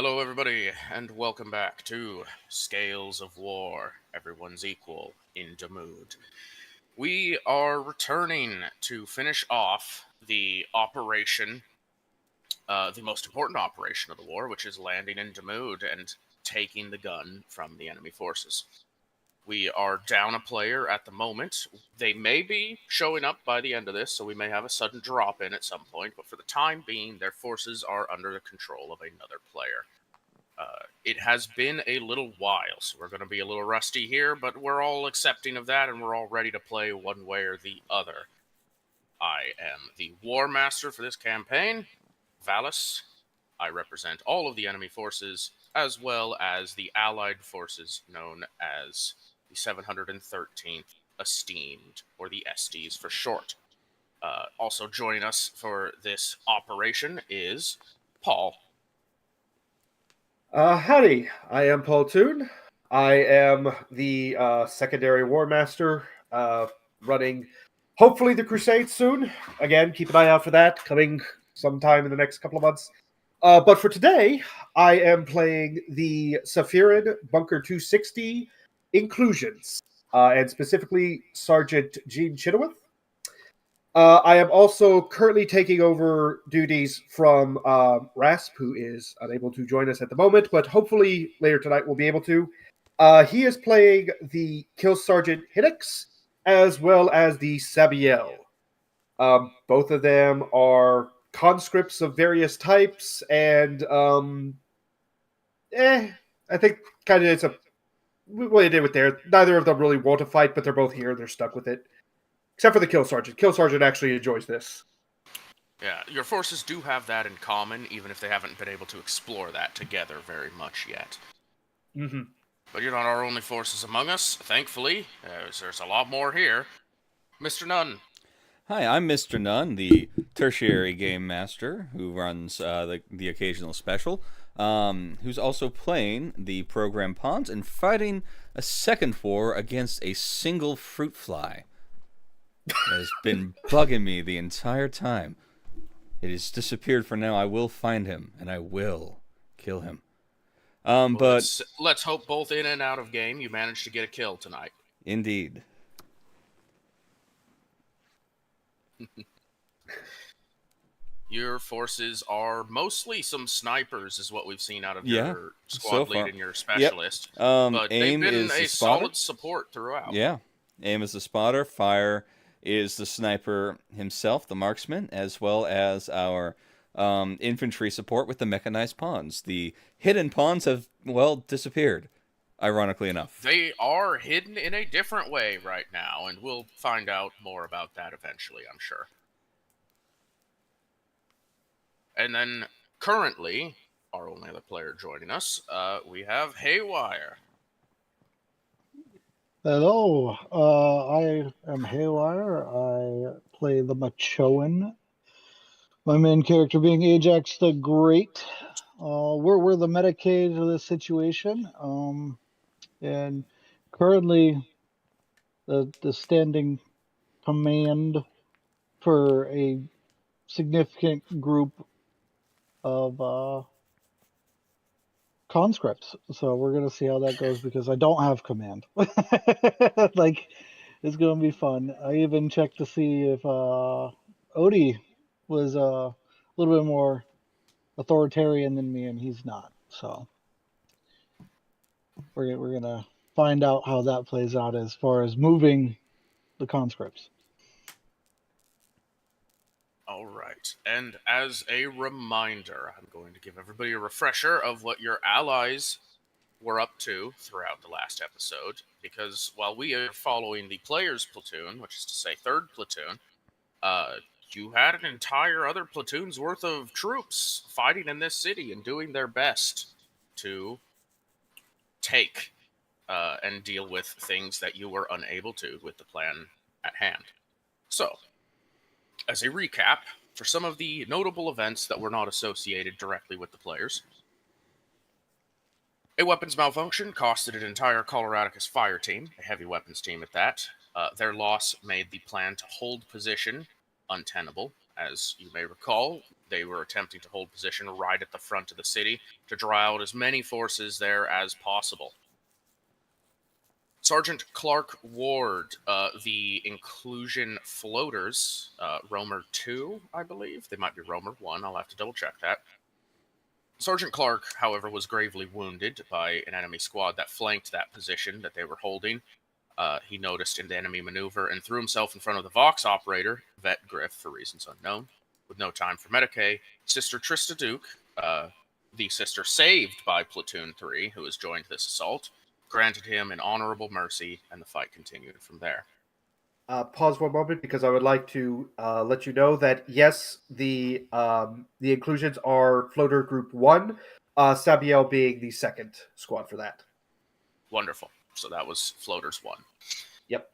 Hello, everybody, and welcome back to Scales of War. Everyone's equal in Demood. We are returning to finish off the operation, the most important operation of the war, which is landing in Demood and taking the gun from the enemy forces. We are down a player at the moment. They may be showing up by the end of this, so we may have a sudden drop in at some point, but for the time being, their forces are under the control of another player. It has been a little while, so we're going to be a little rusty here, but we're all accepting of that and we're all ready to play one way or the other. I am the War Master for this campaign, Valus. I represent all of the enemy forces, as well as the allied forces known as the 713th Esteemed, or the SDs for short. Also joining us for this operation is Paul. Howdy, I am Paul Toon. I am the secondary War Master, running hopefully the Crusade soon. Again, keep an eye out for that, coming sometime in the next couple of months. But for today, I am playing the Saphirin Bunker 260 Inclusions, and specifically Sergeant Gene Chenoweth. I am also currently taking over duties from Rasp, who is unable to join us at the moment, but hopefully later tonight we'll be able to. He is playing the Kill Sergeant Hiddix as well as the Sabiel. Both of them are conscripts of various types, and I think kind of it's a what they did with there. Neither of them really want to fight, but they're both here. They're stuck with it. Except for the Kill Sergeant. Kill Sergeant actually enjoys this. Yeah, your forces do have that in common, even if they haven't been able to explore that together very much yet. Mm-hmm. But you're not our only forces among us, thankfully. There's a lot more here. Mr. Nunn. Hi, I'm Mr. Nunn, the tertiary game master who runs the occasional special, who's also playing the program pawns and fighting a second war against a single fruit fly that has been bugging me the entire time. It has disappeared for now. I will find him, and I will kill him. But let's hope both in and out of game you managed to get a kill tonight. Indeed. Your forces are mostly some snipers, is what we've seen out of your squad lead and your specialist. Yep. But Aim they've been is a solid support throughout. Yeah. Aim is the spotter. Fire is the sniper himself, the marksman, as well as our infantry support with the mechanized pawns. The hidden pawns have, disappeared, ironically enough. They are hidden in a different way right now, and we'll find out more about that eventually, I'm sure. And then, currently, our only other player joining us, we have Haywire. Hello, I am Haywire. I play the Machoan. My main character being Ajax the Great. We're the Medicaid of this situation, and currently the standing command for a significant group of conscripts. So we're gonna see how that goes because I don't have command. Like, it's gonna be fun. I even checked to see if Odie was a little bit more authoritarian than me, and he's not. So we're gonna find out how that plays out as far as moving the conscripts. All right. And as a reminder, I'm going to give everybody a refresher of what your allies were up to throughout the last episode, because while we are following the player's platoon, which is to say third platoon, you had an entire other platoon's worth of troops fighting in this city and doing their best to take and deal with things that you were unable to with the plan at hand. So, as a recap, for some of the notable events that were not associated directly with the players, a weapons malfunction costed an entire Coloradicus fire team, a heavy weapons team at that. Their loss made the plan to hold position untenable. As you may recall, They were attempting to hold position right at the front of the city to draw out as many forces there as possible. Sergeant Clark Ward, the inclusion floaters, Romer 2, I believe. They might be Romer 1. I'll have to double check that. Sergeant Clark, however, was gravely wounded by an enemy squad that flanked that position that they were holding. He noticed an enemy maneuver and threw himself in front of the Vox operator, Vet Griff, for reasons unknown. With no time for Medicae, Sister Trista Duke, the sister saved by Platoon 3, who has joined this assault, granted him an honorable mercy, and the fight continued from there. Pause one moment because I would like to let you know that yes, the inclusions are Floater Group 1, Sabiel being the second squad for that. Wonderful. So that was Floaters 1. Yep.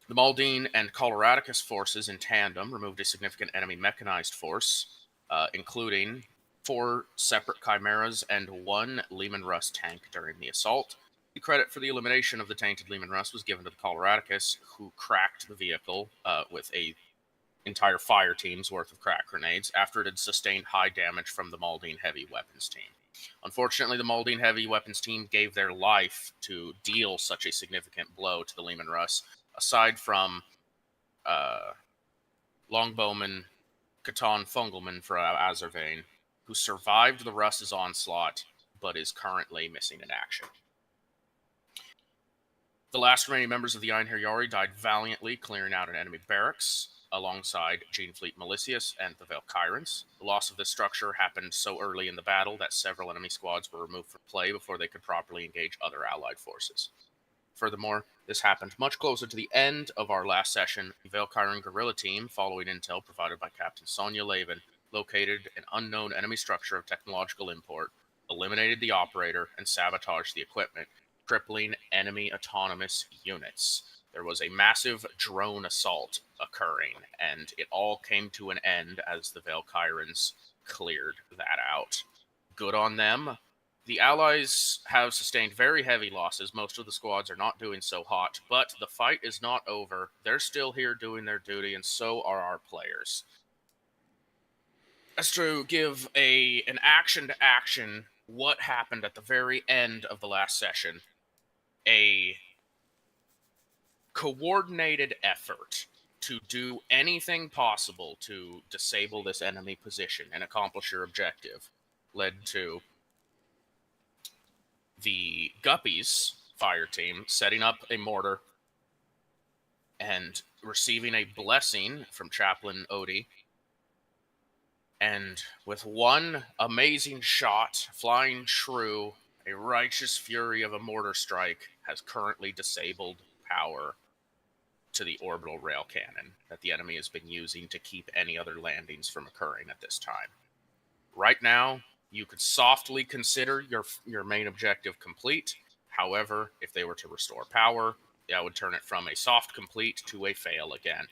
The Maldine and Coloradicus forces in tandem removed a significant enemy mechanized force, including 4 separate Chimeras and 1 Lehman Russ tank during the assault. The credit for the elimination of the tainted Lehman Russ was given to the Coloradicus, who cracked the vehicle with a entire fire team's worth of crack grenades after it had sustained high damage from the Maldine heavy weapons team. Unfortunately, the Maldine heavy weapons team gave their life to deal such a significant blow to the Lehman Russ, aside from Longbowman Catan Fungelman for Azervane, who survived the Russ's onslaught, but is currently missing in action. The last remaining members of the Einherjari died valiantly, clearing out an enemy barracks, alongside Genefleet Militius and the Valkyrans. The loss of this structure happened so early in the battle that several enemy squads were removed from play before they could properly engage other allied forces. Furthermore, this happened much closer to the end of our last session. The Valkyran guerrilla team, following intel provided by Captain Sonia Lavin, located an unknown enemy structure of technological import, eliminated the operator, and sabotaged the equipment, crippling enemy autonomous units. There was a massive drone assault occurring, and it all came to an end as the Valkyrans cleared that out. Good on them. The Allies have sustained very heavy losses. Most of the squads are not doing so hot, but the fight is not over. They're still here doing their duty, and so are our players. As to give an action to action, what happened at the very end of the last session, a coordinated effort to do anything possible to disable this enemy position and accomplish your objective led to the Guppies fire team setting up a mortar and receiving a blessing from Chaplain Odie. And with one amazing shot flying true, a righteous fury of a mortar strike has currently disabled power to the orbital rail cannon that the enemy has been using to keep any other landings from occurring at this time. Right now, you could softly consider your main objective complete. However, if they were to restore power, that would turn it from a soft complete to a fail again.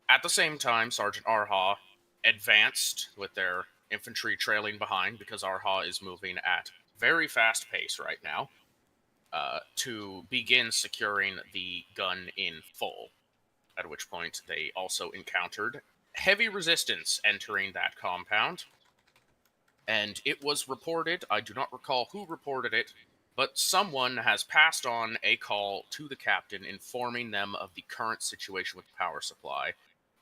At the same time, Sergeant Arha advanced with their infantry trailing behind because Arha is moving at very fast pace right now to begin securing the gun in full, at which point they also encountered heavy resistance entering that compound. And it was reported, I do not recall who reported it, but someone has passed on a call to the captain informing them of the current situation with the power supply,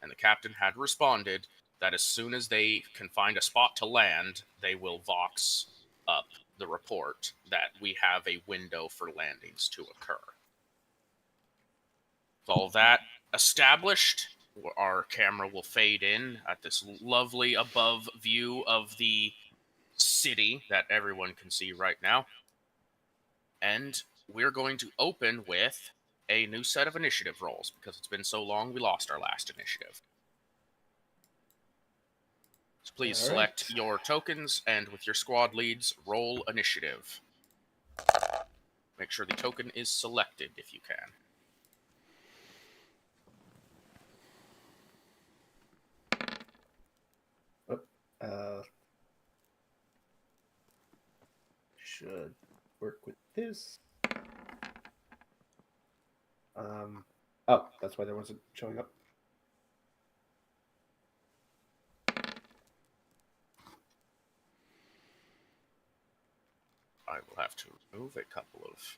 and the captain had responded that as soon as they can find a spot to land, they will vox up the report that we have a window for landings to occur. With all that established, our camera will fade in at this lovely above view of the city that everyone can see right now. And we're going to open with a new set of initiative rolls because it's been so long we lost our last initiative. So please select your tokens and with your squad leads, roll initiative. Make sure the token is selected if you can. Should work with this. Oh, that's why there wasn't showing up. I will have to remove a couple of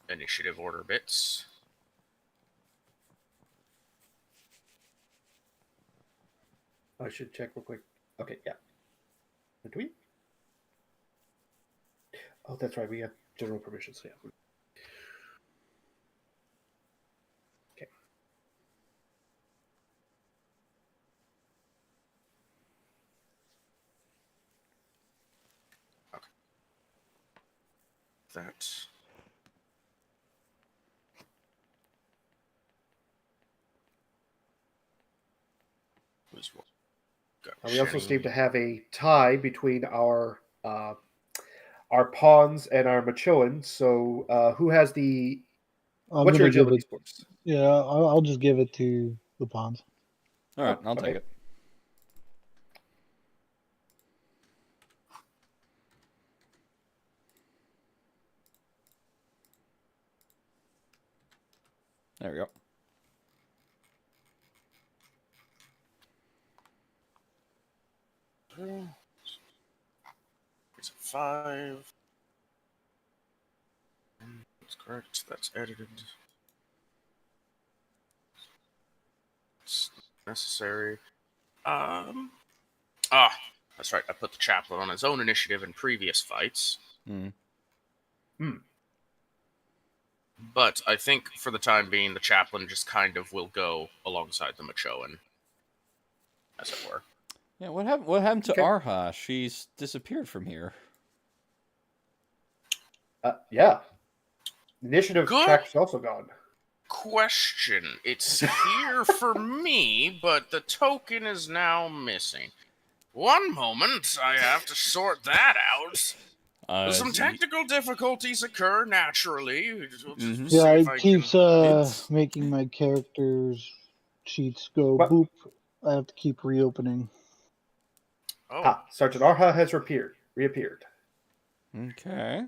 initiative order bits. I should check real quick. Okay, yeah. Do we? Oh, that's right. We have general permissions. Yeah. Okay. That. We also seem to have a tie between our pawns and our Machoans. So, who has the? I'm What's your gonna give agility it. scores? Yeah, I'll just give it to the pawns. All right, Oh, I'll take okay. it. There we go. It's a 5. That's correct. That's edited. It's necessary. That's right. I put the chaplain on his own initiative in previous fights. But I think for the time being, the chaplain just kind of will go alongside the Machoan, as it were. Yeah, what happened? What happened to Okay. Arha? She's disappeared from here. Yeah. Initiative Good track's also gone. question. It's here for me, but the token is now missing. One moment, I have to sort that out. Some technical difficulties occur naturally. We'll just see Yeah, if it I keeps can... making my characters' sheets go What? boop. I have to keep reopening. Oh, Sergeant Arha has reappeared. Okay.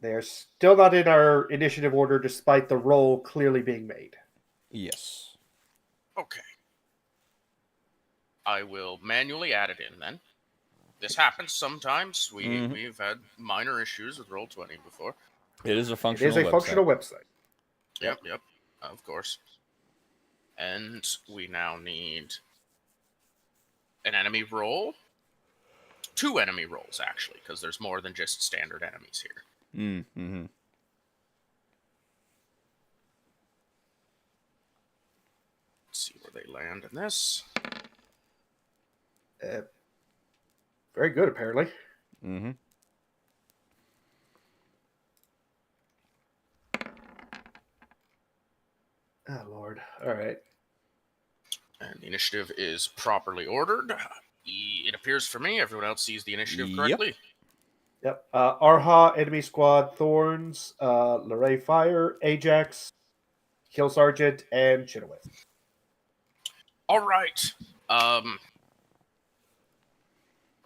They are still not in our initiative order, despite the roll clearly being made. Yes. okay. I will manually add it in then. This happens sometimes. We've had minor issues with Roll20 before. It is a It functional is a functional website. Yep, of course. And we now need an enemy roll. 2 enemy rolls, actually, because there's more than just standard enemies here. Mm-hmm. Let's see where they land in this. Very good, apparently. Mm-hmm. Oh, Lord. All right. And the initiative is properly ordered. It appears for me everyone else sees the initiative Yep. correctly. Yep. Arha, enemy squad, Thorns, Luray Fire, Ajax, Kill Sergeant, and Chenoweth. All right.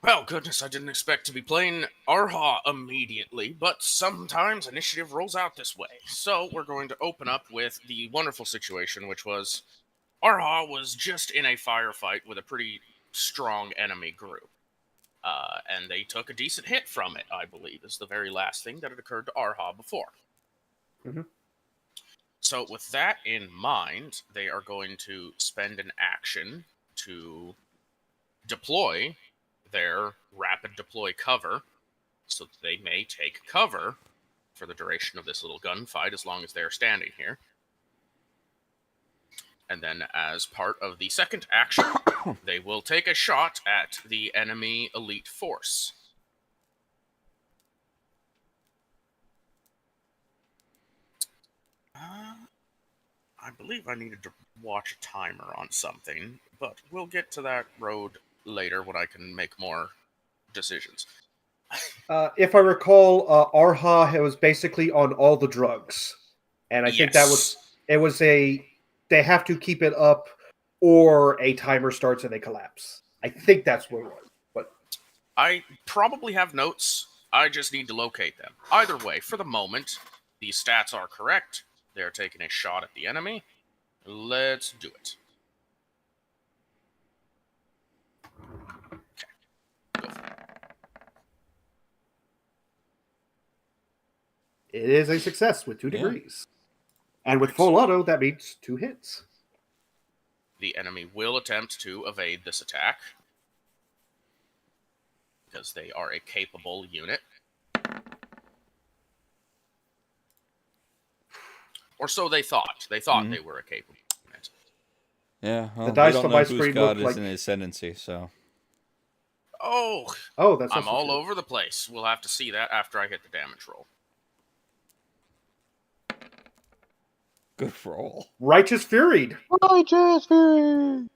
Well, goodness, I didn't expect to be playing Arha immediately, but sometimes initiative rolls out this way. So we're going to open up with the wonderful situation, which was Arha was just in a firefight with a pretty strong enemy group. And they took a decent hit from it, I believe, is the very last thing that had occurred to Arha before. Mm-hmm. So with that in mind, they are going to spend an action to deploy their rapid deploy cover, so that they may take cover for the duration of this little gunfight as long as they're standing here. And then as part of the second action, they will take a shot at the enemy elite force. I believe I needed to watch a timer on something, but we'll get to that road later when I can make more decisions. If I recall, Arha was basically on all the drugs, and I think that was they have to keep it up, or a timer starts and they collapse. I think that's what it was. But I probably have notes. I just need to locate them. Either way, for the moment, these stats are correct. They are taking a shot at the enemy. Let's do it. Okay. Go for it. It is a success with 2 Yeah. degrees. And with full auto, that means 2 hits. The enemy will attempt to evade this attack because they are a capable unit. Or so they thought. They thought they were a capable unit. Yeah, well, The we dice don't on know my whose screen god look is like... in ascendancy, so... Oh, that's I'm also all true. over the place. We'll have to see that after I hit the damage roll. Good roll. Righteous Fury. Righteous Fury!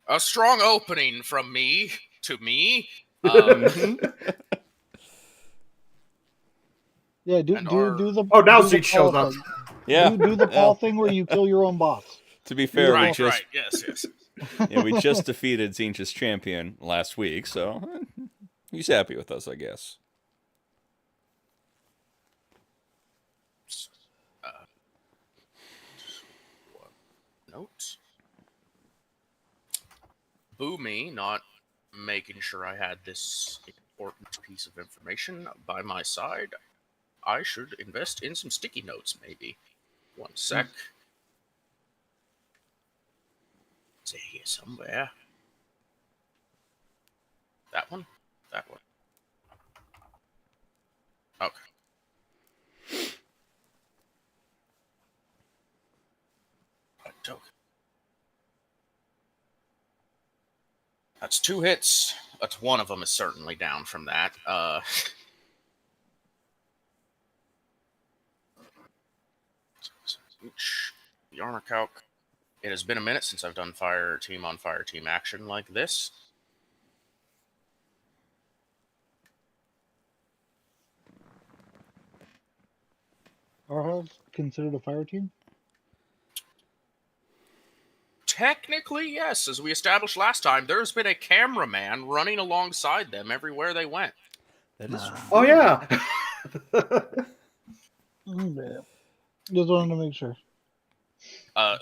A strong opening from me to me. Yeah, do And the. Oh, now do the Zeech shows Paul up. thing. Yeah. Do the Paul well, thing where you kill your own boss. to be fair, we Right, just right, yes. we just defeated Zinch's champion last week, so he's happy with us, I guess. Note. Boo me, not making sure I had this important piece of information by my side. I should invest in some sticky notes, maybe. One sec. Is it here somewhere? That one? That one. Okay. A token. That's 2 hits. That's one of them is certainly down from that. The armor calc. It has been a minute since I've done fire team on fire team action like this. Arha's considered a fire team? Technically, yes. As we established last time, there's been a cameraman running alongside them everywhere they went. That is Oh, yeah. Yeah. Just wanted to make sure.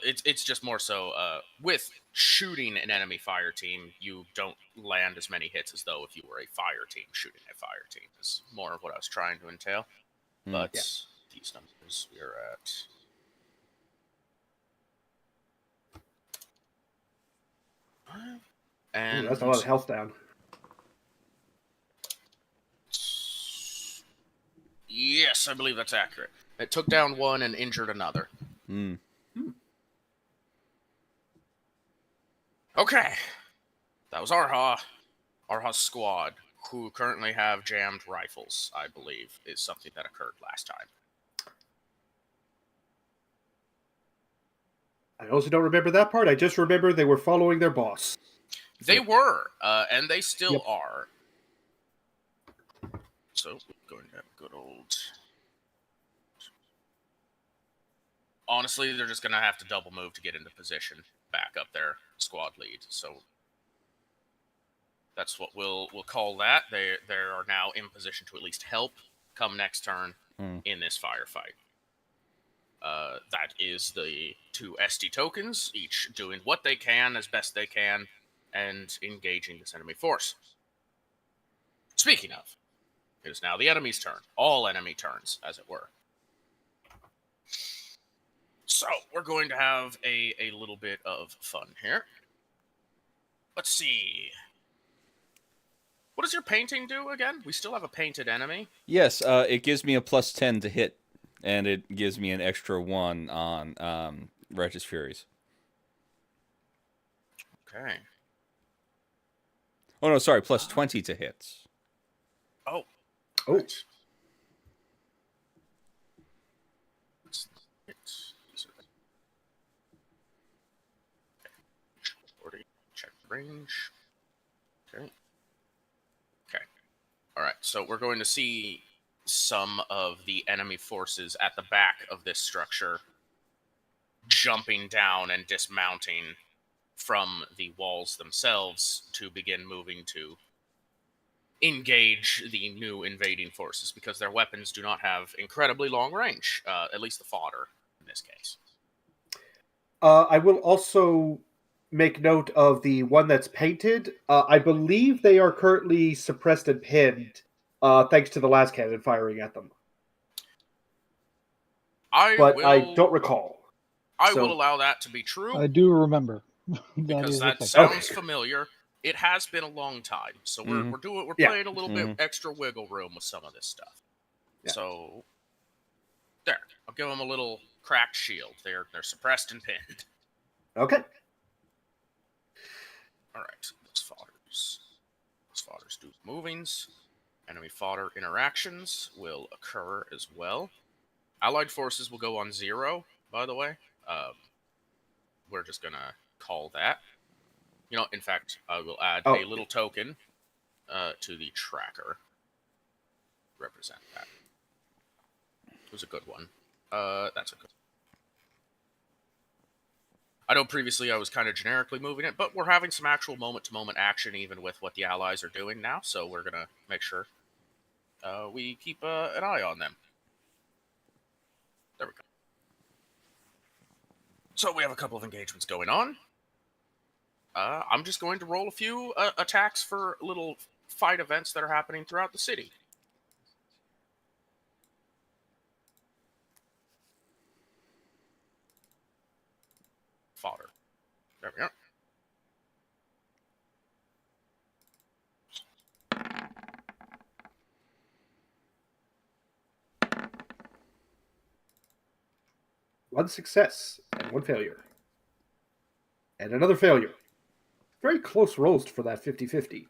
It's just more so with shooting an enemy fire team, you don't land as many hits as though if you were a fire team shooting a fire team. Is more of what I was trying to entail. But these numbers we're at. And That's a lot of health down. Yes, I believe that's accurate. It took down one and injured another. Okay. That was Arha's squad, who currently have jammed rifles, I believe, is something that occurred last time. I also don't remember that part. I just remember they were following their boss. They were, and they still are. So, we're going to have a good old... Honestly, they're just going to have to double move to get into position back up their squad lead. So, that's what we'll call that. They are now in position to at least help come next turn in this firefight. That is the 2 SD tokens, each doing what they can as best they can, and engaging this enemy force. Speaking of, it is now the enemy's turn. All enemy turns, as it were. So, we're going to have a little bit of fun here. Let's see. What does your painting do again? We still have a painted enemy. Yes, it gives me a +10 to hit, and it gives me an extra 1 on Righteous Furies. Okay. Oh, no, sorry, +20 to hits. Oh. Oh. Right. Check range. Okay. Okay. All right. So we're going to see some of the enemy forces at the back of this structure jumping down and dismounting from the walls themselves to begin moving to engage the new invading forces, because their weapons do not have incredibly long range, at least the fodder in this case. I will also make note of the one that's painted. I believe they are currently suppressed and pinned, thanks to the last cannon firing at them. but I don't recall. I will allow that to be true. I do remember. Because that thing. sounds familiar. It has been a long time, so we're Yeah. playing a little bit extra wiggle room with some of this stuff. Yeah. So there, I'll give them a little cracked shield. They're suppressed and pinned. Okay. All right, those fodders do movings. Enemy fodder interactions will occur as well. Allied forces will go on 0. By the way, we're just gonna call that. You know, in fact, I will add a little token to the tracker. Represent that. It was a good one. That's a good. I know previously I was kind of generically moving it, but we're having some actual moment-to-moment action even with what the allies are doing now, so we're going to make sure we keep an eye on them. There we go. So we have a couple of engagements going on. I'm just going to roll a few attacks for little fight events that are happening throughout the city. Fodder. There we are. One success and one failure. And another failure. Very close rolls for that 50-50.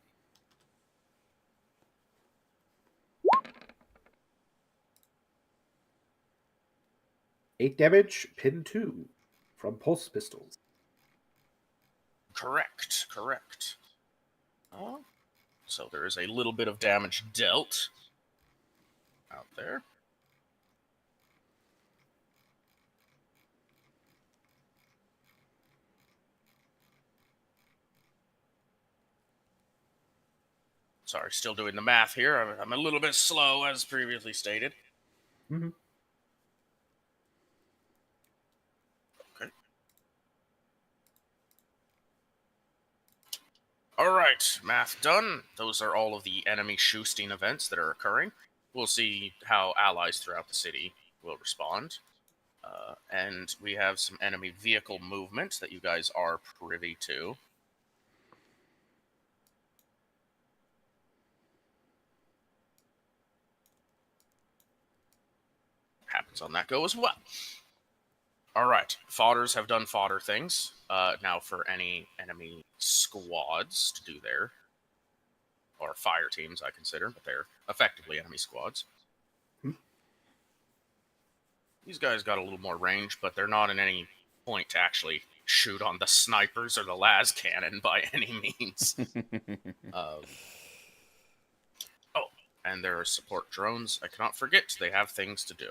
Eight damage, pin 2 from pulse pistols. Correct. So there is a little bit of damage dealt out there. Sorry, still doing the math here. I'm a little bit slow, as previously stated. Mm-hmm. Okay. All right, math done. Those are all of the enemy shoosting events that are occurring. We'll see how allies throughout the city will respond. And we have some enemy vehicle movement that you guys are privy to. Happens on that go as well. All right, fodders have done fodder things. Now for any enemy squads to do their, or fire teams I consider, but they're effectively enemy squads. These guys got a little more range, but they're not in any point to actually shoot on the snipers or the las cannon by any means. And there are support drones. I cannot forget they have things to do.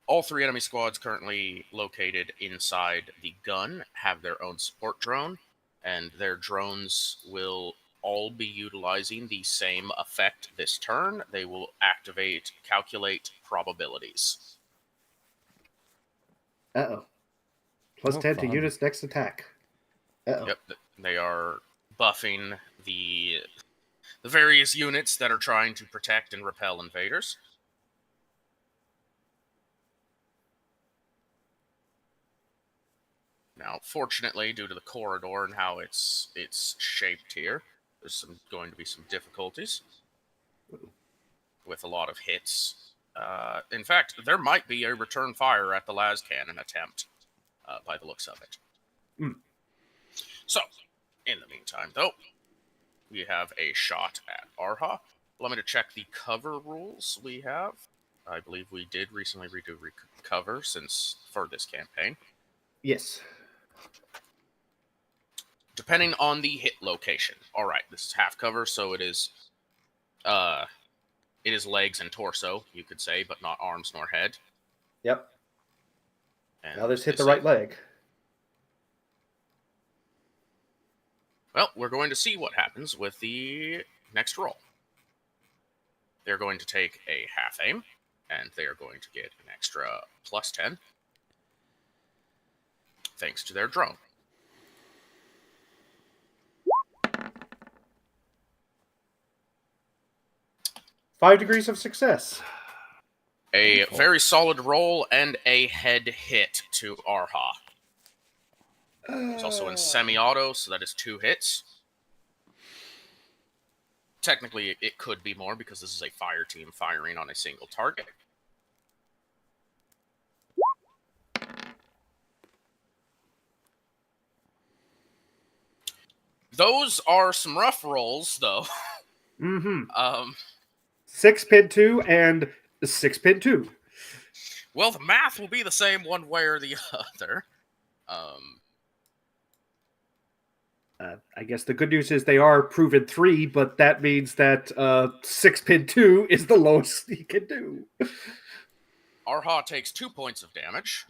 All 3 enemy squads currently located inside the gun have their own support drone, and their drones will all be utilizing the same effect this turn. They will activate calculate probabilities. Uh-oh. Plus 10 to units next attack. Uh-oh. Yep, they are buffing the various units that are trying to protect and repel invaders. Now, fortunately, due to the corridor and how it's shaped here, there's going to be some difficulties with a lot of hits. In fact, there might be a return fire at the las cannon attempt, by the looks of it. So, in the meantime, though, we have a shot at Arha. Allow me to check the cover rules we have. I believe we did recently redo cover for this campaign. Yes. Depending on the hit location. All right, this is half cover, so it is legs and torso, you could say, but not arms nor head. Yep. And now this hit the right leg. Well, we're going to see what happens with the next roll. They're going to take a half aim, and they are going to get an extra plus 10, thanks to their drone. 5 degrees of success. A Wonderful. very solid roll and a head hit to Arha. It's also in semi-auto, so that is 2 hits. Technically, it could be more because this is a fire team firing on a single target. Those are some rough rolls, though. Mm-hmm. 6 pin 2 and 6 pin 2. Well, the math will be the same one way or the other. I guess the good news is they are proven 3, but that means that 6 pin 2 is the lowest he can do. Arha takes 2 points of damage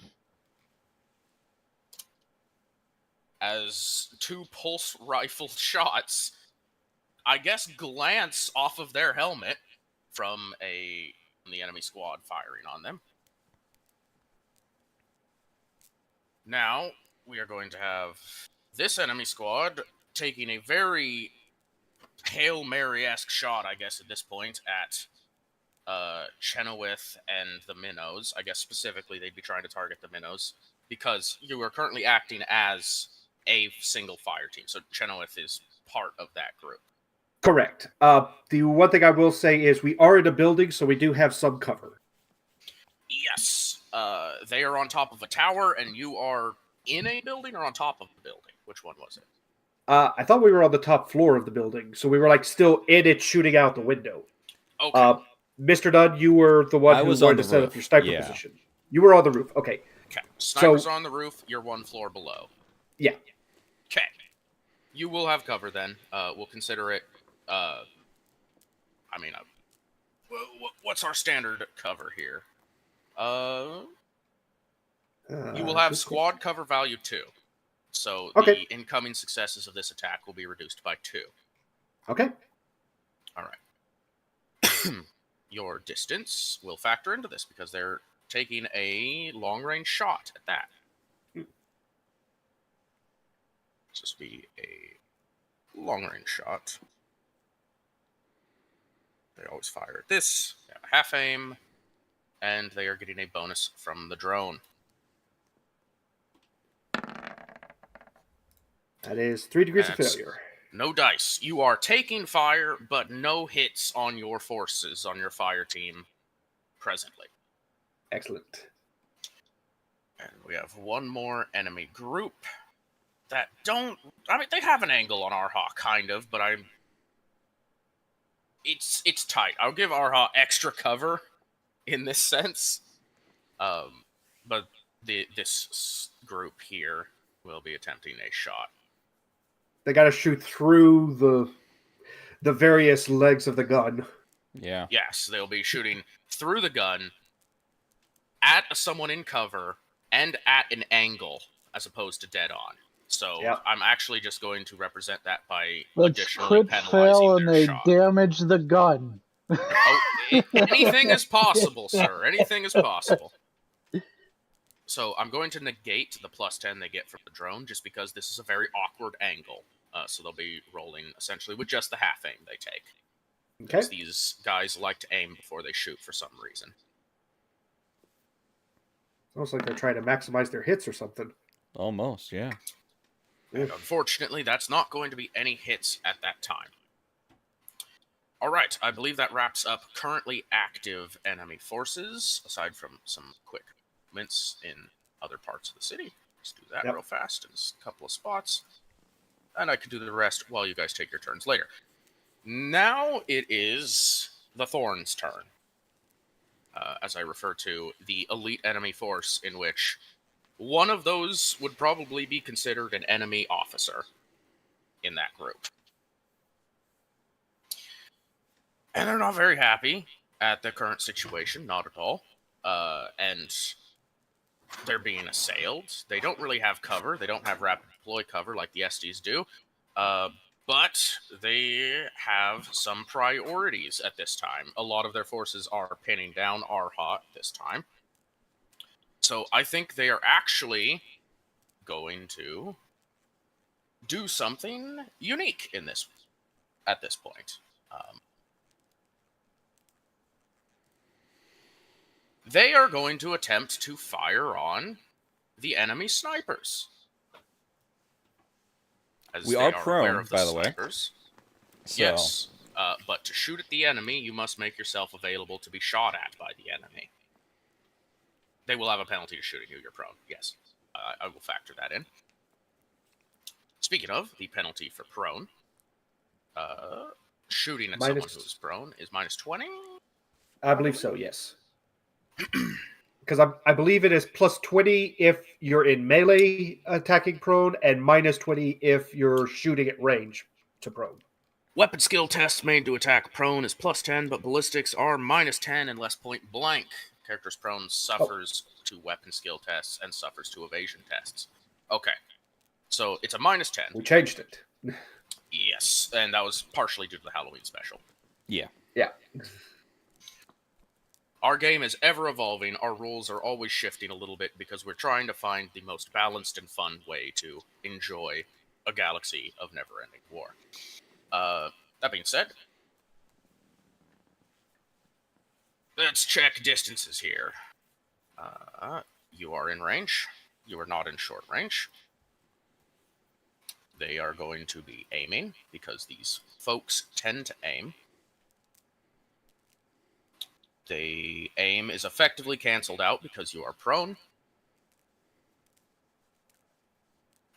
as 2 pulse rifle shots, I guess, glance off of their helmet from the enemy squad firing on them. Now, we are going to have this enemy squad taking a very Hail Mary-esque shot, I guess, at this point, at Chenoweth and the Minnows. I guess specifically they'd be trying to target the Minnows, because you are currently acting as a single fire team, so Chenoweth is part of that group. Correct. The one thing I will say is we are in a building, so we do have some cover. Yes. They are on top of a tower, and you are in a building or on top of the building? Which one was it? I thought we were on the top floor of the building, so we were like still in it, shooting out the window. Okay. Mr. Dunn, you were the one I who was wanted on to the set roof. up your sniper Yeah. position. You were on the roof. Okay. Okay. Sniper's on the roof. You're 1 floor below. Yeah. Okay. You will have cover then. We'll consider it. What's our standard cover here? You will have squad cover value 2. So Okay. the incoming successes of this attack will be reduced by 2. Okay. All right. Your distance will factor into this because they're taking a long-range shot at that. Just be a long-range shot. They always fire at this. They have a half aim, and they are getting a bonus from the drone. That is 3 degrees of That's failure. No dice. You are taking fire, but no hits on your forces, on your fire team, presently. Excellent. And we have one more enemy group that don't... I mean, they have an angle on Arha, kind of, but it's tight. I'll give Arha extra cover in this sense. But this group here will be attempting a shot. They got to shoot through the various legs of the gun. Yeah. Yes, they'll be shooting through the gun at someone in cover and at an angle as opposed to dead on. So Yep. I'm actually just going to represent that by Let's additionally crit penalizing fail and their they shot. damage the gun. Oh, anything is possible, sir. Anything is possible. So I'm going to negate the +10 they get from the drone just because this is a very awkward angle. So they'll be rolling essentially with just the half aim they take. Okay. Because these guys like to aim before they shoot for some reason. Almost like they're trying to maximize their hits or something. Almost, yeah. And unfortunately, that's not going to be any hits at that time. All right, I believe that wraps up currently active enemy forces, aside from some quick movements in other parts of the city. Let's do that real fast in a couple of spots. And I can do the rest while you guys take your turns later. Now it is the Thorn's turn. As I refer to the elite enemy force, in which one of those would probably be considered an enemy officer in that group. And they're not very happy at the current situation, not at all. And they're being assailed. They don't really have cover. They don't have rapid deploy cover like the SDs do. But they have some priorities at this time. A lot of their forces are pinning down Arha this time. So I think they are actually going to do something unique in this at this point. They are going to attempt to fire on the enemy snipers. As We they are aware prone, of the by the way. snipers. So, Yes, but to shoot at the enemy, you must make yourself available to be shot at by the enemy. They will have a penalty to shooting you. You're prone. Yes, I will factor that in. Speaking of the penalty for prone, shooting at someone who is prone is minus 20. I believe so. Yes. Because I believe it is plus 20 if you're in melee attacking prone, and minus 20 if you're shooting at range to prone. Weapon skill tests made to attack prone is plus 10, but ballistics are minus 10 unless point blank. Character's prone suffers to weapon skill tests and suffers to evasion tests. Okay, so it's a minus 10. We changed it. Yes, and that was partially due to the Halloween special. yeah. Yeah. Our game is ever evolving. Our rules are always shifting a little bit because we're trying to find the most balanced and fun way to enjoy a galaxy of never-ending war. That being said, let's check distances here. You are in range. You are not in short range. They are going to be aiming because these folks tend to aim. The aim is effectively canceled out because you are prone.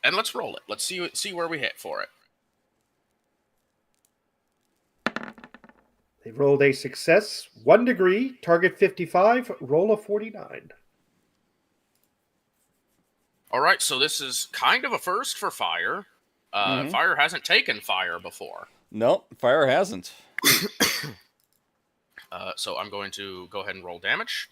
And let's roll it. Let's see where we hit for it. They rolled a success, 1 degree, target 55, roll a 49. All right, so this is kind of a first for Fire. Fire hasn't taken fire before. Nope, Fire hasn't. So I'm going to go ahead and roll damage.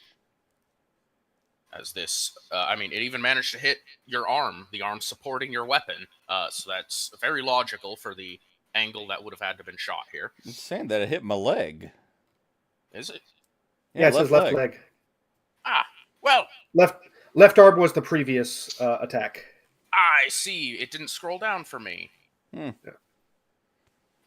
As this, it even managed to hit your arm, the arm supporting your weapon. So that's very logical for the angle that would have had to have been shot here. It's saying that it hit my leg. Is it? Yeah, it says left leg. Ah, well. Left arm was the previous attack. I see. It didn't scroll down for me. Yeah.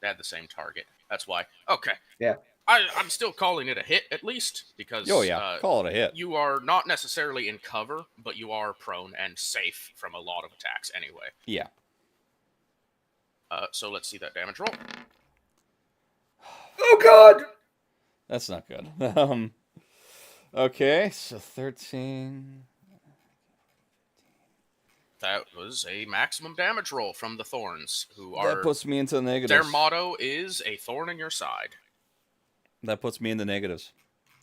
They had the same target. That's why. Okay. Yeah. I'm still calling it a hit, at least, because call it a hit. You are not necessarily in cover, but you are prone and safe from a lot of attacks anyway. Yeah. So let's see that damage roll. Oh, God! That's not good. Okay, so 13... That was a maximum damage roll from the Thorns, who are... That puts me into the negatives. Their motto is a thorn in your side. That puts me in the negatives.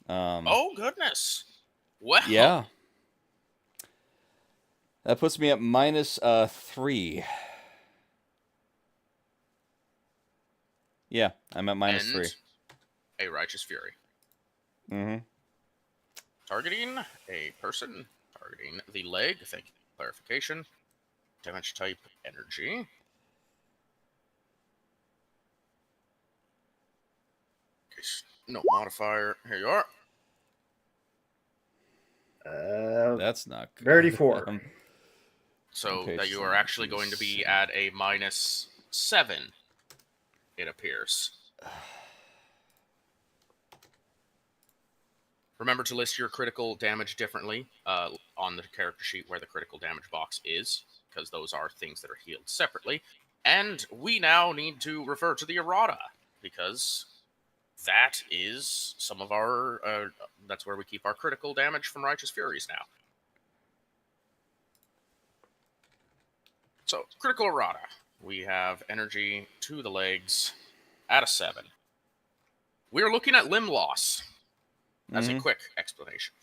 Oh, goodness. Well. Yeah. That puts me at minus 3. Yeah, I'm at minus 3. A Righteous Fury. Mm-hmm. Targeting a person. Targeting the leg. Thank you for clarification. Damage type, energy. No modifier. Here you are. That's not good. 34. So okay, that you are actually going to be at a minus 7, it appears. Remember to list your critical damage differently on the character sheet where the critical damage box is, because those are things that are healed separately. And we now need to refer to the errata, because that is some of our... that's where we keep our critical damage from Righteous Furies now. So, critical errata. We have energy to the legs at a 7. We're looking at limb loss as a quick explanation.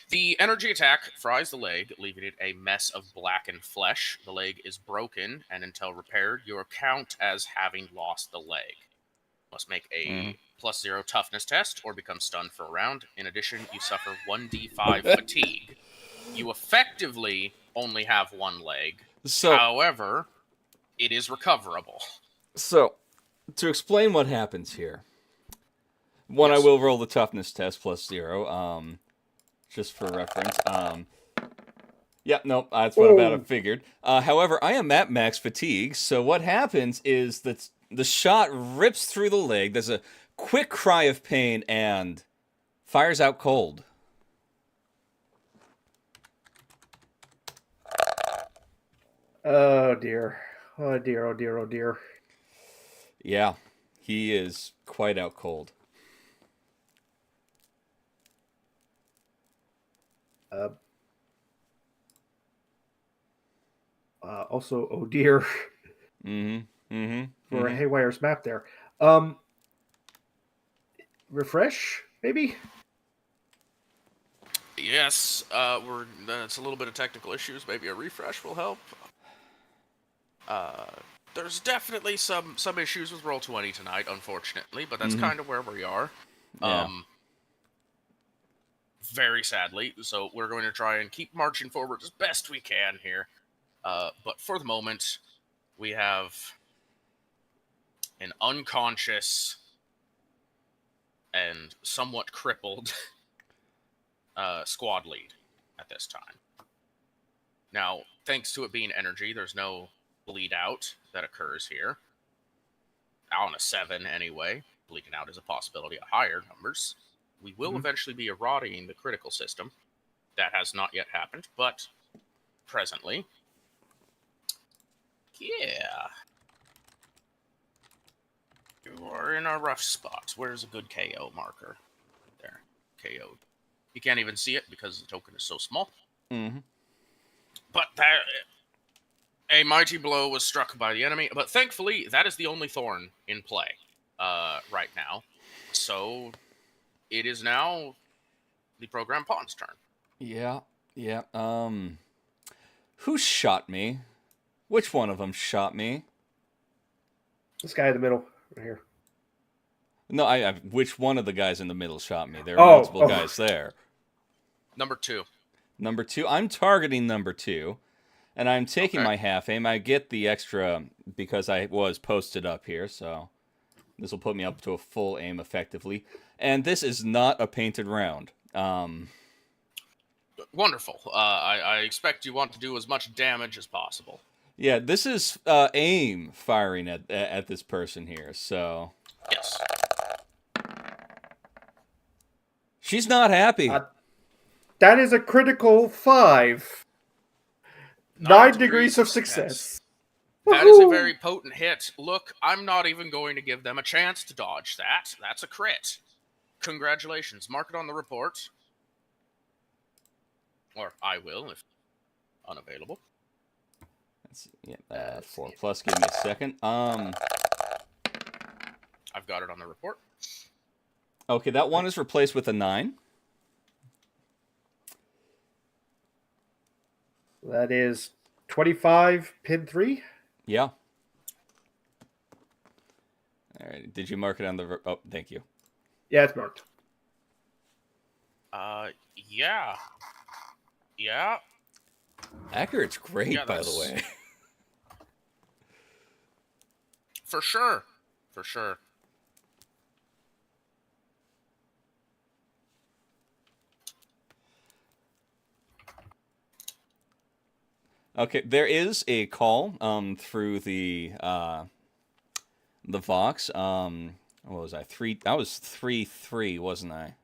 The energy attack fries the leg, leaving it a mess of blackened flesh. The leg is broken, and until repaired, you count as having lost the leg. Must make a +0 toughness test or become stunned for a round. In addition, you suffer 1d5 fatigue. You effectively only have one leg. However, it is recoverable. So, to explain what happens here, one, yes. I will roll the toughness test +0, just for reference. Yeah, no, that's what about I figured. However, I am at max fatigue, so what happens is that the shot rips through the leg, there's a quick cry of pain, and fires out cold. Oh dear. Oh dear. Oh dear. Oh dear. Yeah, he is quite out cold. Uh, Also, oh dear. Mm-hmm. Mm-hmm. For a Mm-hmm. Haywire's map there. Um, Refresh maybe. Yes, it's a little bit of technical issues. Maybe a refresh will help. There's definitely some issues with Roll20 tonight, unfortunately, but that's kind of where we are. Yeah. Very sadly. So we're going to try and keep marching forward as best we can here. But for the moment, we have an unconscious and somewhat crippled squad lead at this time. Now, thanks to it being energy, there's no bleed out that occurs here. On a 7 anyway. Bleeding out is a possibility at higher numbers. We will eventually be eroding the critical system. That has not yet happened, but presently. Yeah. You are in a rough spot. Where's a good KO marker? There. KO. You can't even see it because the token is so small. Mm-hmm. But a mighty blow was struck by the enemy. But thankfully, that is the only thorn in play right now. So it is now the program pawn's turn. Yeah. Yeah. Who shot me? Which one of them shot me? This guy in the middle, right here. No, which one of the guys in the middle shot me? There are multiple guys there. Number 2. Number 2. I'm targeting number 2, and I'm taking my half aim. I get the extra because I was posted up here, so this will put me up to a full aim effectively. And this is not a painted round. Wonderful. I expect you want to do as much damage as possible. Yeah, this is aim firing at this person here, so... Yes. She's not happy. That is a critical 5. 9 degrees of success. That is a very potent hit. Look, I'm not even going to give them a chance to dodge that. That's a crit. Congratulations. Mark it on the report. Or I will, if unavailable. That's 4 plus. Give me a second. I've got it on the report. Okay, that one is replaced with a 9. That is 25, pin 3. Yeah. All right. Did you mark it on the... Oh, thank you. Yeah, it's marked. Yeah. Yeah. Accurate's great, Yeah, by the way. For sure. For sure. Okay, there is a call through the Vox. What was I? 3. I was 3-3, wasn't I?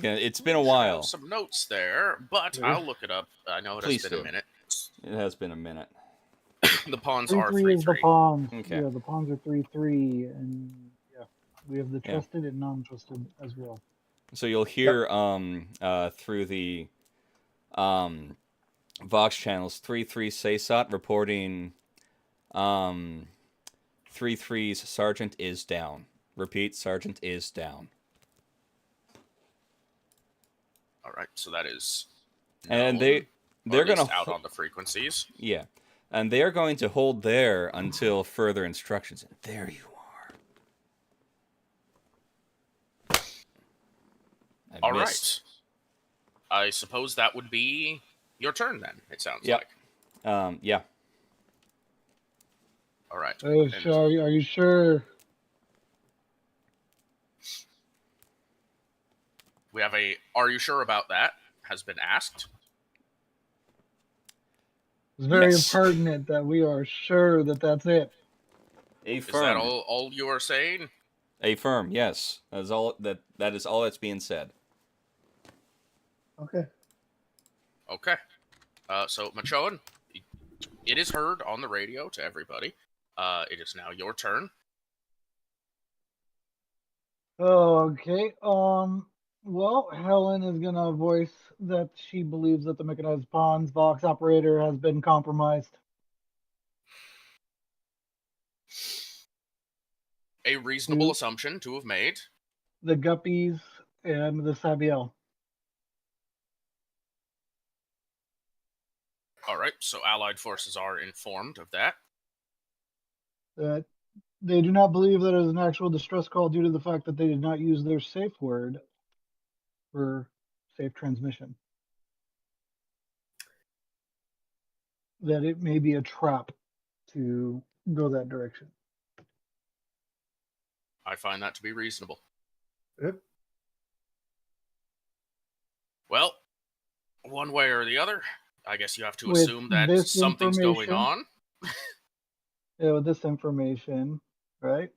Yeah, it's been a while. Some notes there, but I'll look it up. I know it has been a minute. It has been a minute. The pawns are 3-3 is the 3-3. pawns. Okay. Yeah, the pawns are 3-3, and yeah, we have the trusted and non-trusted as well. So you'll hear through the Vox channels 3-3 Saysot reporting 3-3's sergeant is down. Repeat, sergeant is down. All right, so that is And known, they're going to out on the frequencies. Yeah. And they're going to hold there until further instructions. And there you are. All right. I suppose that would be your turn then, it sounds like. Yeah. All right. Oh, are you sure? We have a "Are you sure about that?" has been asked. It's very pertinent that we are sure that that's it. Is that all you are saying? Affirm, yes. That is all that's being said. Okay. Okay. So, Machoan, it is heard on the radio to everybody. It is now your turn. Okay. Well, Helen is gonna voice that she believes that the mechanized pawns Vox operator has been compromised. A reasonable To assumption to have made. the Guppies and the Sabiel. All right, so Allied forces are informed of that. That they do not believe that it is an actual distress call due to the fact that they did not use their safe word for safe transmission. That it may be a trap to go that direction. I find that to be reasonable. Yep. Well, one way or the other, I guess you have to With assume that this something's going information- on. With this information, right?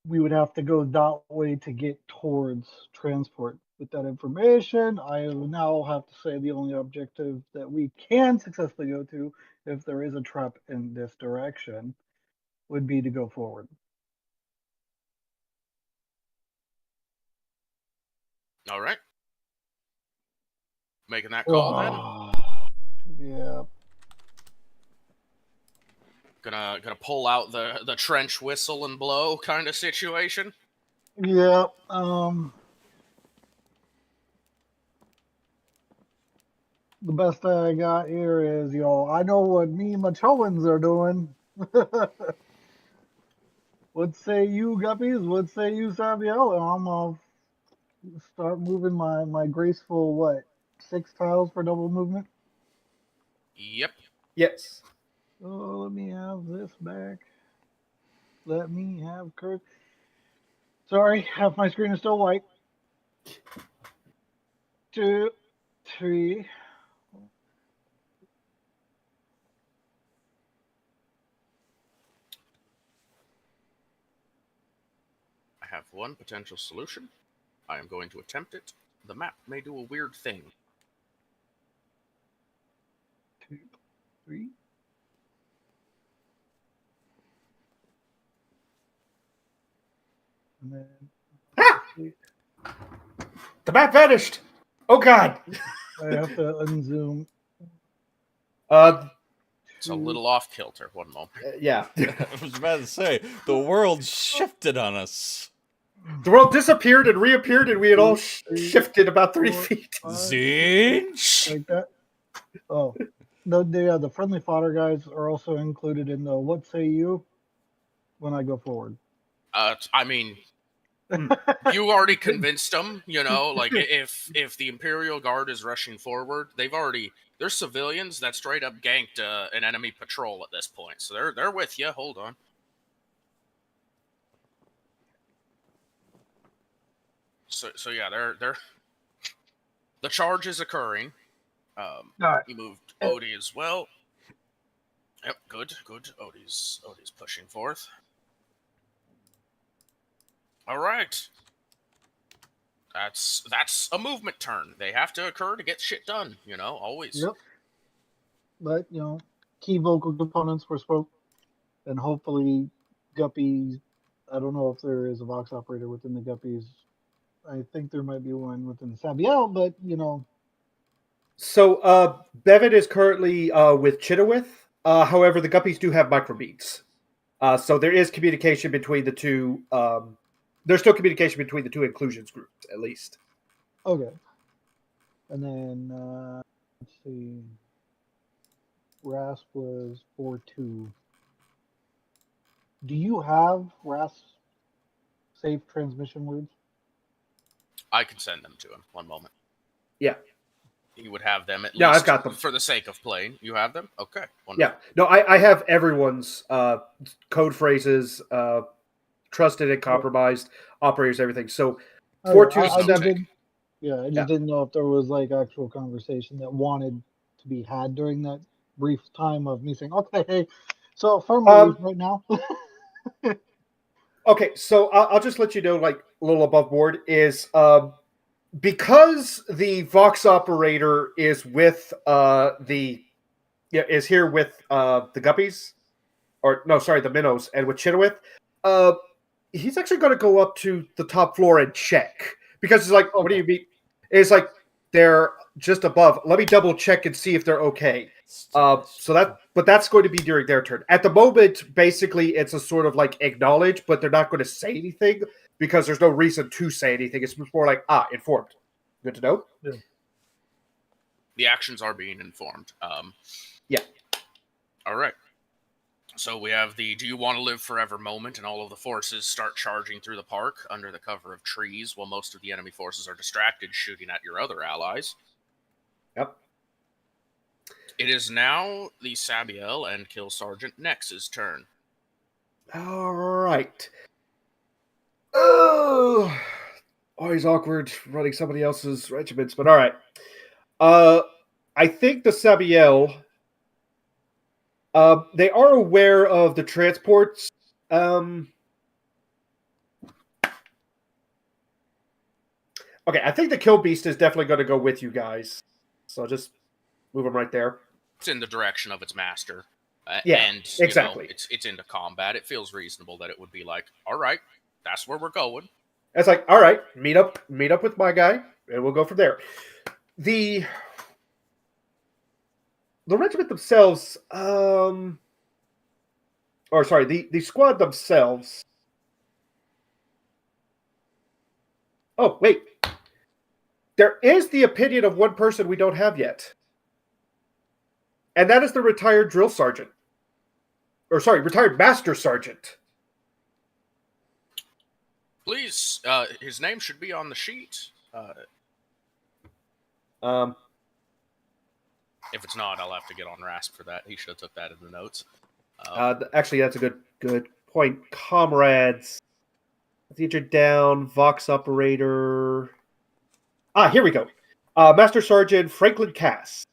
We would have to go that way to get towards transport. With that information, I now have to say the only objective that we can successfully go to, if there is a trap in this direction, would be to go forward. All right. Making that call then. Yeah. Gonna pull out the trench whistle and blow kind of situation. Yeah. The best I got here is, I know what me and my Choans are doing. What say you, Guppies? What say you, Sabiel? I'm gonna start moving my graceful 6 tiles for double movement. Yep. Yes. Oh, let me have this back. Let me have Kirk. Sorry, half my screen is still white. 2, 3. I have one potential solution. I am going to attempt it. The map may do a weird thing. 2, 3. And then The map vanished. Oh God. I have to unzoom. It's a little off kilter. One moment. Yeah. I was about to say, the world shifted on us. The world disappeared and reappeared, and we had all shifted about 3 feet. Zinch! Like that. Oh, the friendly fodder guys are also included in the what say you when I go forward. I mean, you already convinced them. Like if the Imperial Guard is rushing forward, they're civilians that straight up ganked an enemy patrol at this point, so they're with you. Hold on. So yeah, they're the charge is occurring. Alright. You moved Odie as well. Yep, good. Odie's pushing forth. All right. That's a movement turn. They have to occur to get shit done. Always. Yep. But key vocal components were spoke, and hopefully Guppies. I don't know if there is a Vox operator within the Guppies. I think there might be one within the Sabiel, but So Bevan is currently with Chitawith. However, the Guppies do have microbeats. So there is communication between the two. There's still communication between the two inclusions groups, at least. Okay. And then let's see. Rasp was 4-2. Do you have Rasp safe transmission words? I can send them to him. One moment. Yeah. You would have them at least. Yeah, I've got them. For the sake of playing. You have them? Okay. Yeah. No, I have everyone's code phrases, trusted and compromised, operators, everything. So 4-2 I just didn't know if there was actual conversation that wanted to be had during that brief time of me saying, okay, hey, so firm relief right now. Okay, so I'll just let you know, a little above board is because the Vox operator is with is here with the Guppies, or no, sorry, the Minnows, and with Chinowith, he's actually going to go up to the top floor and check, because it's like, Okay. what do you mean? It's like they're just above. Let me double check and see if they're okay. But that's going to be during their turn. At the moment, basically, it's a sort of like acknowledge, but they're not going to say anything because there's no reason to say anything. It's more like, informed. Good to know. Yeah. The actions are being informed. Yeah. All right. So we have the "Do you want to live forever" moment, and all of the forces start charging through the park under the cover of trees, while most of the enemy forces are distracted, shooting at your other allies. Yep. It is now the Sabiel and Kill Sergeant Nex's turn. All right. Oh, always awkward running somebody else's regiments, but all right. I think the Sabiel, they are aware of the transports. Okay, I think the Kill Beast is definitely going to go with you guys. So just move him right there. It's in the direction of its master. Yeah, and exactly. It's into combat. It feels reasonable that it would be like, all right, that's where we're going. It's like, all right, meet up with my guy, and we'll go from there. The regiment themselves, the squad themselves. Oh, wait. There is the opinion of one person we don't have yet. And that is the retired drill sergeant. Retired master sergeant. Please, his name should be on the sheet. If it's not, I'll have to get on RASP for that. He should have took that in the notes. Actually, that's a good point. Comrades. Featured down. Vox operator. Here we go. Master Sergeant Franklin Cass.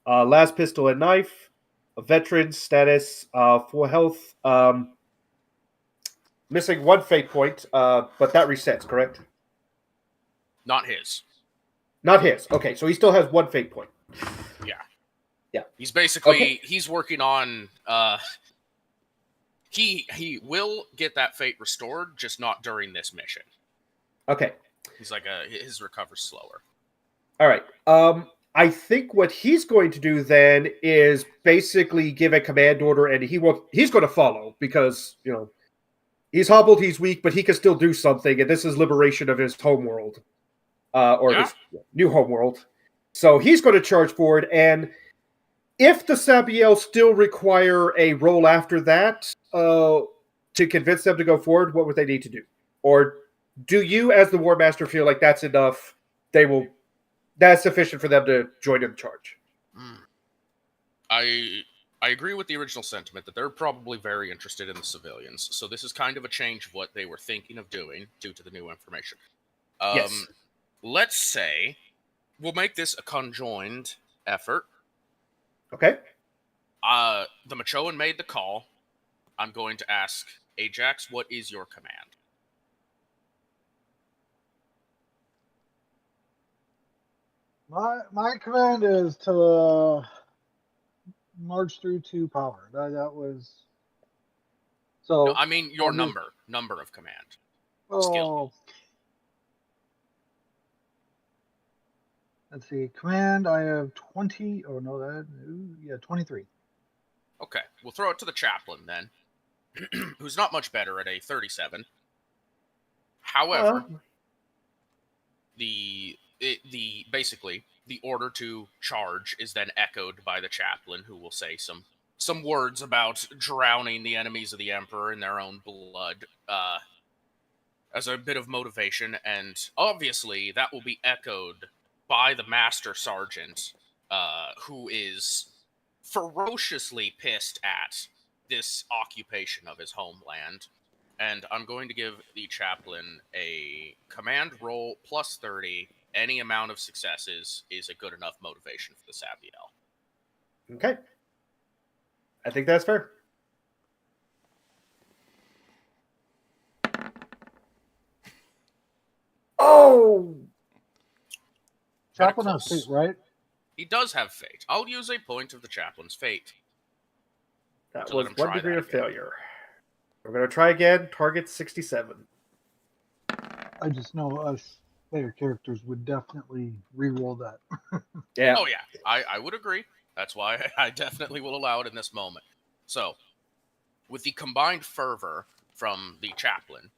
Last pistol and knife. A veteran status. Full health. Missing one fate point, but that resets, correct? Not his. Not his. Okay, so he still has one fate point. Yeah. He's basically he's working on. He will get that fate restored, just not during this mission. Okay. He's like his recover's slower. All right. I think what he's going to do then is basically give a command order, and he's going to follow because he's hobbled, he's weak, but he can still do something, and this is liberation of his homeworld, his new homeworld. So he's going to charge forward, and if the Sabiel still require a roll after that to convince them to go forward, what would they need to do? Or do you, as the War Master, feel like that's enough? That's sufficient for them to join in the charge? I agree with the original sentiment that they're probably very interested in the civilians. So this is kind of a change of what they were thinking of doing due to the new information. Yes. Let's say we'll make this a conjoined effort. Okay. The Machoan made the call. I'm going to ask Ajax, what is your command? My command is to march through to power. That was so. No, I mean your number of command. Skill. Let's see. Command, I have 20. Oh, no, 23. Okay, we'll throw it to the chaplain then, who's not much better at a 37. However, basically the order to charge is then echoed by the chaplain, who will say some words about drowning the enemies of the Emperor in their own blood, as a bit of motivation, and obviously that will be echoed by the Master Sergeant, who is ferociously pissed at this occupation of his homeland. And I'm going to give the chaplain a command roll plus 30. Any amount of successes is a good enough motivation for the Sabiel. Okay. I think that's fair. Oh! Chaplain has fate, right? He does have fate. I'll use a point of the chaplain's fate. That To let was him 1 try degree that of again. failure. We're going to try again. Target 67. I just know us player characters would definitely re-roll that. Yeah. Oh yeah, I would agree. That's why I definitely will allow it in this moment. So, with the combined fervor from the chaplain,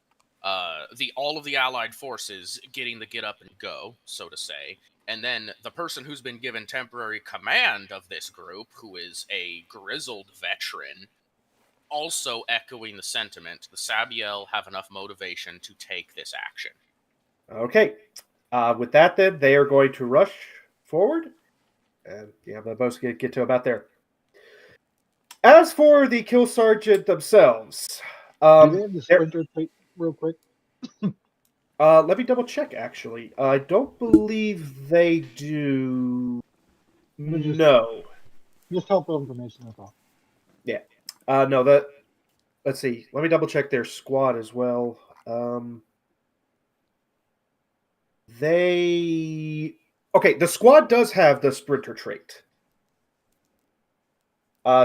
all of the allied forces getting the get up and go, so to say, and then the person who's been given temporary command of this group, who is a grizzled veteran, also echoing the sentiment, the Sabiel have enough motivation to take this action. Okay. With that, then, they are going to rush forward. And yeah, they'll both get to about there. As for the kill sergeant themselves, Do they have the sprinter trait real quick? let me double check, actually. I don't believe they do. No. Just helpful information, that's all. Yeah. No, let's see. Let me double check their squad as well. Okay, the squad does have the sprinter trait.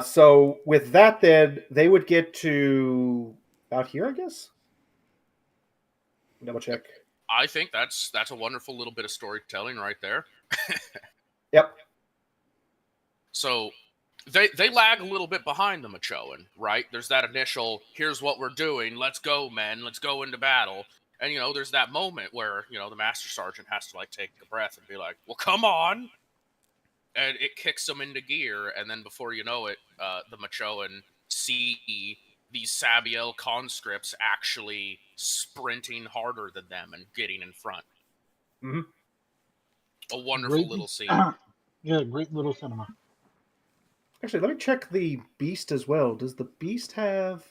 So with that, then they would get to about here, I guess. Double check. I think that's a wonderful little bit of storytelling right there. Yep. So they lag a little bit behind the Machoan, right? There's that initial, here's what we're doing, let's go, men, let's go into battle. And, there's that moment where, the Master Sergeant has to, take a breath and be like, well, come on! And it kicks them into gear, and then before you know it, the Machoan see these Sabiel conscripts actually sprinting harder than them and getting in front. Mm-hmm. A wonderful little scene. Yeah, great little cinema. Actually, let me check the beast as well. Does the beast have...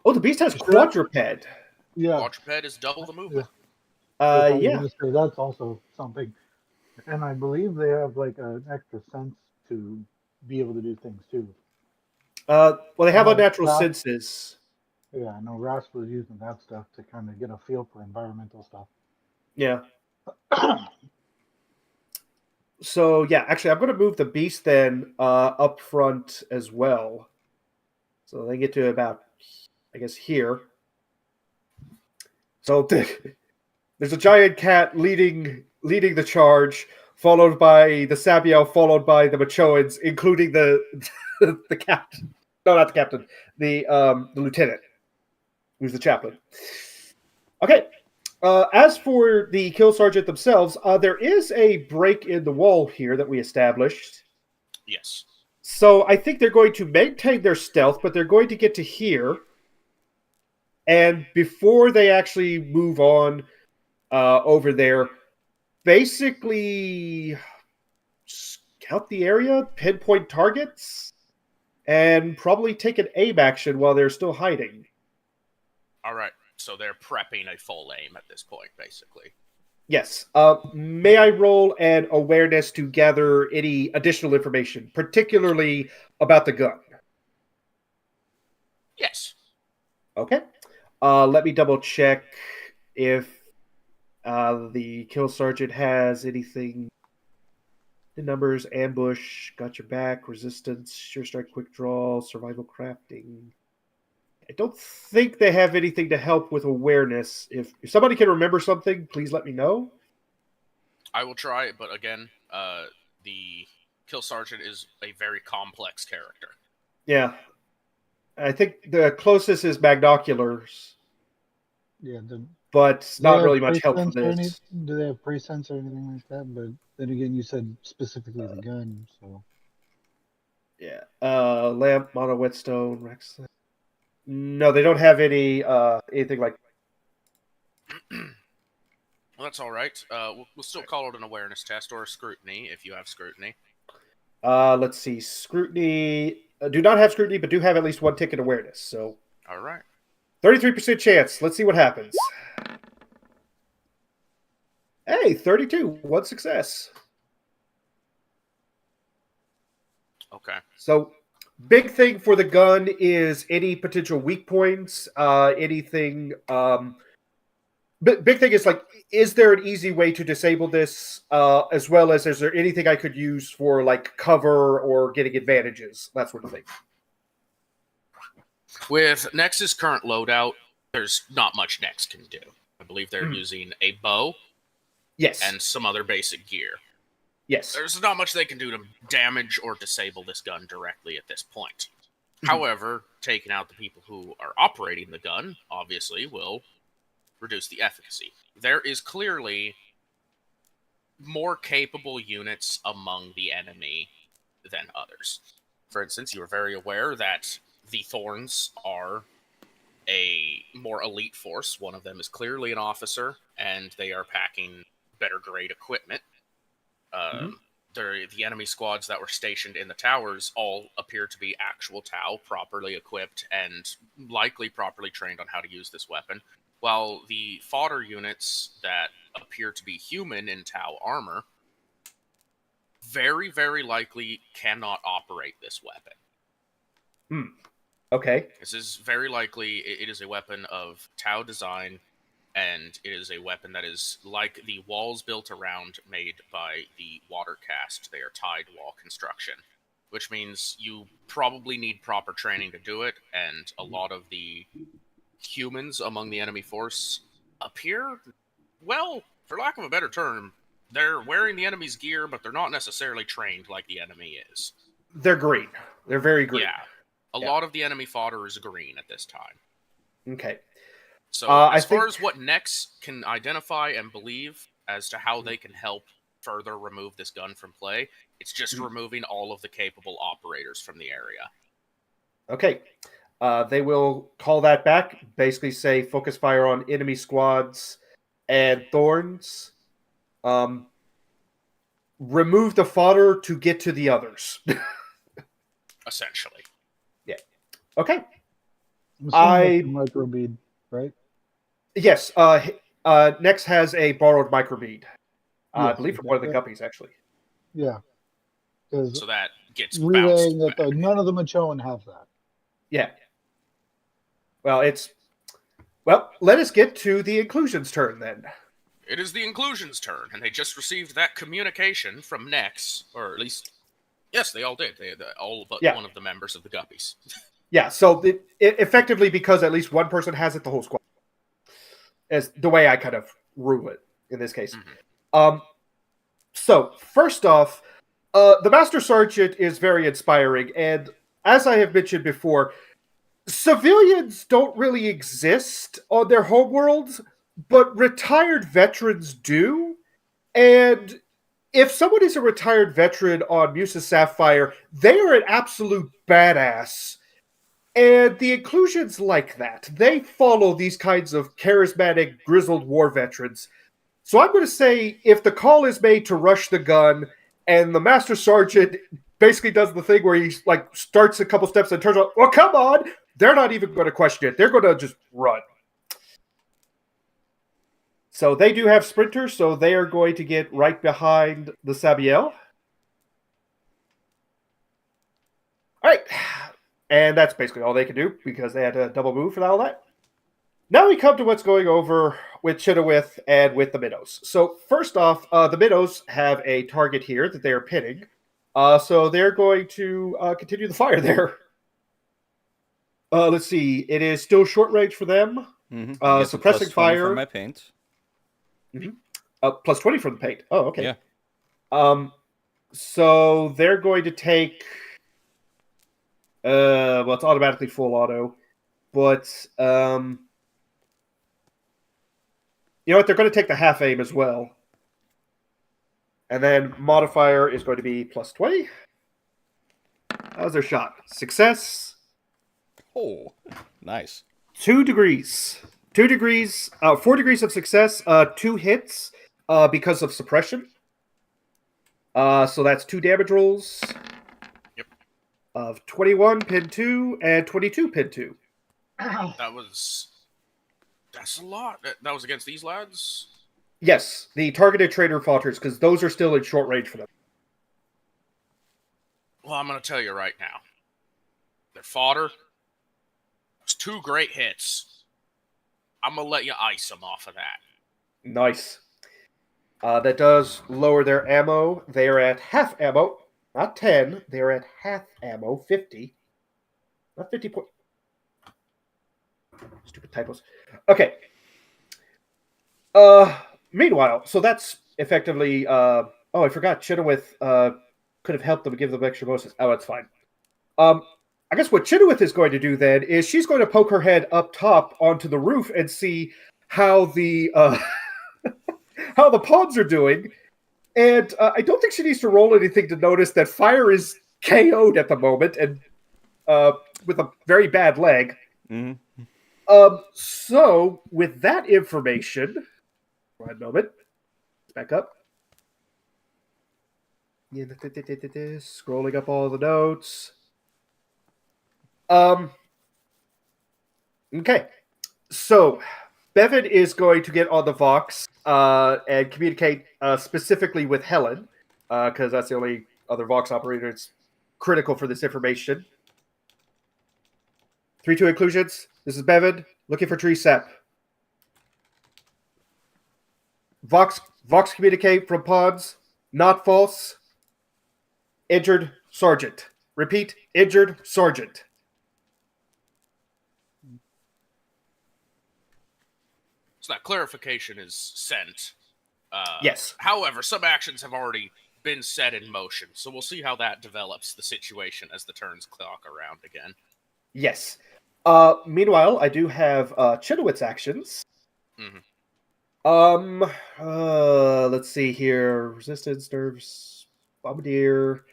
Oh, the beast has quadruped. Yeah. Quadruped is double the movement. Yeah. That's also something. And I believe they have an extra sense to be able to do things too. Well, they have unnatural senses. Yeah, I know Rasp was using that stuff to kind of get a feel for environmental stuff. Yeah. So, yeah, actually, I'm going to move the beast then up front as well. So they get to about, I guess, here. So there's a giant cat leading the charge, followed by the Sabiel, followed by the Machoans, including the the captain. No, not the captain. The lieutenant, who's the chaplain. Okay. As for the kill sergeant themselves, there is a break in the wall here that we established. Yes. So I think they're going to maintain their stealth, but they're going to get to here. And before they actually move on over there, basically scout the area, pinpoint targets, and probably take an aim action while they're still hiding. All right. So they're prepping a full aim at this point, basically. Yes. May I roll an awareness to gather any additional information, particularly about the gun? Yes. Okay. Let me double check if the kill sergeant has anything. The numbers: ambush, got your back, resistance, sure strike, quick draw, survival crafting. I don't think they have anything to help with awareness. If somebody can remember something, please let me know. I will try, but again, the kill sergeant is a very complex character. Yeah. I think the closest is magnoculars. Yeah, but not really much help for this. Do they have pre-sense or anything like that? But then again, you said specifically the gun, so... Yeah. Lamp, mono whetstone, Rex. No, they don't have any anything like... Well, that's all right. We'll still call it an awareness test or a scrutiny if you have scrutiny. Let's see. Scrutiny... do not have scrutiny, but do have at least one tick in awareness. So, all right. 33% chance. Let's see what happens. Hey, 32. One success. Okay. So, big thing for the gun is any potential weak points, anything big thing is like, is there an easy way to disable this? As well as, is there anything I could use for like cover or getting advantages, that sort of thing? With Nex's current loadout, there's not much Nex can do. I believe they're using a bow Yes. and some other basic gear. Yes. There's not much they can do to damage or disable this gun directly at this point. However, taking out the people who are operating the gun, obviously, will reduce the efficacy. There is clearly more capable units among the enemy than others. For instance, you are very aware that the Thorns are a more elite force. One of them is clearly an officer, and they are packing better grade equipment. The enemy squads that were stationed in the towers all appear to be actual Tau, properly equipped and likely properly trained on how to use this weapon, while the fodder units that appear to be human in Tau armor very, very likely cannot operate this weapon. Okay. This is very likely, it is a weapon of Tau design, and it is a weapon that is like the walls built around made by the water cast. They are tide wall construction, which means you probably need proper training to do it, and a lot of the humans among the enemy force appear, well, for lack of a better term, they're wearing the enemy's gear, but they're not necessarily trained like the enemy is. They're green. They're very green. Yeah. A lot of the enemy fodder is green at this time. Okay. So, as far as what Nex can identify and believe as to how they can help further remove this gun from play, it's just removing all of the capable operators from the area. Okay. They will call that back, basically say focus fire on enemy squads and Thorns. Remove the fodder to get to the others. Essentially. Yeah. Okay. Microbead, right? Yes. Nex has a borrowed microbead. I believe from one of the guppies, actually. Yeah. So that gets relaying bounced that none of the Machoan have that. Yeah. Well, let us get to the inclusion's turn then. It is the inclusion's turn, and they just received that communication from Nex, or at least, yes, they all did. They all but one of the members of the guppies. Yeah, so it effectively, because at least one person has it, the whole squad. As the way I kind of rule it in this case. So, first off, the Master Sergeant is very inspiring, and as I have mentioned before, civilians don't really exist on their homeworlds, but retired veterans do. And if someone is a retired veteran on Musa Sapphire, they are an absolute badass. And the inclusions like that. They follow these kinds of charismatic, grizzled war veterans. So I'm going to say, if the call is made to rush the gun, and the Master Sergeant basically does the thing where he like starts a couple steps and turns out, well, come on, they're not even going to question it. They're going to just run. So they do have sprinters, so they are going to get right behind the Sabiel. All right. And that's basically all they can do, because they had to double move for all that. Now we come to what's going over with Chitawith and with the Minnows. So first off, the Minnows have a target here that they are pinning. So they're going to continue the fire there. Let's see. It is still short range for them. Suppressing fire. From my paint. Plus 20 from the paint. Oh, okay. Yeah. So they're going to take... well, it's automatically full auto. But... you know what? They're going to take the half aim as well. And then modifier is going to be plus 20. How's their shot? Success. Oh, nice. 2 degrees. 2 degrees. 4 degrees of success. 2 hits because of suppression. So that's 2 damage rolls. Yep. Of 21 pin 2 and 22 pin 2. That's a lot. That was against these lads? Yes, the targeted trader falters, because those are still in short range for them. Well, I'm going to tell you right now. Their fodder was 2 great hits. I'm going to let you ice them off of that. Nice. That does lower their ammo. They are at half ammo, not 10. They are at half ammo, 50. Not 50 point. Stupid typos. Okay. Meanwhile, so that's effectively. Oh, I forgot. Chenoweth could have helped them give them extra bonuses. Oh, that's fine. I guess what Chenoweth is going to do then is she's going to poke her head up top onto the roof and see how the how the pawns are doing. And I don't think she needs to roll anything to notice that Fire is KO'd at the moment and with a very bad leg. Mm-hmm. So with that information, one moment, back up. Scrolling up all the notes. Okay, so Bevan is going to get on the Vox and communicate specifically with Helen, because that's the only other Vox operator that's critical for this information. 3-2 inclusions. This is Bevan looking for tree sap. Vox communicate from pods. Not false. Injured sergeant. Repeat. Injured sergeant. So that clarification is sent. Yes. However, some actions have already been set in motion, so we'll see how that develops the situation as the turns clock around again. Yes. Meanwhile, I do have Chenoweth's actions. Mm-hmm. Let's see here. Resistance, nerves, bombardier,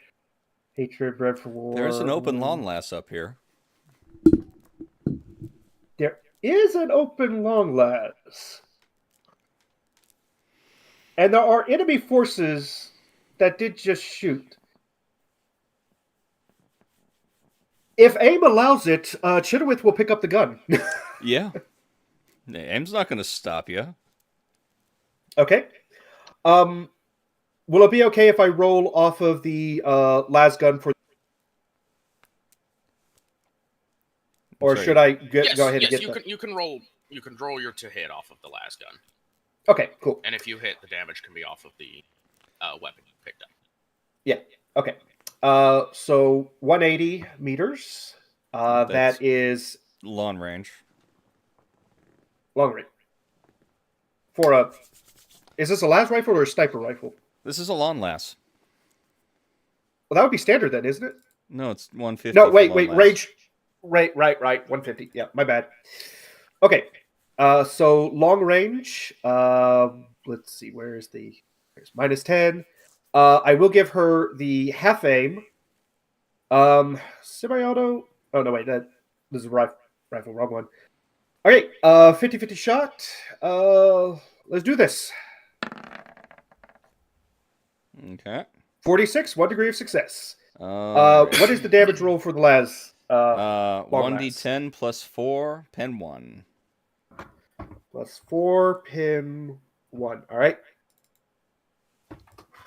hatred, bread for war. There's an open lawn lass up here. There is an open long lass. And there are enemy forces that did just shoot. If aim allows it, Chenoweth will pick up the gun. Yeah. Aim's not going to stop you. Okay. Will it be okay if I roll off of the las gun for... Or should I go ahead and get you can roll your to hit off of the last gun. Okay, cool. And if you hit, the damage can be off of the weapon you picked up. Yeah, okay. So 180 meters. That is long range. Long range. For a... Is this a las rifle or a sniper rifle? This is a lawn lass. Well, that would be standard then, isn't it? No, it's 150. No, wait, range. Right. 150. Yeah, my bad. Okay. So long range. Let's see. There's minus 10. I will give her the half aim. Semi-auto. Oh no, wait. This is a rifle. Wrong one. Okay. 50-50 shot. Let's do this. Okay. 46. 1 degree of success. What is the damage roll for the las? 1d10 plus 4, pin 1. Plus 4, pin 1. All right.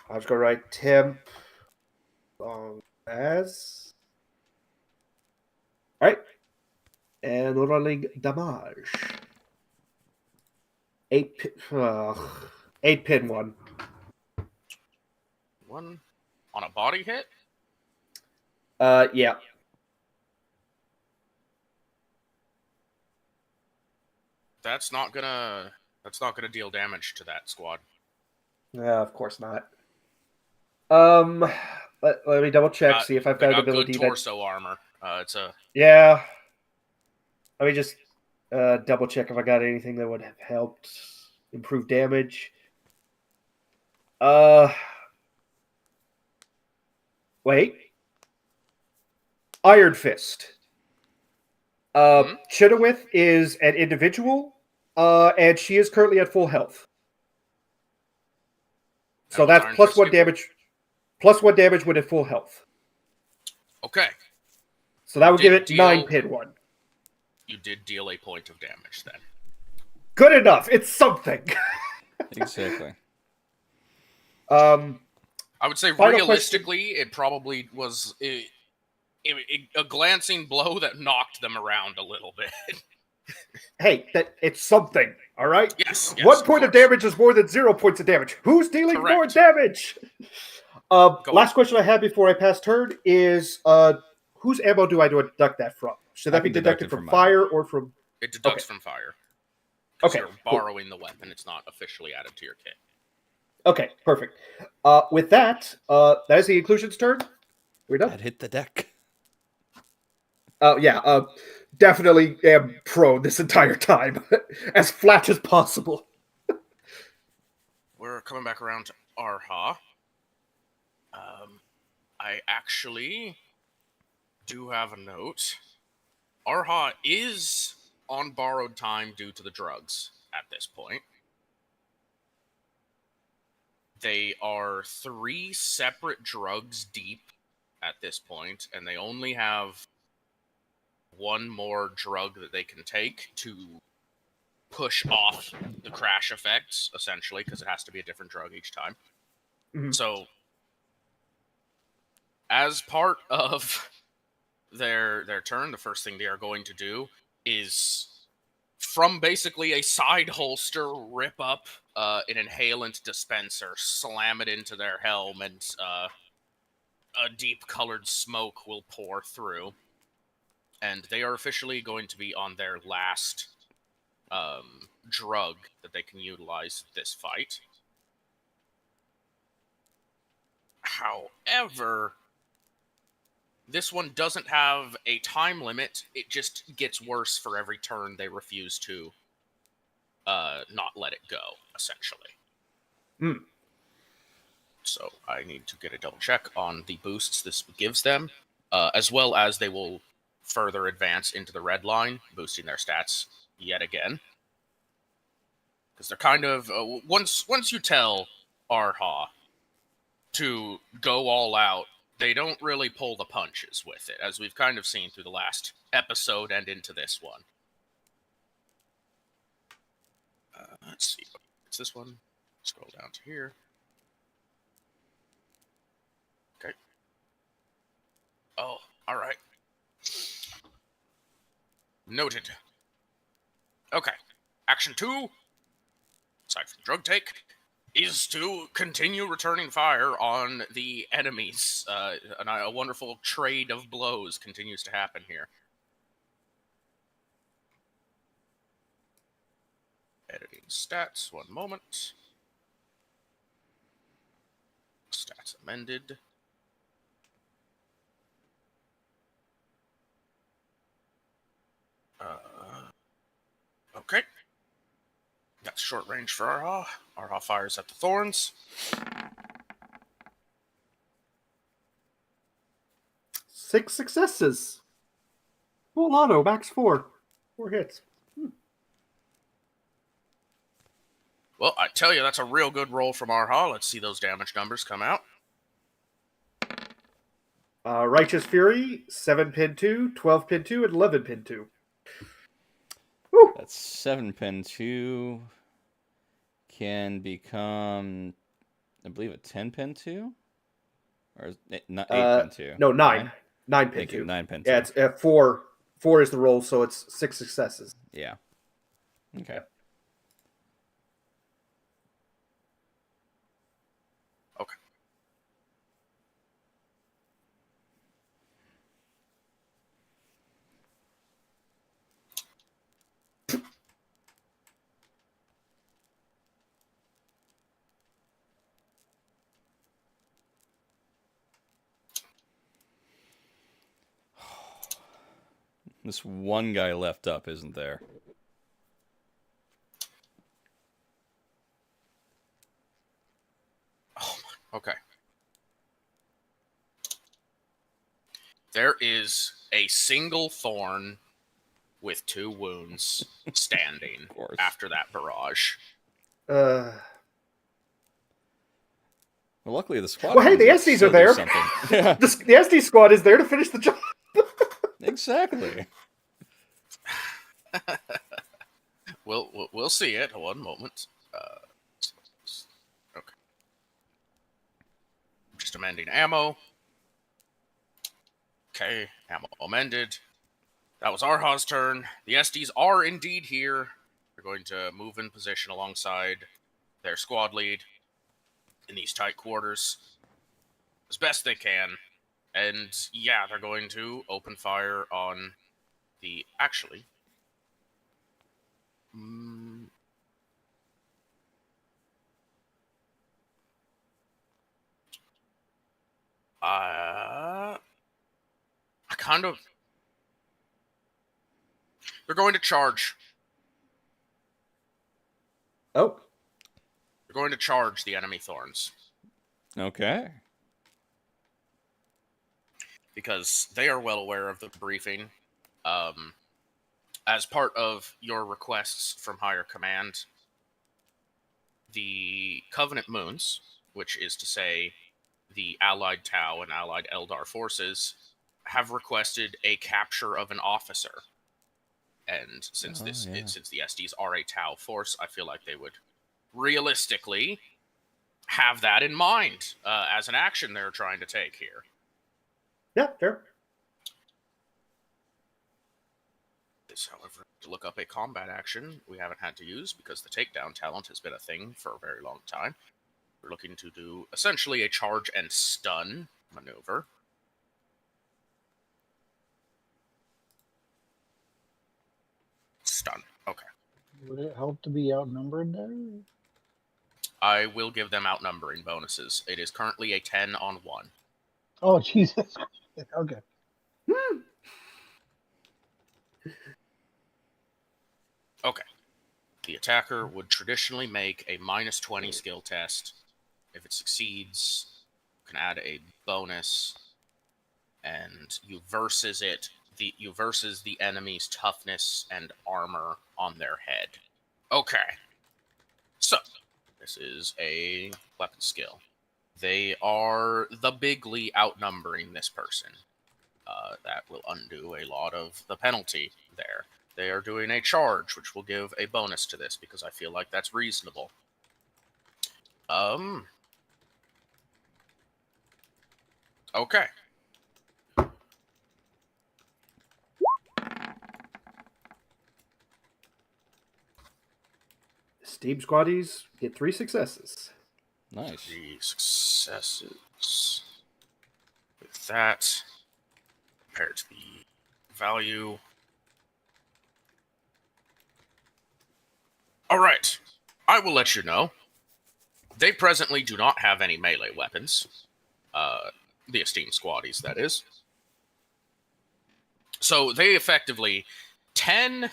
I'll just go write temp long as. All right. And rolling damage. 8 pin 1. 1 on a body hit? Yeah. That's not gonna deal damage to that squad. Of course not. Let me double check, see if I've got an ability good torso armor. It's a... Yeah. Let me just double check if I got anything that would have helped improve damage. Wait. Iron Fist. Chenoweth is an individual, and she is currently at full health. So that's plus 1 damage. Plus 1 damage when at full health. Okay. So that would give it 9 pin 1. You did deal a point of damage then. Good enough. It's something. Exactly. I would say Final realistically, it probably was a glancing blow that knocked them around a little bit. Hey, it's something. All right. Yes. 1 point of course. damage is more than 0 points of damage. Who's dealing more Correct. damage? Go Last on. question I have before I pass turn is whose ammo do I deduct that from? Should that I be can deduct deducted it from from mine. fire or from? It deducts Okay. from fire. Because Okay, you're cool. borrowing the weapon. It's not officially added to your kit. Okay, perfect. With that, that is the inclusions turn. We're done. That hit the deck. Yeah, definitely am prone this entire time. As flat as possible. We're coming back around to Arha. I actually do have a note. Arha is on borrowed time due to the drugs at this point. They are 3 separate drugs deep at this point, and they only have 1 more drug that they can take to push off the crash effects, essentially, because it has to be a different drug each time. Mhm. So, as part of their turn, the first thing they are going to do is, from basically a side holster, rip up an inhalant dispenser, slam it into their helm, and a deep colored smoke will pour through. And they are officially going to be on their last drug that they can utilize this fight. However, this one doesn't have a time limit. It just gets worse for every turn they refuse to not let it go, essentially. Hmm. So I need to get a double check on the boosts this gives them, as well as they will further advance into the red line, boosting their stats yet again. Because they're kind of once you tell Arha to go all out, they don't really pull the punches with it, as we've kind of seen through the last episode and into this one. Let's see. It's this one. Scroll down to here. Okay. Oh, all right. Noted. Okay. Action 2, aside from drug take, is to continue returning fire on the enemies. And a wonderful trade of blows continues to happen here. Editing stats, 1 moment. Stats amended. Okay. That's short range for Arha. Arha fires at the thorns. 6 successes. Full auto, max 4. 4 hits. Well, I tell you, that's a real good roll from Arha. Let's see those damage numbers come out. Righteous Fury, 7 pin 2, 12 pin 2, and 11 pin 2. Woo! That's 7 pin 2. Can become, I believe, a 10 pin 2? Or is it not 8 pin 2? No, 9. 9 pin Thank 2. you, 9 pin 2. Yeah, it's 4. 4 is the roll, so it's 6 successes. Yeah. Okay. Okay. This one guy left up, isn't there? Oh, okay. There is a single thorn with 2 wounds standing after that barrage. Uh, Well, luckily the squad. Well, hey, the Estes Estes are there. Yeah, the Estes squad is there to finish the job. exactly. We'll see it. 1 moment. Okay. Just amending ammo. Okay, ammo amended. That was Arha's turn. The Estes are indeed here. They're going to move in position alongside their squad lead in these tight quarters as best they can. And yeah, they're going to open fire on the... Actually... I kind of... They're going to charge. Oh. They're going to charge the enemy Thorns. Okay. Because they are well aware of the briefing. As part of your requests from higher command, the Covenant Moons, which is to say the Allied Tau and Allied Eldar forces, have requested a capture of an officer. And since since the Estes are a Tau force, I feel like they would realistically have that in mind as an action they're trying to take here. Yeah, fair. This, however, to look up a combat action we haven't had to use because the takedown talent has been a thing for a very long time. We're looking to do essentially a charge and stun maneuver. Stun. Okay. Would it help to be outnumbered there? I will give them outnumbering bonuses. It is currently a 10 on 1. Oh, Jesus. Okay. Okay. The attacker would traditionally make a -20 skill test. If it succeeds, you can add a bonus, and you versus it. You versus the enemy's toughness and armor on their head. Okay. So, this is a weapon skill. They are the bigly outnumbering this person. That will undo a lot of the penalty there. They are doing a charge, which will give a bonus to this, because I feel like that's reasonable. Okay. Steam squaddies get 3 successes. Nice. 3 successes. With that, compared to the value. Alright. I will let you know. They presently do not have any melee weapons. The esteemed squaddies, that is. So they effectively... 10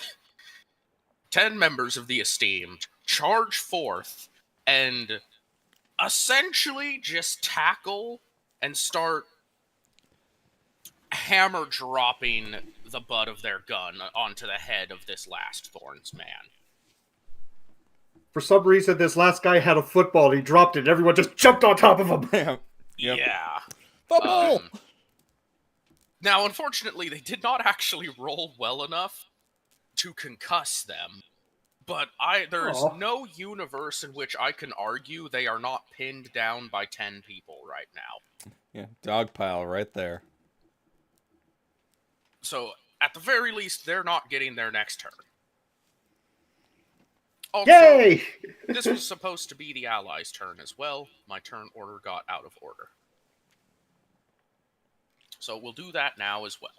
members of the esteemed charge forth and essentially just tackle and start hammer dropping the butt of their gun onto the head of this last Thorns man. For some reason, this last guy had a football and he dropped it and everyone just jumped on top of him. Yep. Yeah. Football! Now, unfortunately, they did not actually roll well enough to concuss them. But there's no universe in which I can argue they are not pinned down by 10 people right now. Yeah, dog pile right there. So, at the very least, they're not getting their next turn. Also, Yay! This was supposed to be the Allies' turn as well. My turn order got out of order. So we'll do that now as well.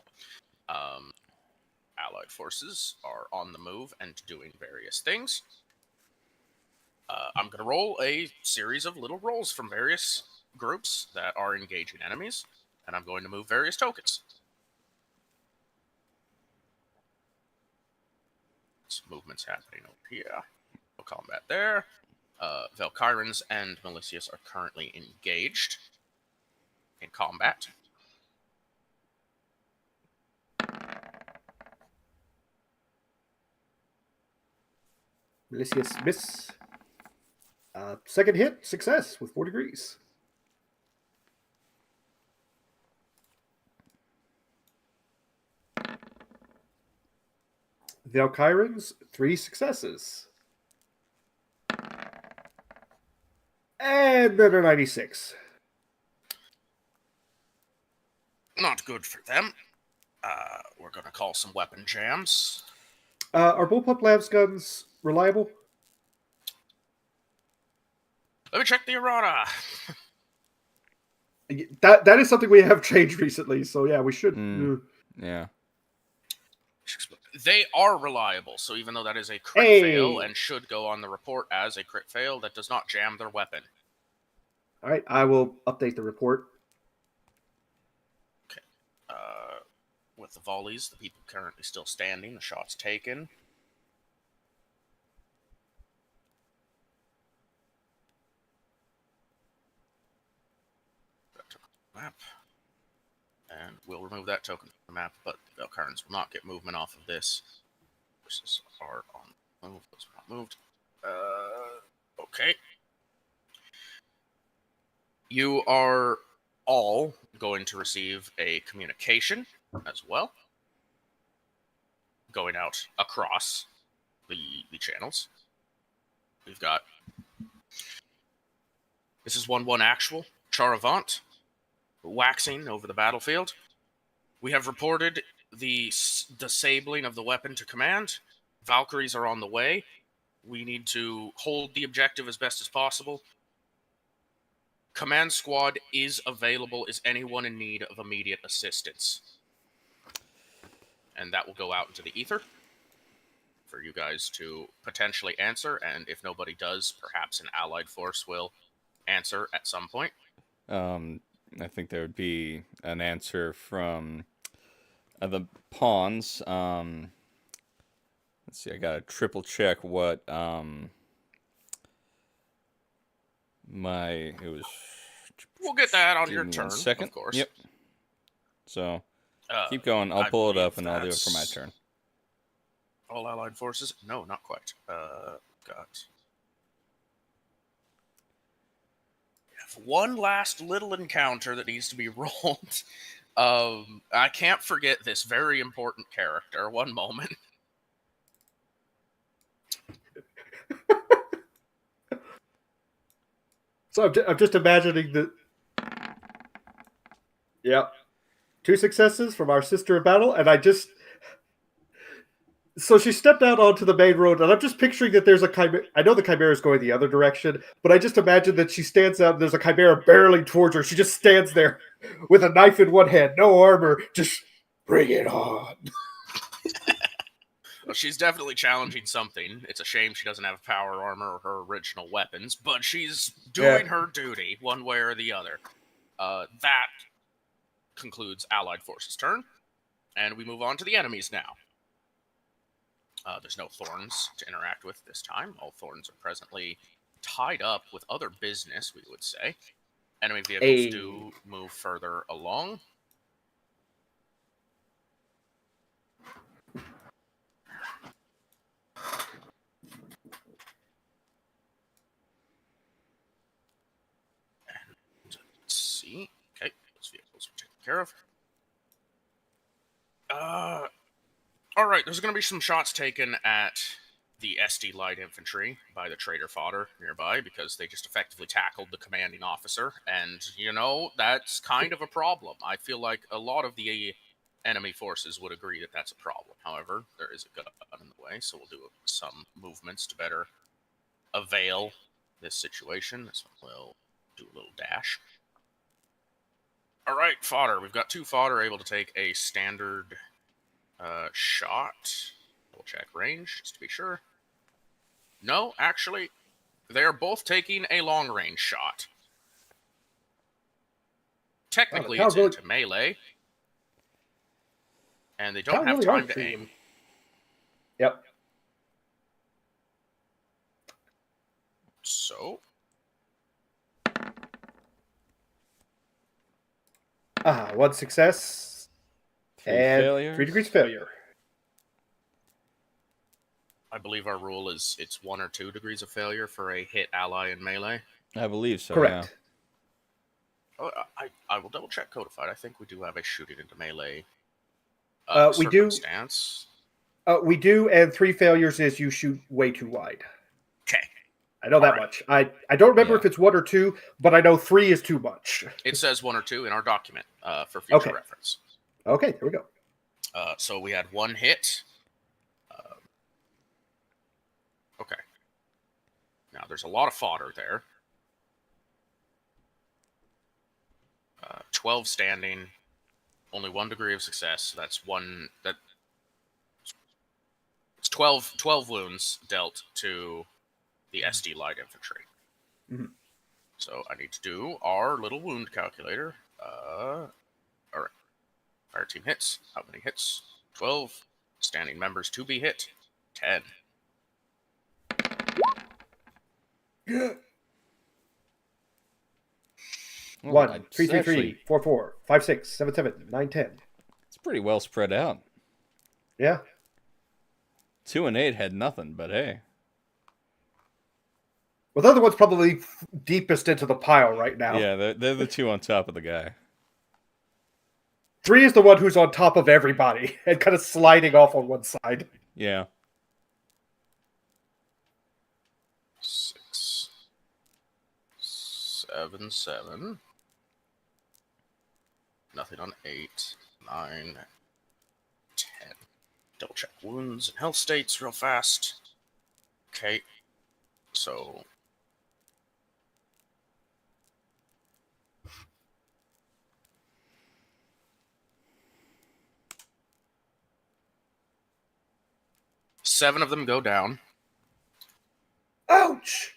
Allied forces are on the move and doing various things. I'm going to roll a series of little rolls from various groups that are engaging enemies, and I'm going to move various tokens. Some movements happening over here. No combat there. Valkyrans and Militias are currently engaged in combat. Militias miss. Second hit, success with 4 degrees. Valkyrans, 3 successes. And then a 96. Not good for them. We're going to call some weapon jams. Are bullpup labs guns reliable? Let me check the errata. That is something we have changed recently, so yeah, we should. Yeah. They are reliable, so even though that is a crit fail and should go on the report as a crit fail, that does not jam their weapon. All right, I will update the report. Okay. With the volleys, the people currently still standing, the shots taken. Map. And we'll remove that token from the map, but the Valkarans will not get movement off of this. Forces are on move. Those are not moved. Okay. You are all going to receive a communication as well, going out across the channels. We've got... This is 1-1 actual. Charavant. Waxing over the battlefield. We have reported the disabling of the weapon to command. Valkyries are on the way. We need to hold the objective as best as possible. Command squad is available. Is anyone in need of immediate assistance? And that will go out into the ether for you guys to potentially answer, and if nobody does, perhaps an allied force will answer at some point. I think there would be an answer from the pawns. Let's see, I gotta triple check what it was. We'll get that on your Give me turn, 1 second. of course. Yep. So keep going. I'll pull it up and I'll do it for my that's turn. All allied forces? No, not quite. Got... One last little encounter that needs to be rolled. I can't forget this very important character. One moment. So I'm just imagining that. Yeah, 2 successes from our sister in battle, and I just. So she stepped out onto the main road, and I'm just picturing that there's a chimera. I know the chimera is going the other direction, but I just imagine that she stands out, and there's a chimera barreling towards her. She just stands there with a knife in one hand, no armor, just bring it on. Well, she's definitely challenging something. It's a shame she doesn't have power armor or her original weapons, but she's doing her duty one way or the other. That concludes Allied Forces' turn, and we move on to the enemies now. There's no thorns to interact with this time. All thorns are presently tied up with other business, we would say. Enemy vehicles do move further along. And let's see. Okay, those vehicles are taken care of. Alright, there's going to be some shots taken at the SD Light Infantry by the trader fodder nearby, because they just effectively tackled the commanding officer, and, you know, that's kind of a problem. I feel like a lot of the enemy forces would agree that that's a problem. However, there is a gun in the way, so we'll do some movements to better avail this situation. This one will do a little dash. Alright, fodder. We've got 2 fodder able to take a standard... shot. We'll check range, just to be sure. No, actually, they are both taking a long-range shot. Technically, it's into melee. And they don't have time to aim. Yep. So... 1 success. 3 and failures. 3 degrees failure. I believe our rule is it's 1 or 2 degrees of failure for a hit ally in melee. I believe so. Correct. Yeah. Oh, I will double check codified. I think we do have a shooting into melee we do. circumstance. We do, and 3 failures is you shoot way too wide. Okay. I know that much. I don't remember if it's 1 or 2, but I know 3 is too much. It says 1 or 2 in our document for future reference. Okay, there we go. So we had one hit. Okay. Now there's a lot of fodder there. 12 standing, only 1 degree of success. So that's it's 12 wounds dealt to the SD light infantry. Mhm. So I need to do our little wound calculator. All right. Fire team hits. How many hits? 12. Standing members to be hit. 10. Well, 1, 3, it's 3, actually 3, 4, 4, 5, 6, 7, 7, 9, 10. it's pretty well spread out. Yeah. 2 and 8 had nothing, but hey. Well, the other one's probably deepest into the pile right now. Yeah, they're the 2 on top of the guy. 3 is the one who's on top of everybody and kind of sliding off on one side. Yeah. 6, 7, 7. Nothing on 8, 9, 10. Double check wounds and health states real fast. Okay. So. Seven of them go down. Ouch!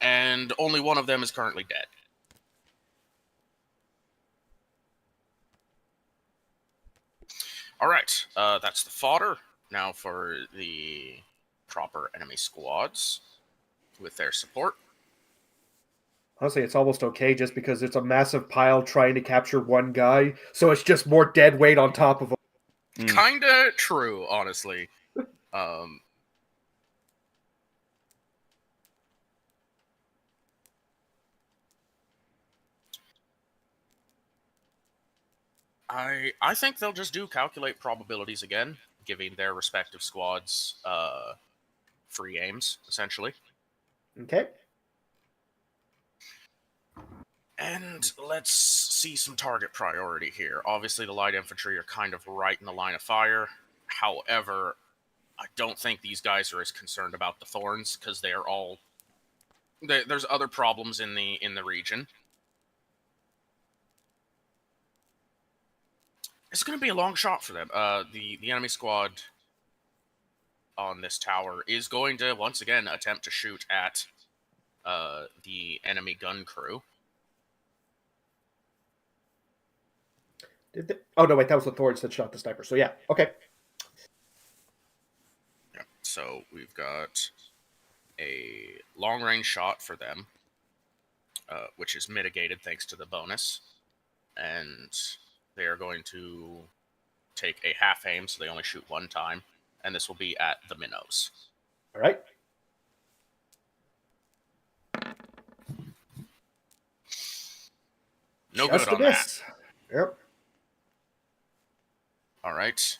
And only one of them is currently dead. All right, that's the fodder. Now for the proper enemy squads with their support. Honestly, it's almost okay just because it's a massive pile trying to capture one guy, so it's just more dead weight on top of him. Kinda true, honestly. I think they'll just do calculate probabilities again, giving their respective squads free aims, essentially. Okay. And let's see some target priority here. Obviously, the light infantry are kind of right in the line of fire. However, I don't think these guys are as concerned about the thorns because they are all. There's other problems in the region. It's going to be a long shot for them. The enemy squad on this tower is going to once again attempt to shoot at the enemy gun crew. Did they... Oh, no, wait, that was the Thorns that shot the sniper. So, yeah, okay. Yeah, so we've got a long-range shot for them, which is mitigated thanks to the bonus. And they are going to take a half aim, so they only shoot one time. And this will be at the minnows. All right. No Just good on that. Yep. All right.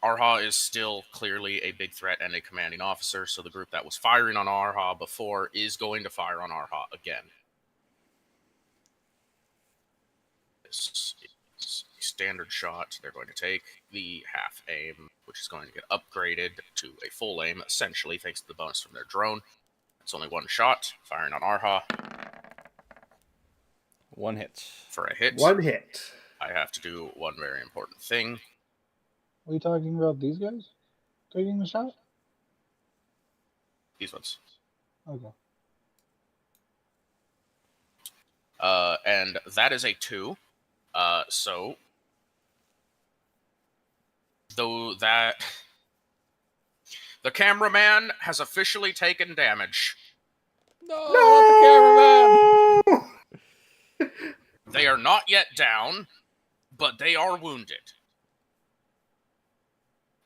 Arha is still clearly a big threat and a commanding officer, so the group that was firing on Arha before is going to fire on Arha again. This is a standard shot. They're going to take the half aim, which is going to get upgraded to a full aim, essentially, thanks to the bonus from their drone. It's only one shot, firing on Arha. 1 hit. For a hit. 1 hit. I have to do one very important thing. Are you talking about these guys taking the shot? These ones. Okay. And that is a 2. So, though that the cameraman has officially taken damage. No, not the cameraman! They are not yet down, but they are wounded.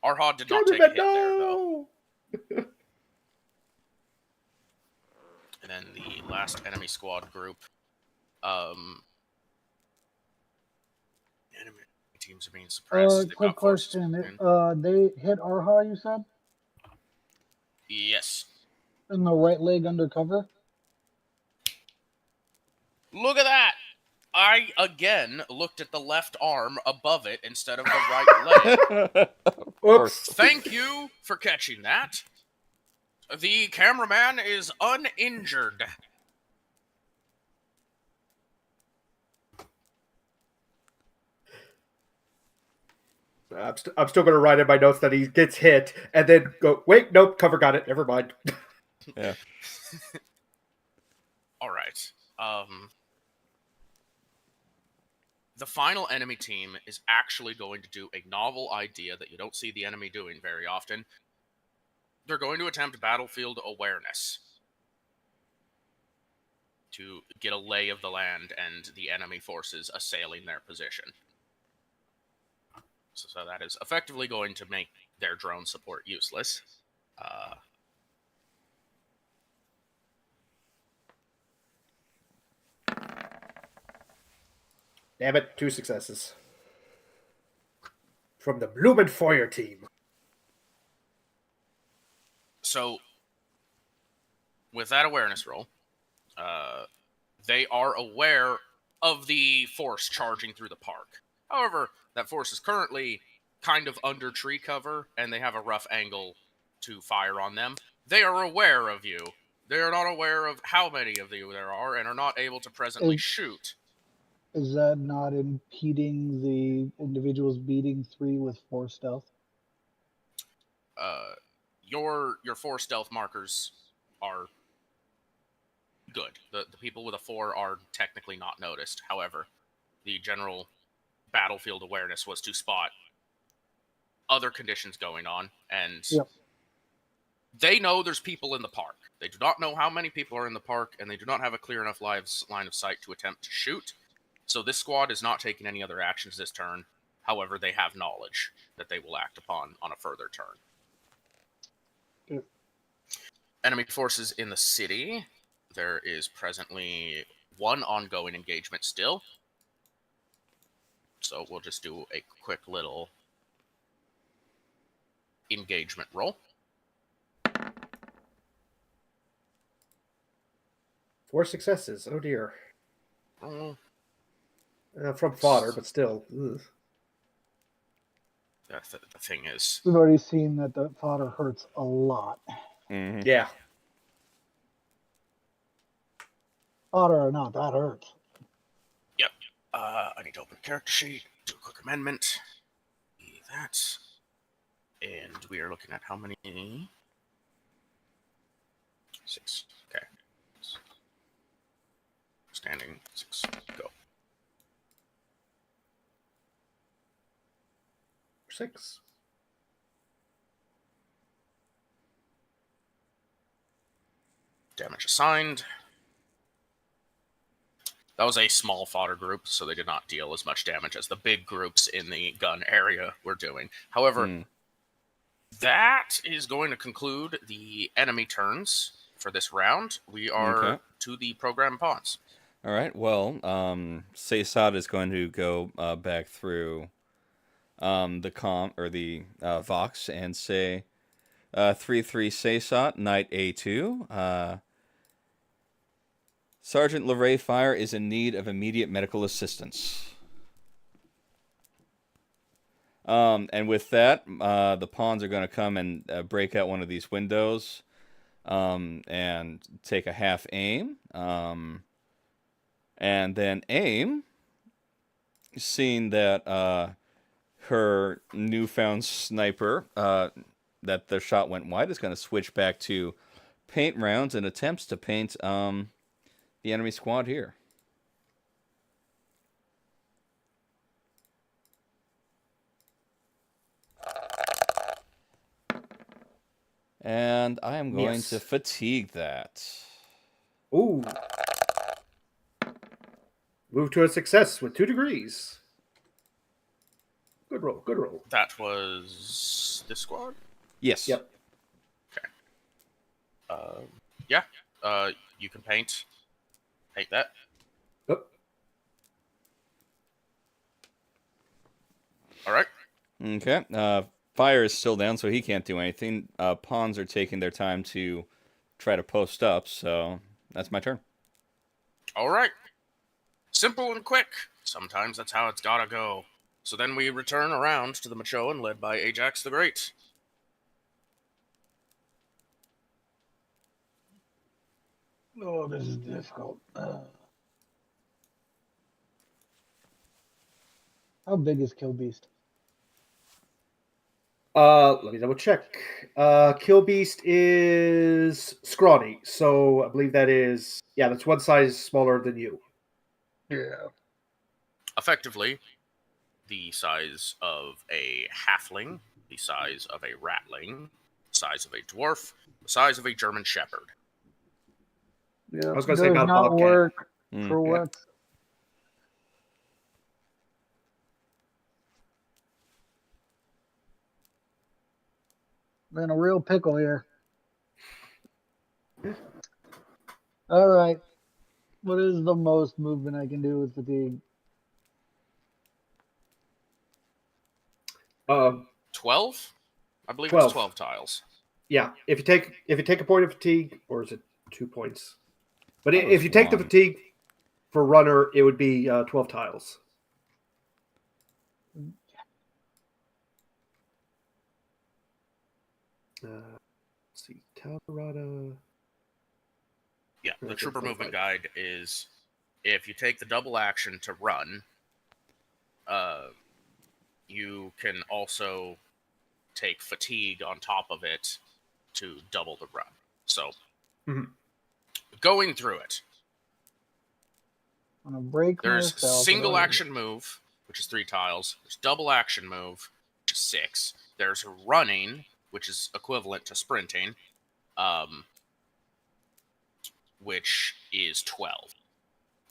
Arha did not take a hit there, though. And then the last enemy squad group. Enemy teams are being suppressed. Quick question. They hit Arha, you said? And the right leg undercover. Look at that! I again looked at the left arm above it instead of the right leg. Oops. Thank you for catching that. The cameraman is uninjured. I'm still going to write in my notes that he gets hit and then go, wait, nope, cover got it. Never mind. Yeah. All right. The final enemy team is actually going to do a novel idea that you don't see the enemy doing very often. They're going to attempt battlefield awareness to get a lay of the land and the enemy forces assailing their position. So that is effectively going to make their drone support useless. Damn it, 2 successes. From the Blumenfeuer team. So, with that awareness roll, they are aware of the force charging through the park. However, that force is currently kind of under tree cover, and they have a rough angle to fire on them. They are aware of you. They are not aware of how many of you there are, and are not able to presently shoot. Is that not impeding the individuals beating 3 with 4 stealth? Your 4 stealth markers are good. The people with a 4 are technically not noticed. However, the general battlefield awareness was to spot other conditions going on, and they know there's people in the park. They do not know how many people are in the park, and they do not have a clear enough line of sight to attempt to shoot. So this squad is not taking any other actions this turn. However, they have knowledge that they will act upon on a further turn. Yep. Enemy forces in the city. There is presently 1 ongoing engagement still. So we'll just do a quick little engagement roll. 4 successes. Oh dear. Mm. From fodder, but still. Ugh. The thing is, We've already seen that the fodder hurts a lot. Mm-hmm. Yeah. Fodder or not, that hurts. Yep. I need to open the character sheet, do a quick amendment. That. And we are looking at how many? 6. Okay. Standing 6. Go. 6. Damage assigned. That was a small fodder group, so they did not deal as much damage as the big groups in the gun area were doing. However, that is going to conclude the enemy turns for this round. We are to the program pawns. All right. Well, Seysad is going to go back through the Vox and say 3-3 Seysad, Knight A2. Sergeant LeRae Fire is in need of immediate medical assistance. And with that, the pawns are going to come and break out one of these windows and take a half aim. And then aim, seeing that her newfound sniper, that the shot went wide, is going to switch back to paint rounds and attempts to paint the enemy squad here. And I am going to fatigue that. Ooh. Move to a success with 2 degrees. Good roll, good roll. That was this squad? Yes. Yep. Okay. Yeah. You can paint that. Yep. All right. Okay. Fire is still down, so he can't do anything. Pawns are taking their time to try to post up. So that's my turn. All right. Simple and quick. Sometimes that's how it's gotta go. So then we return around to the Machoan led by Ajax the Great. Oh, this is difficult. How big is Kill Beast? Let me double check. Kill Beast is scrawny, so I believe that's one size smaller than you. Yeah. Effectively, the size of a halfling, the size of a ratling, the size of a dwarf, the size of a German shepherd. Yeah. I was going to say Does about a not bobcat. work Mm. for Yeah. what? I'm in a real pickle here. All right. What is the most movement I can do with fatigue? 12? I believe 12. it's 12 tiles. Yeah, if you take a point of fatigue, or is it 2 points? But That if was you take the one. fatigue for runner, it would be 12 tiles. Let's see, Calderada. Yeah, the Okay, Trooper 45. Movement Guide is if you take the double action to run, you can also take fatigue on top of it to double the run. So, going through it, I'm gonna break there's myself. single action move, which is 3 tiles. There's double action move, which is 6. There's running, which is equivalent to sprinting, which is 12.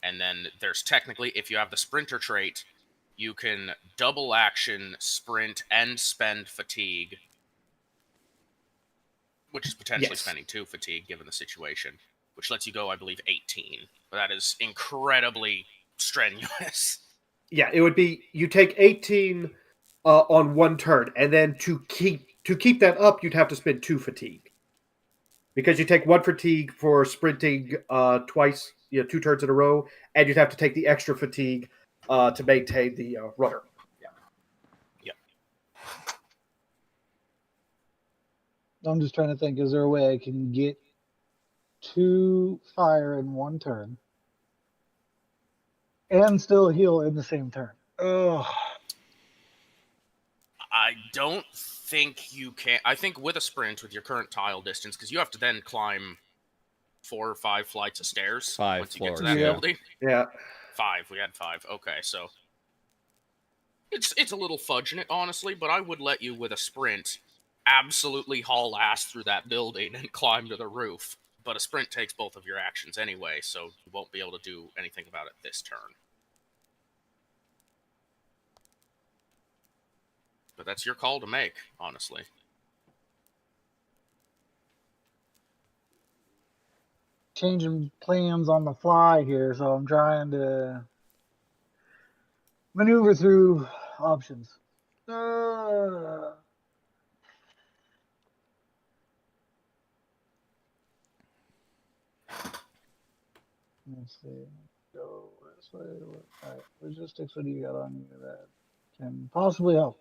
And then there's technically, if you have the sprinter trait, you can double action, sprint, and spend fatigue, which is potentially Yes. spending 2 fatigue given the situation, which lets you go, I believe, 18. But that is incredibly strenuous. Yeah, it would be you take 18 on one turn, and then to keep that up, you'd have to spend 2 fatigue. Because you take 1 fatigue for sprinting twice, 2 turns in a row, and you'd have to take the extra fatigue to maintain the runner. Yep. I'm just trying to think, is there a way I can get 2 fire in 1 turn and still heal in the same turn? Ugh. I don't think you can. I think with a sprint, with your current tile distance, because you have to then climb 4 or 5 flights of stairs 5 once you get to floors, that yeah. building. Yeah. 5. We had 5. Okay, so it's a little fudging it, honestly, but I would let you with a sprint absolutely haul ass through that building and climb to the roof. But a sprint takes both of your actions anyway, so you won't be able to do anything about it this turn. But that's your call to make, honestly. Changing plans on the fly here, so I'm trying to maneuver through options. Let's see. Go this way. All right. Logistics, what do you got on you that can possibly help?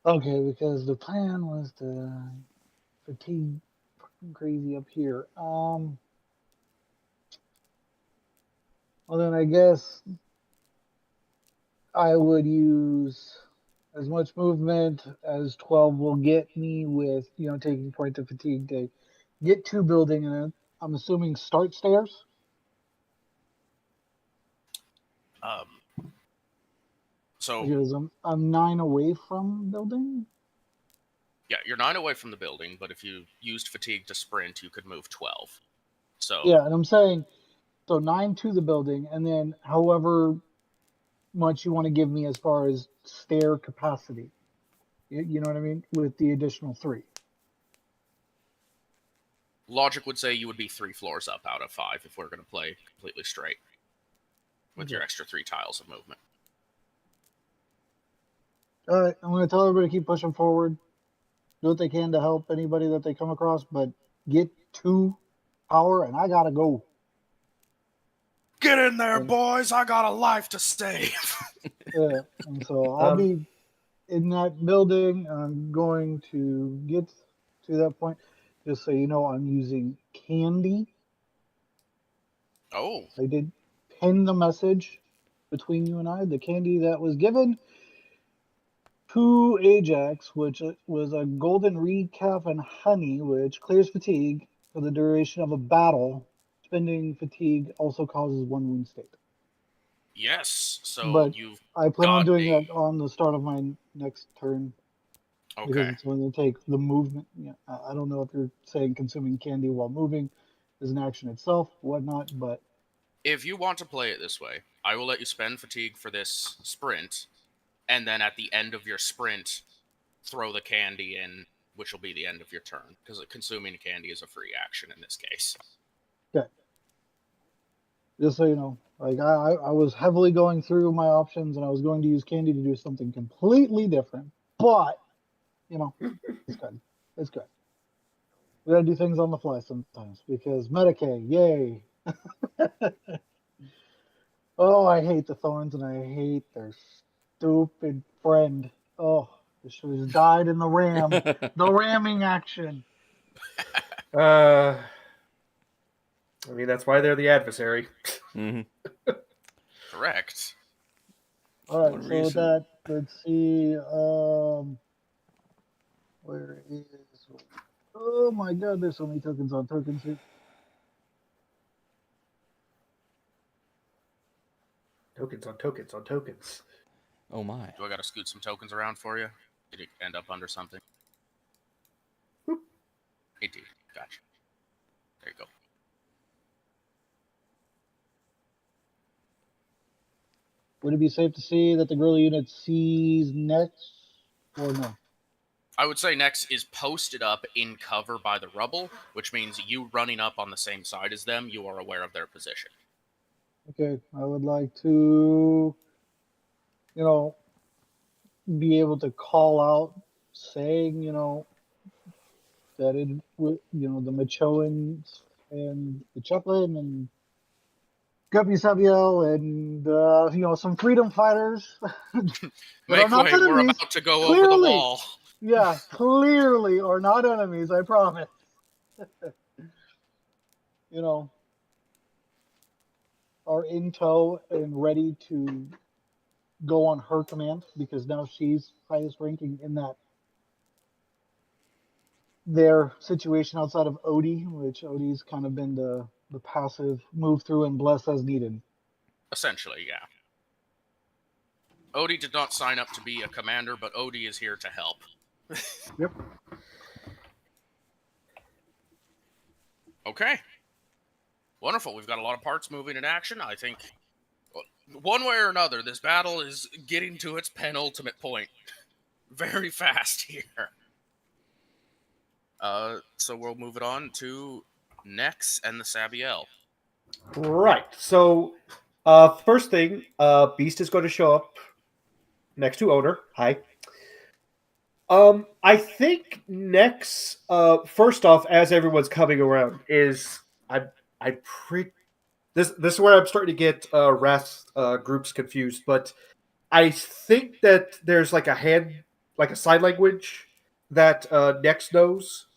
Okay, because the plan was to fatigue fucking crazy up here. Well then I guess I would use as much movement as 12 will get me with, taking point of fatigue to get to building, and then I'm assuming start stairs. So Because I'm 9 away from building. yeah, you're 9 away from the building, but if you used fatigue to sprint, you could move 12. So Yeah, and I'm saying so 9 to the building, and then however much you want to give me as far as stair capacity. You know what I mean? With the additional 3. Logic would say you would be 3 floors up out of 5 if we're going to play completely straight with your extra 3 tiles of movement. All right, I'm going to tell everybody to keep pushing forward. Do what they can to help anybody that they come across, but get to power, and I gotta go. Get in there, boys! I got a life to save. Yeah, and so I'll be in that building. I'm going to get to that point. Just so you know, I'm using candy. Oh. I did pin the message between you and I. The candy that was given to Ajax, which was a golden recap and honey, which clears fatigue for the duration of a battle. Spending fatigue also causes 1 wound state. Yes, so But you've I plan on got doing that on the start of my next turn. Okay. Because it's going to take the movement. Yeah, I don't know if you're saying consuming candy while moving is an action itself, whatnot, but If you want to play it this way, I will let you spend fatigue for this sprint, and then at the end of your sprint, throw the candy in, which will be the end of your turn, because consuming candy is a free action in this case. okay. Just so you know, like I was heavily going through my options, and I was going to use candy to do something completely different, but you know, it's good. It's good. We gotta do things on the fly sometimes because Medicaid, yay. Oh, I hate the Thorns and I hate their stupid friend. Oh, they should have died in the ram. The ramming action. I mean, that's why they're the adversary. Mm-hmm. Correct. All right, so with that, let's see. Where is? Oh my God, there's so many tokens on tokens here. Tokens on tokens on tokens. Oh my. Do I gotta scoot some tokens around for you? Did it end up under something? Whoop. It did. Gotcha. There you go. Would it be safe to say that the guerrilla unit sees next, or no? I would say Nex is posted up in cover by the rubble, which means you running up on the same side as them, you are aware of their position. Okay, I would like to, you know, be able to call out, saying, you know, that it, you know, the Machoans and the Chaplain and Guppy Sabiel and you know, some freedom fighters that Make are not way, we're enemies. about to go over the Clearly, wall. yeah, clearly are not enemies. I promise. You know, are in tow and ready to go on her command because now she's highest ranking in that their situation outside of Odie, which Odie's kind of been the passive move through and bless as needed. Essentially, yeah. Odie did not sign up to be a commander, but Odie is here to help. Yep. Okay. Wonderful. We've got a lot of parts moving in action. I think, one way or another, this battle is getting to its penultimate point very fast here. So we'll move it on to Nex and the Sabiel. Right. So, first thing, Beast is going to show up next to Owner. Hi. I think Nex, first off, as everyone's coming around, is I pre. This is where I'm starting to get RAS groups confused, but I think that there's like a sign language that Nex knows,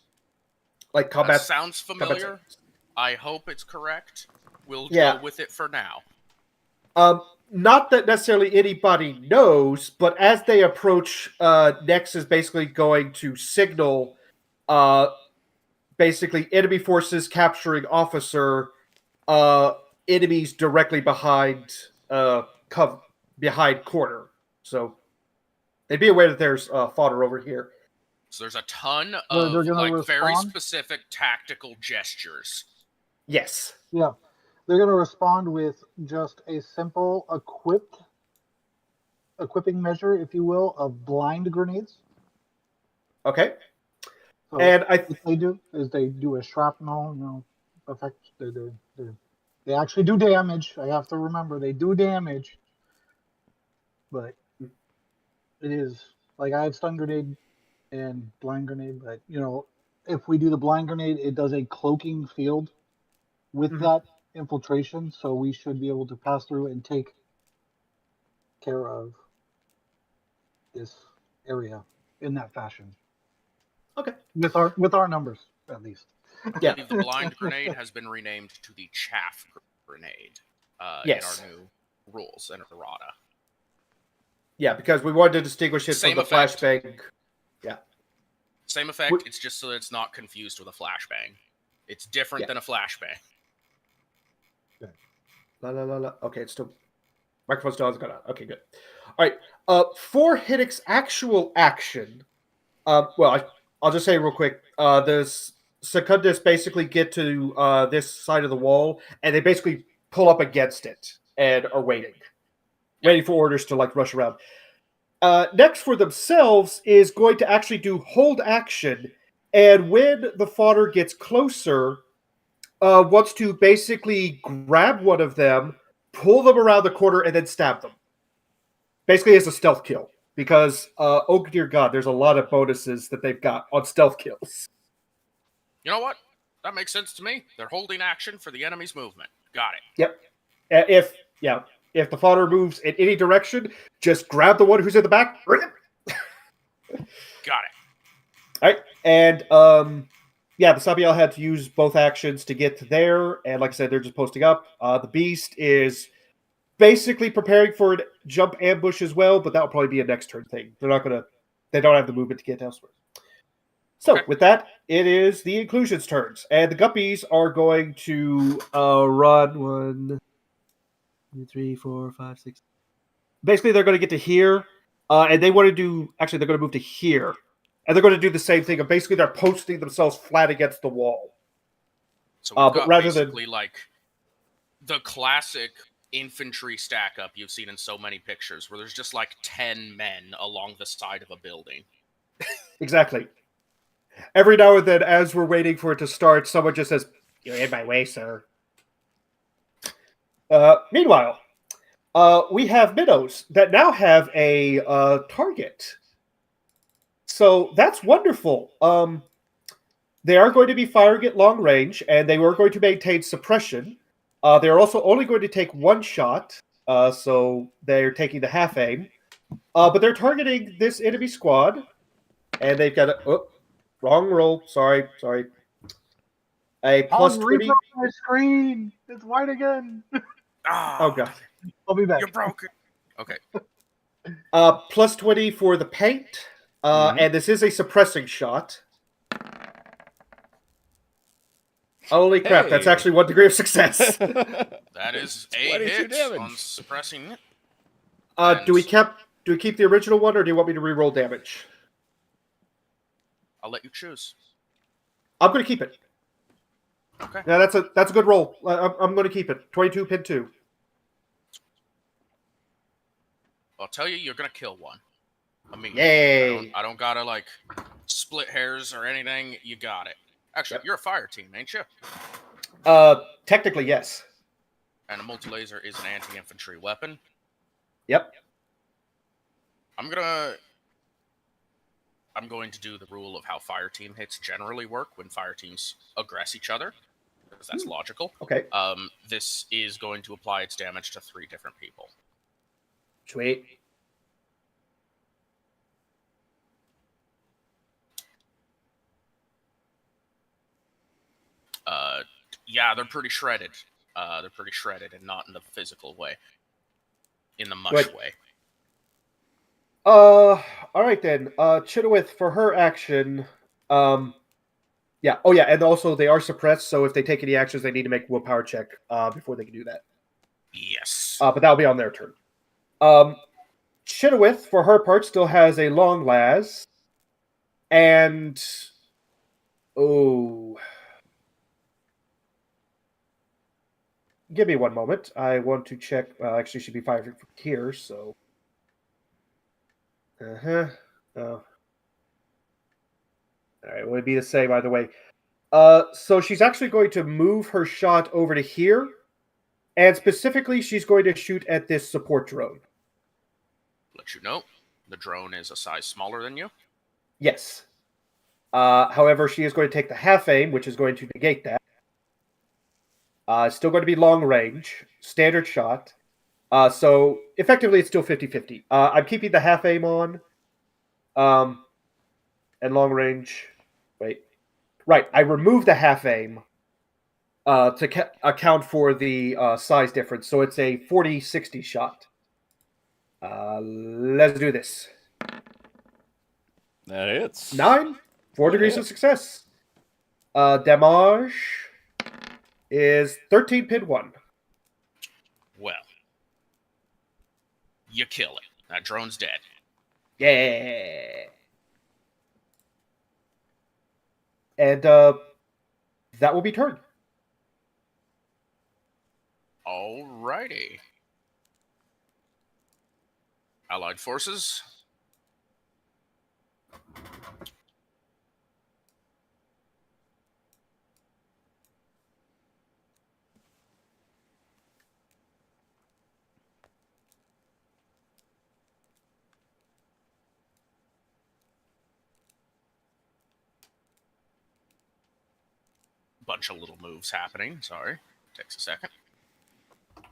like combat. That sounds familiar. I hope it's correct. We'll Yeah. go with it for now. Not that necessarily anybody knows, but as they approach, Nex is basically going to signal, basically enemy forces capturing officer, enemies directly behind, behind corner. So they'd be aware that there's fodder over here. So there's a ton They're of gonna very respond? specific tactical gestures. Yes. Yeah. They're going to respond with just a simple equipping measure, if you will, of blind grenades. Okay. So And what they do is they do a shrapnel, effect. They actually do damage. I have to remember they do damage, but it is like I have stun grenade and blind grenade. But if we do the blind grenade, it does a cloaking field with that infiltration, so we should be able to pass through and take care of this area in that fashion. Okay. With our numbers, at least. I believe the blind grenade has been renamed to the chaff grenade Yes. in our new rules in errata. Yeah, because we wanted to distinguish it Same from the effect. flashbang. Yeah. Same effect, it's just so that it's not confused with a flashbang. It's different than a flashbang. La la la la. Okay, it's still microphone still hasn't gone out. Okay, good. All right. For Hiddick's actual action, well, I'll just say real quick. The Secundus basically get to this side of the wall, and they basically pull up against it and are waiting for orders to rush around. Next for themselves is going to actually do hold action, and when the fodder gets closer, wants to basically grab one of them, pull them around the corner, and then stab them. Basically as a stealth kill. Because, oh dear God, there's a lot of bonuses that they've got on stealth kills. You know what? That makes sense to me. They're holding action for the enemy's movement. Got it. Yep. If the fodder moves in any direction, just grab the one who's in the back. Got it. Alright, and the Sabiel had to use both actions to get to there, and like I said, they're just posting up. The Beast is basically preparing for a jump ambush as well, but that'll probably be a next turn thing. They don't have the movement to get elsewhere. So with that, it is the inclusions turns, and the Guppies are going to run 1, 2, 3, 4, 5, 6. Basically, they're going to get to here, and they want to do. Actually, they're going to move to here, and they're going to do the same thing. And basically, they're posting themselves flat against the wall. So we've got rather basically the classic infantry stack up you've seen in so many pictures, where there's just 10 men along the side of a building. Exactly. Every now and then, as we're waiting for it to start, someone just says, "You're in my way, sir." Meanwhile, we have minnows that now have a target. So that's wonderful. They are going to be firing at long range, and they were going to maintain suppression. They're also only going to take one shot, so they're taking the half aim. But they're targeting this enemy squad, and they've got a... wrong roll. Sorry. A plus 20. My screen. It's white again. Oh, God. I'll be back. You're broken. Okay. Plus 20 for the paint. And this is a suppressing shot. Holy crap, that's actually 1 degree of success. That is a hit on suppressing it. Do we keep the original one, or do you want me to re-roll damage? I'll let you choose. I'm going to keep it. Okay. Yeah, that's a good roll. I'm going to keep it. 22, pin 2. I'll tell you, you're going to kill one. I mean, yay! I don't got to, split hairs or anything. You got it. Actually, you're a fire team, ain't you? Technically, yes. And a multi-laser is an anti-infantry weapon. Yep. I'm going to do the rule of how fire team hits generally work when fire teams aggress each other, because that's logical. Okay. This is going to apply its damage to 3 different people. Sweet. Yeah, they're pretty shredded. They're pretty shredded, and not in the physical way. In the mush way. All right then. Chitowith, for her action, yeah. Oh yeah, and also they are suppressed, so if they take any actions, they need to make a willpower check before they can do that. Yes. But that'll be on their turn. Chitowith, for her part, still has a long las, and give me one moment. I want to check. Actually, she'd be firing from here, so. All right, it would be the same either way. So she's actually going to move her shot over to here, and specifically, she's going to shoot at this support drone. Let you know, the drone is a size smaller than you. Yes. However, she is going to take the half aim, which is going to negate that. Still going to be long range, standard shot. So effectively, it's still 50-50. I'm keeping the half aim on. And long range. Wait. Right, I removed the half aim to account for the size difference. So it's a 40-60 shot. Let's do this. That hits. 9. 4 degrees of success. Damage is 13 pin 1. Well, you kill it. That drone's dead. Yeah. And that will be turn. Alrighty. Allied forces. Bunch of little moves happening. Sorry. Takes a second. We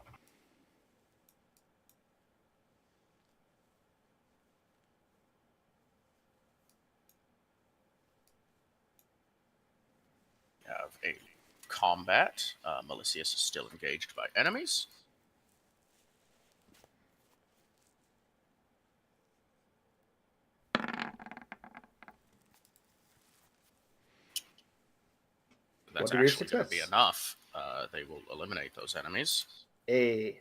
have a combat. Malicius is still engaged by enemies. That's actually going to be enough. They will eliminate those enemies. And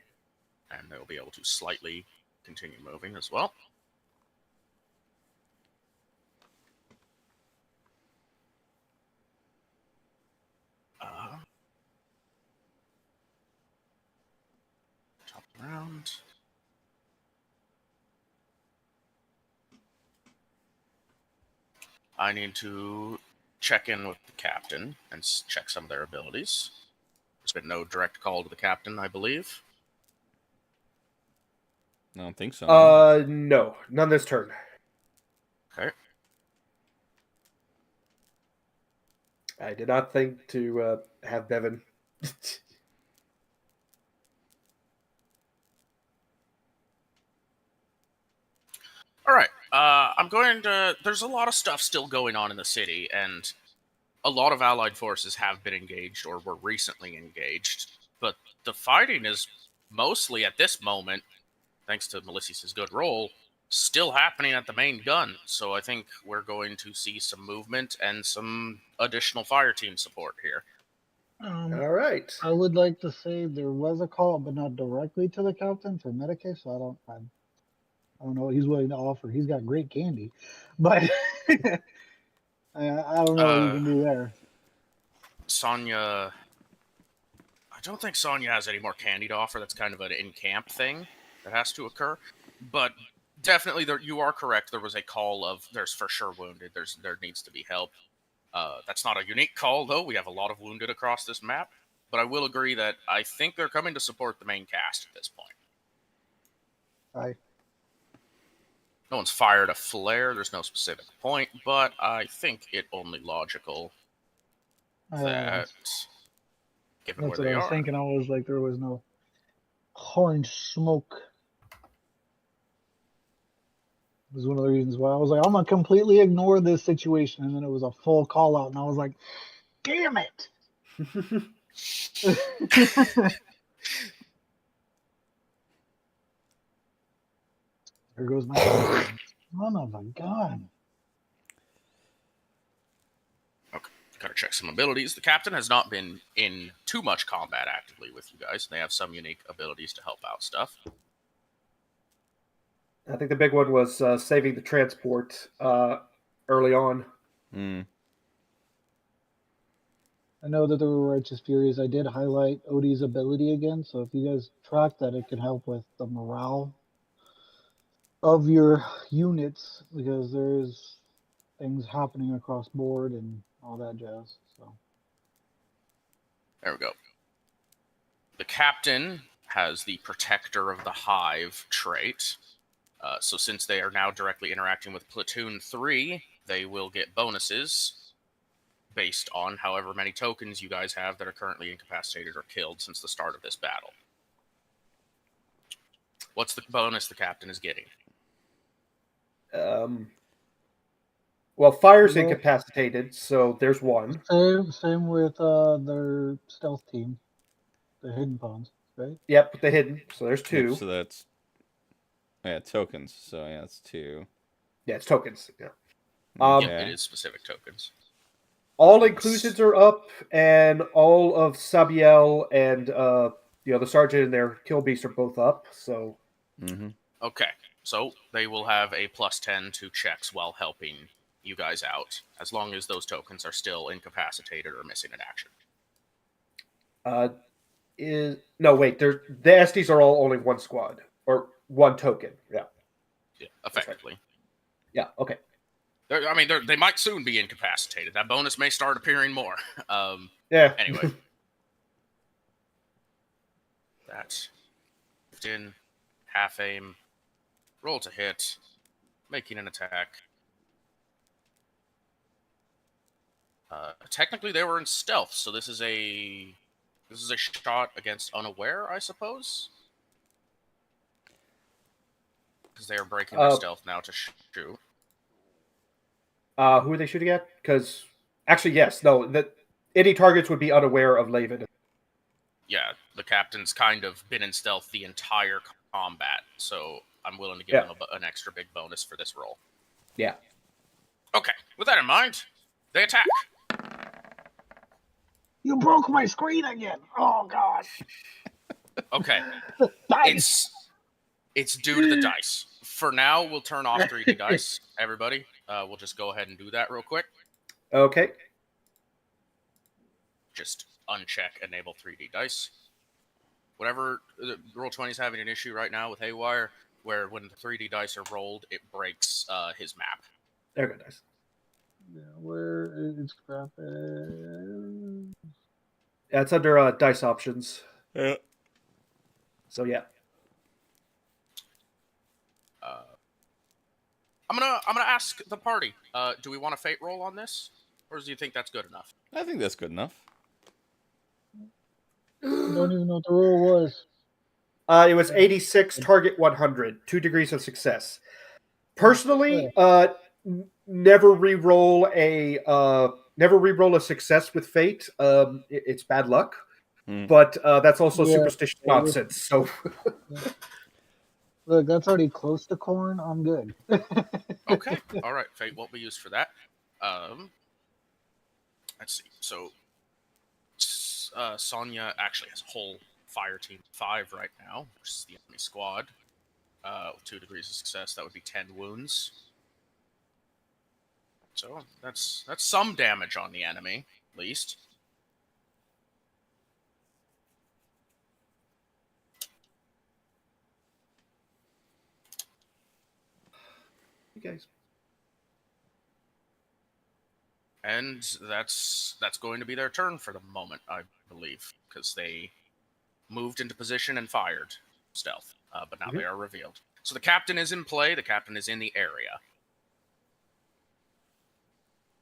they'll be able to slightly continue moving as well. Top round. I need to check in with the captain and check some of their abilities. There's been no direct call to the captain, I believe. I don't think so. No. None this turn. Okay. I did not think to have Bevan. All right. I'm going to... There's a lot of stuff still going on in the city, and a lot of Allied forces have been engaged or were recently engaged, but the fighting is mostly, at this moment, thanks to Malicius' good roll, still happening at the main gun. So I think we're going to see some movement and some additional fire team support here. All right. I would like to say there was a call, but not directly to the captain for Medicaid, so I don't know what he's willing to offer. He's got great candy, but I don't know what you can do there. Sonya... I don't think Sonya has any more candy to offer. That's kind of an in-camp thing that has to occur. But definitely, you are correct. There was a call of, there's for sure wounded. There needs to be help. That's not a unique call, though. We have a lot of wounded across this map. But I will agree that I think they're coming to support the main cast at this point. Aye. No one's fired a flare. There's no specific point. But I think it only logical that... Given That's where what they I was are. thinking. I was like, there was no orange smoke. It was one of the reasons why I was like, I'm gonna completely ignore this situation, and then it was a full call out, and I was like, damn it! There goes my son of a gun. Gotta check some abilities. The captain has not been in too much combat actively with you guys. They have some unique abilities to help out stuff. I think the big one was saving the transport early on. Mm. I know that there were Righteous Furies. I did highlight Odie's ability again, so if you guys track that, it can help with the morale of your units, because there's things happening across board and all that jazz. So There we go. The captain has the Protector of the Hive trait. So since they are now directly interacting with Platoon 3, they will get bonuses based on however many tokens you guys have that are currently incapacitated or killed since the start of this battle. What's the bonus the captain is getting? Well, fire's Well- incapacitated, so there's one. same with their stealth team, the hidden pawns, right? Yep, with the hidden, so there's two. Yep, so that's tokens. So yeah, that's 2. Yeah, it's tokens. Yeah. Yeah, it is specific tokens. All inclusives are up, and all of Sabiel and the sergeant and their kill beast are both up. So Okay, so they will have a +10 to checks while helping you guys out, as long as those tokens are still incapacitated or missing in action. No, wait. The SDs are all only one squad or one token. Yeah, Effectively. Right. Yeah. Okay. They might soon be incapacitated. That bonus may start appearing more. Yeah. Anyway. That's in half aim, roll to hit, making an attack. Technically, they were in stealth, so this is a shot against unaware, I suppose, because they are breaking their stealth now to shoot. Who are they shooting at? Because actually, yes, no. That any targets would be unaware of Laven. Yeah, the captain's kind of been in stealth the entire combat, so I'm willing to give him an extra big bonus for this roll. Yeah. Okay, with that in mind, they attack. You broke my screen again. Oh gosh. Okay. Dice. It's due to the dice. For now, we'll turn off 3D dice, everybody. We'll just go ahead and do that real quick. Okay. Just uncheck enable 3D dice. Whatever, Roll20 is having an issue right now with Haywire, where when the 3D dice are rolled, it breaks his map. There we go, dice. Yeah, where is crap? Yeah, it's under dice options. Yeah. So yeah. I'm gonna ask the party. Do we want a fate roll on this, or do you think that's good enough? I think that's good enough. I don't even know what the roll was. It was 86, target 100, 2 degrees of success. Personally, never re-roll a success with fate. It's bad luck, but that's also superstitious nonsense. So, look, that's already close to corn. I'm good. Okay, all right. Fate won't be used for that. Let's see. So, Sonya actually has a whole fire team 5 right now, which is the enemy squad. With 2 degrees of success, that would be 10 wounds. So that's some damage on the enemy, at least. you guys. And that's going to be their turn for the moment, I believe, because they moved into position and fired stealth, but now they are revealed. So the captain is in play. The captain is in the area.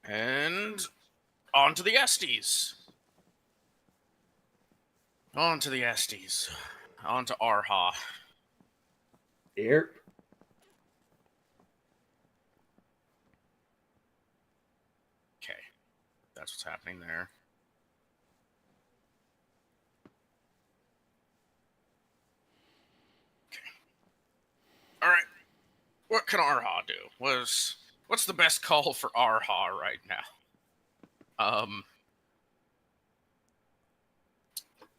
And on to the Estes. On to the Estes. On to Arha. Here. Okay. That's what's happening there. Okay. All right. What can Arha do? What's the best call for Arha right now?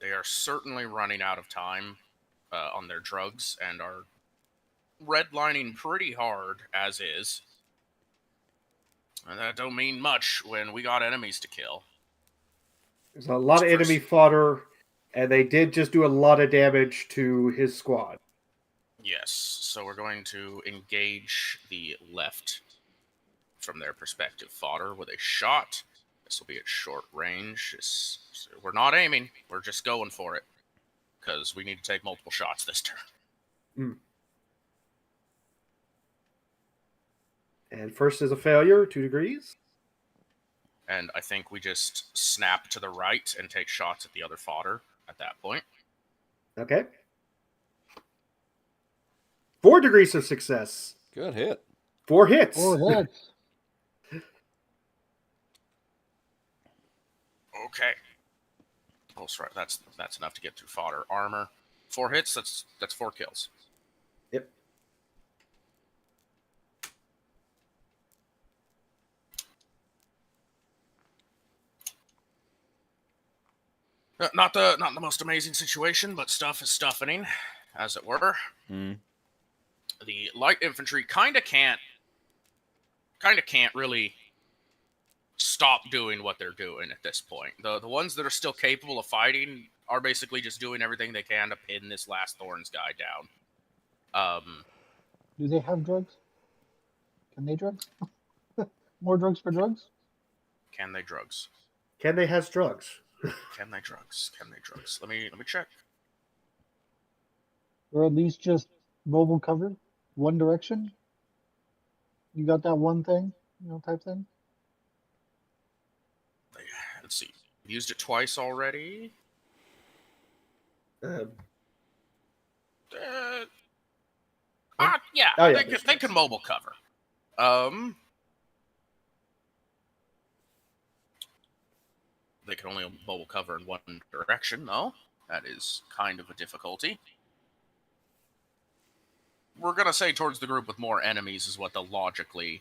They are certainly running out of time on their drugs and are redlining pretty hard as is. And that don't mean much when we got enemies to kill. There's a lot of enemy fodder, and they did just do a lot of damage to his squad. Yes, so we're going to engage the left from their perspective fodder with a shot. This will be at short range. We're not aiming. We're just going for it. Because we need to take multiple shots this turn. Mm. And first is a failure, 2 degrees. And I think we just snap to the right and take shots at the other fodder at that point. Okay. 4 degrees of success. Good hit. 4 hits. 4 hits. Okay. Oh, sorry. That's enough to get through fodder. Armor. 4 hits. That's 4 kills. Yep. Not the most amazing situation, but stuff is stuffing, as it were. Mm. The light infantry kind of can't really stop doing what they're doing at this point. The ones that are still capable of fighting are basically just doing everything they can to pin this last Thorns guy down. Do they have drugs? Can they drugs? More drugs for drugs? Can they drugs? Can they has drugs? Can they drugs? Can they drugs? Let me check. Or at least just mobile cover? One direction? You got that one thing? Type thing? Let's see. Used it twice already. Uh, Yeah. Oh, yeah, They can mobile cover. They can only mobile cover in one direction, though. That is kind of a difficulty. We're going to say towards the group with more enemies is what they'll logically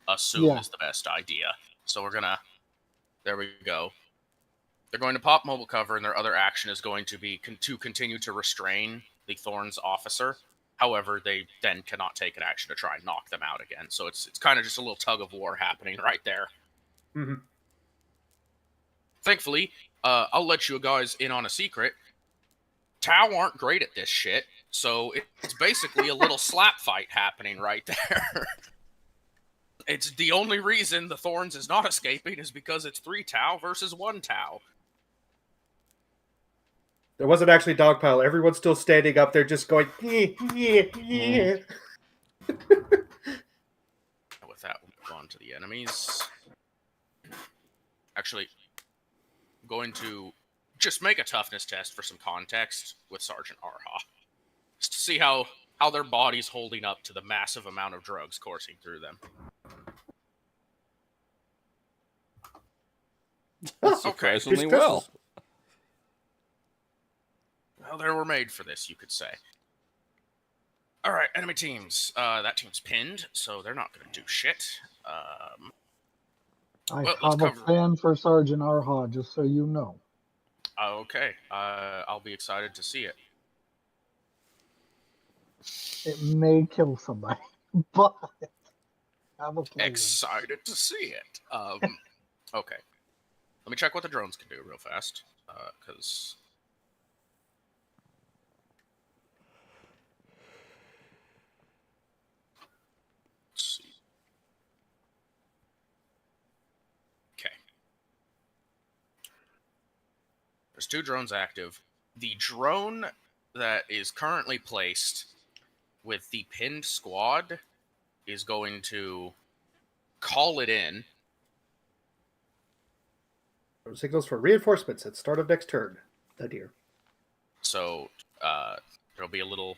assume is the best idea. So we're going to... There we go. They're going to pop mobile cover, and their other action is going to be to continue to restrain the Thorns officer. However, they then cannot take an action to try and knock them out again. So it's kind of just a little tug of war happening right there. mm-hmm. Thankfully, I'll let you guys in on a secret. Tau aren't great at this shit, so it's basically a little slap fight happening right there. It's the only reason the Thorns is not escaping is because it's 3 Tau versus 1 Tau. There wasn't actually dogpile. Everyone's still standing up there just going, yeah. With that, we'll move on to the enemies. Actually, I'm going to just make a toughness test for some context with Sergeant Arha. Just to see how their body's holding up to the massive amount of drugs coursing through them. Surprisingly well. Well, they were made for this, you could say. Alright, enemy teams. That team's pinned, so they're not going to do shit. I have a plan for Sergeant Arha, just so you know. Okay, I'll be excited to see it. It may kill somebody, but I have a plan. Excited to see it. Okay. Let me check what the drones can do real fast, because... Let's see. Okay. There's 2 drones active. The drone that is currently placed with the pinned squad is going to call it in. Signals for reinforcements at start of next turn. Oh dear. So there'll be a little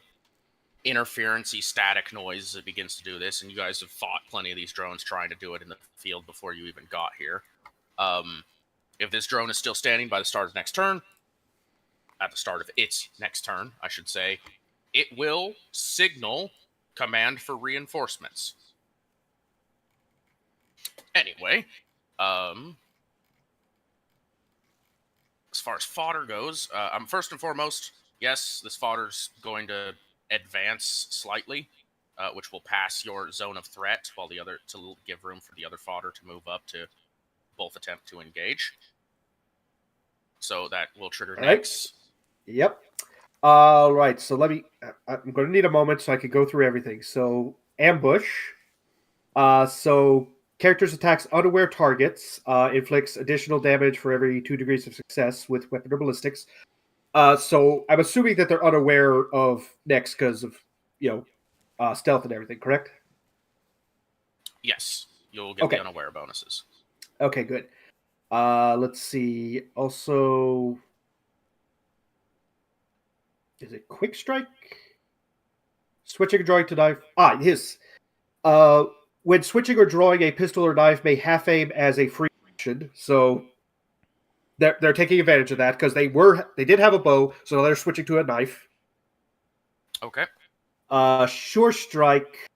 interference-y static noise as it begins to do this, and you guys have fought plenty of these drones trying to do it in the field before you even got here. If this drone is still standing by the start of next turn, at the start of its next turn, I should say, it will signal command for reinforcements. Anyway, as far as fodder goes, first and foremost, yes, this fodder's going to advance slightly, which will pass your zone of threat, while the other to give room for the other fodder to move up to both attempt to engage. So that will trigger next. Yep. All right. So I'm going to need a moment so I can go through everything. So ambush. So characters attacks unaware targets, inflicts additional damage for every 2 degrees of success with weapon or ballistics. So I'm assuming that they're unaware of Nex because of, stealth and everything, correct? Yes, you'll get the unaware bonuses. Okay, good. Let's see. Also, is it quick strike? Switching a drawing to knife. Yes. When switching or drawing a pistol or knife may half aim as a free action. So they're taking advantage of that because they did have a bow, so they're switching to a knife. Okay. Sure strike.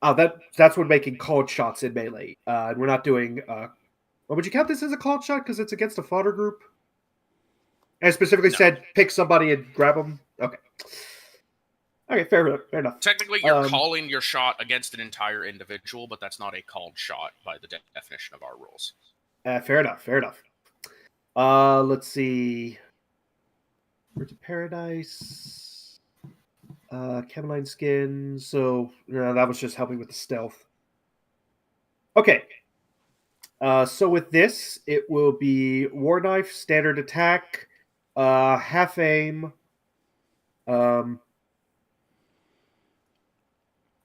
That's when making called shots in melee. And we're not doing. Would you count this as a called shot because it's against a fodder group? And specifically said pick somebody and grab them. Okay. Okay, fair enough. Technically, you're calling your shot against an entire individual, but that's not a called shot by the definition of our rules. Fair enough. Let's see. Birds of Paradise. Cameline Skin. So, that was just helping with the stealth. Okay. So with this, it will be War Knife, standard attack, half aim.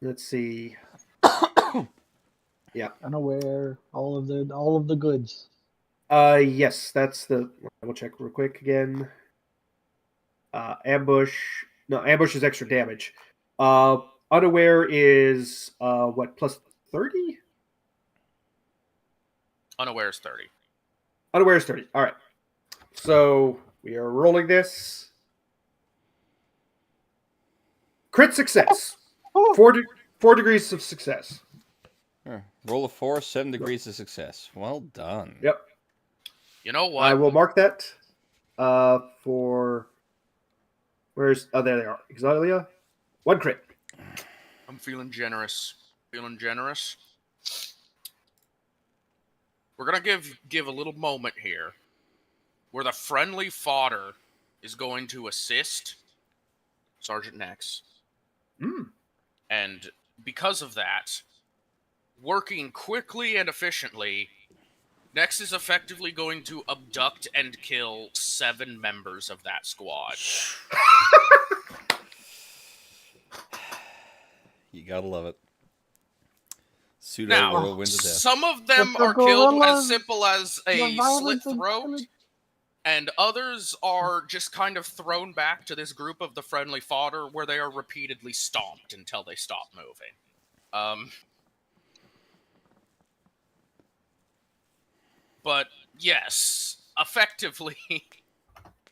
Let's see. Yeah. Unaware, all of the goods. Yes, that's the. We'll check real quick again. Ambush. No, ambush is extra damage. Unaware is what, plus 30? Unaware is 30. Unaware is 30. All right. So we are rolling this. Crit success. 4 degrees of success. Roll a 4, 7 degrees of success. Well done. Yep. You know what? I will mark that for... Where's... Oh, there they are. Exalia. 1 crit. I'm feeling generous. We're going to give a little moment here where the friendly fodder is going to assist Sergeant Nex. And because of that, working quickly and efficiently, Nex is effectively going to abduct and kill 7 members of that squad. You gotta love it. Now, wins the death. some of them are killed as simple as a slit throat, and others are just kind of thrown back to this group of the friendly fodder where they are repeatedly stomped until they stop moving. But yes, effectively,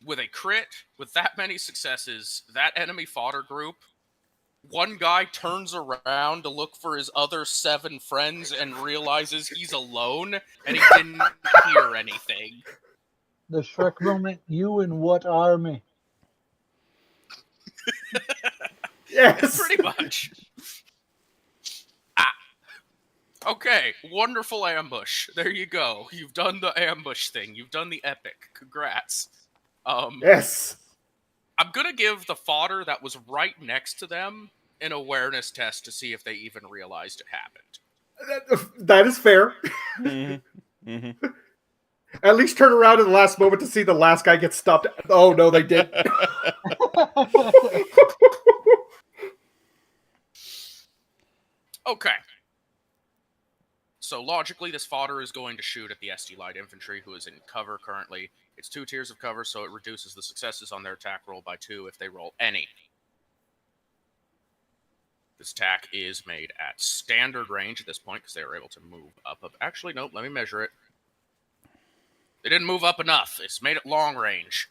with a crit, with that many successes, that enemy fodder group, one guy turns around to look for his other 7 friends and realizes he's alone, and he didn't hear anything. The Shrek moment, you in what army? Yes. Pretty much. Okay, wonderful ambush. There you go. You've done the ambush thing. You've done the epic. Congrats. Yes. I'm gonna give the fodder that was right next to them an awareness test to see if they even realized it happened. That is fair. Mm-hmm. At least turn around in the last moment to see the last guy get stopped. Oh, no, they did. Okay. So logically, this fodder is going to shoot at the SD Light Infantry, who is in cover currently. It's 2 tiers of cover, so it reduces the successes on their attack roll by 2 if they roll any. This attack is made at standard range at this point, because they were able to move up. Actually, nope, let me measure it. They didn't move up enough. It's made it long range.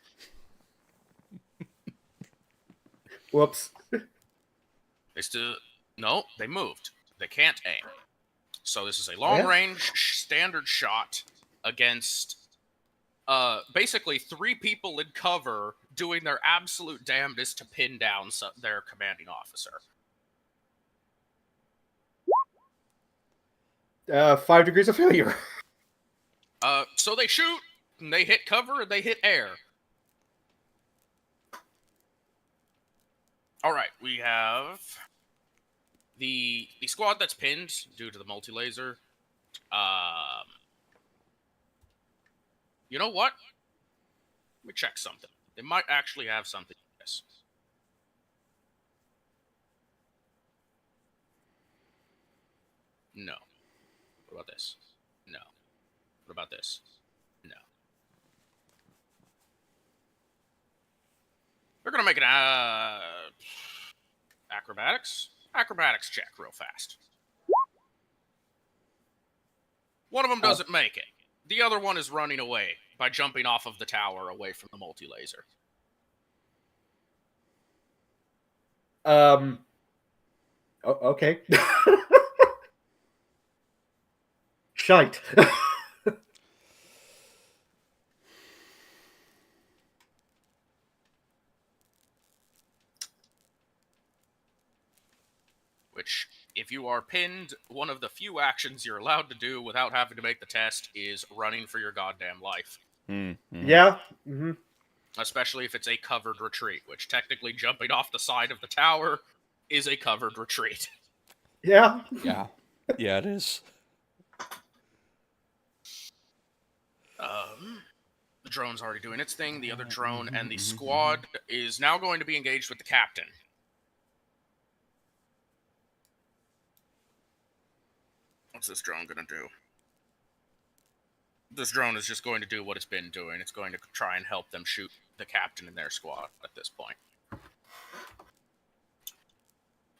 Whoops. No, they moved. They can't aim. So this is a long-range standard shot against basically 3 people in cover doing their absolute damnedest to pin down their commanding officer. 5 degrees of failure. So they shoot, and they hit cover, and they hit air. Alright, we have the squad that's pinned due to the multi-laser. You know what? Let me check something. They might actually have something for this. No. What about this? No. What about this? No. They're gonna make an acrobatics check real fast. One of them doesn't make it. The other one is running away by jumping off of the tower away from the multi-laser. Okay. Shite. Which, if you are pinned, one of the few actions you're allowed to do without having to make the test is running for your goddamn life. Mm-hmm. Yeah. Mm-hmm. Especially if it's a covered retreat, which technically jumping off the side of the tower is a covered retreat. Yeah. Yeah. Yeah, it is. The drone's already doing its thing. The other drone and the squad is now going to be engaged with the captain. What's this drone going to do? This drone is just going to do what it's been doing. It's going to try and help them shoot the captain and their squad at this point.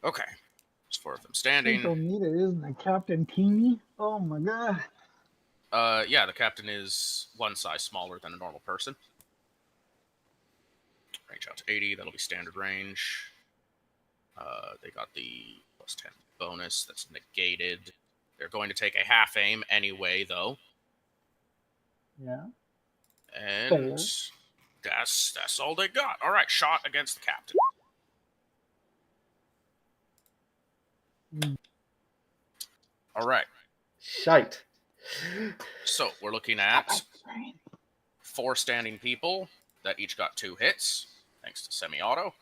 Okay. There's 4 of them standing. Isn't it Captain Teeny? Oh my god. Yeah, the captain is one size smaller than a normal person. Range out to 80. That'll be standard range. They got the plus 10 bonus. That's negated. They're going to take a half aim anyway, though. Yeah. And that's all they got. All right, shot against the captain. All right. Shite. So we're looking at 4 standing people that each got 2 hits, thanks to semi-auto.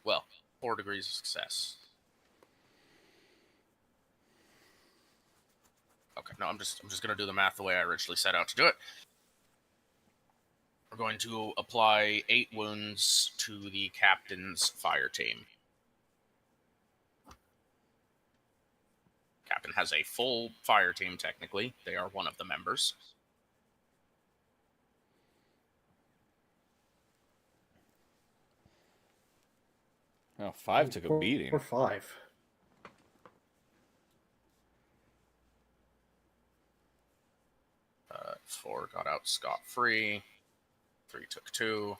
Well, 4 degrees of success. Okay, no, I'm just gonna do the math the way I originally set out to do it. We're going to apply 8 wounds to the captain's fire team. Captain has a full fire team, technically. They are one of the members. Oh, 5 took a beating. Or 5. Uh, 4 got out scot-free. 3 took 2.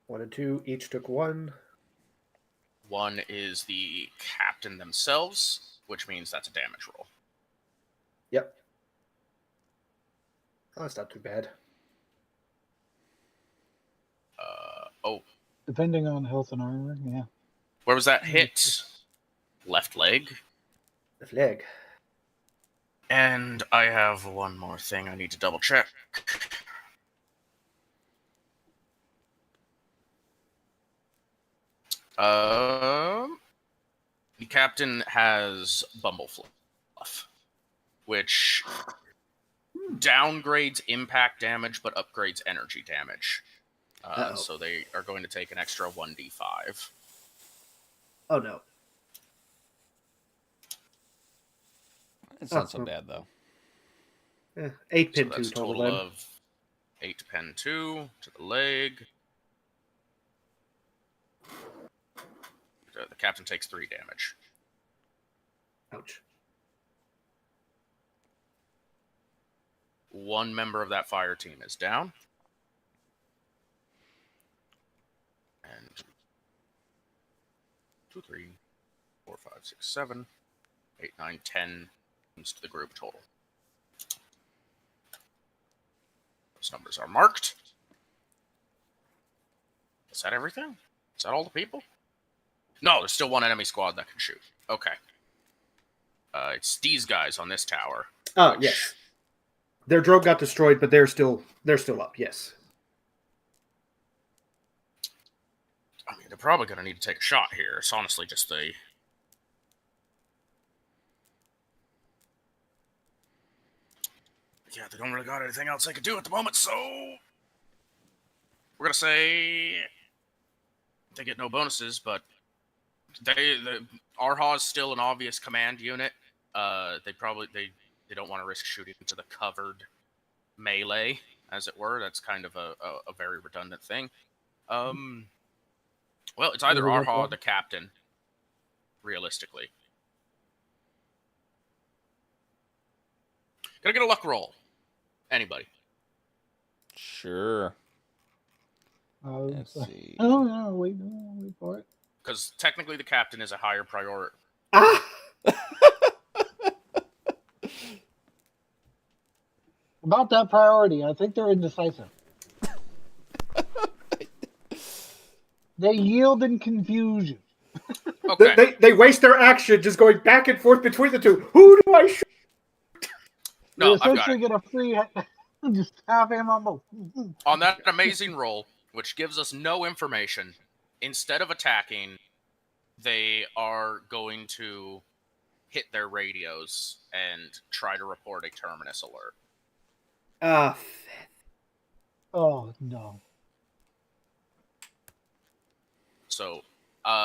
1 and 2 each took 1. 1 is the captain themselves, which means that's a damage roll. Yep. Oh, that's not too bad. Oh, Depending on health and armor, yeah. where was that hit? Left leg. Left leg. And I have one more thing I need to double check. The captain has Bumblefluff, which downgrades impact damage but upgrades energy damage. So they are going to take an extra 1d5. Oh no. It's not so bad, though. 8 So pin 2 that's a total total then. of 8 to pen 2 to the leg. The captain takes 3 damage. Ouch. 1 member of that fire team is down. And 2, 3, 4, 5, 6, 7, 8, 9, 10 comes to the group total. Those numbers are marked. Is that everything? Is that all the people? No, there's still 1 enemy squad that can shoot. Okay. It's these guys on this tower. Oh, yes. Their drone got destroyed, but they're still up, yes. I mean, they're probably going to need to take a shot here. It's honestly just the... Yeah, they don't really got anything else they could do at the moment, so... We're going to say... They get no bonuses, but... Arha is still an obvious command unit. They don't want to risk shooting into the covered melee, as it were. That's kind of a very redundant thing. Well, it's either Arha or the captain, realistically. Gotta get a luck roll. Anybody. Sure. Let's see. Oh, no, wait for it. Because technically the captain is a higher priority. Ah! About that priority, I think they're indecisive. They yield in confusion. Okay. They waste their action just going back and forth between the two. Who do I shoot? No, They essentially get a free, just have him on both. On that amazing roll, which gives us no information, instead of attacking, they are going to hit their radios and try to report a terminus alert. Oh, no. So,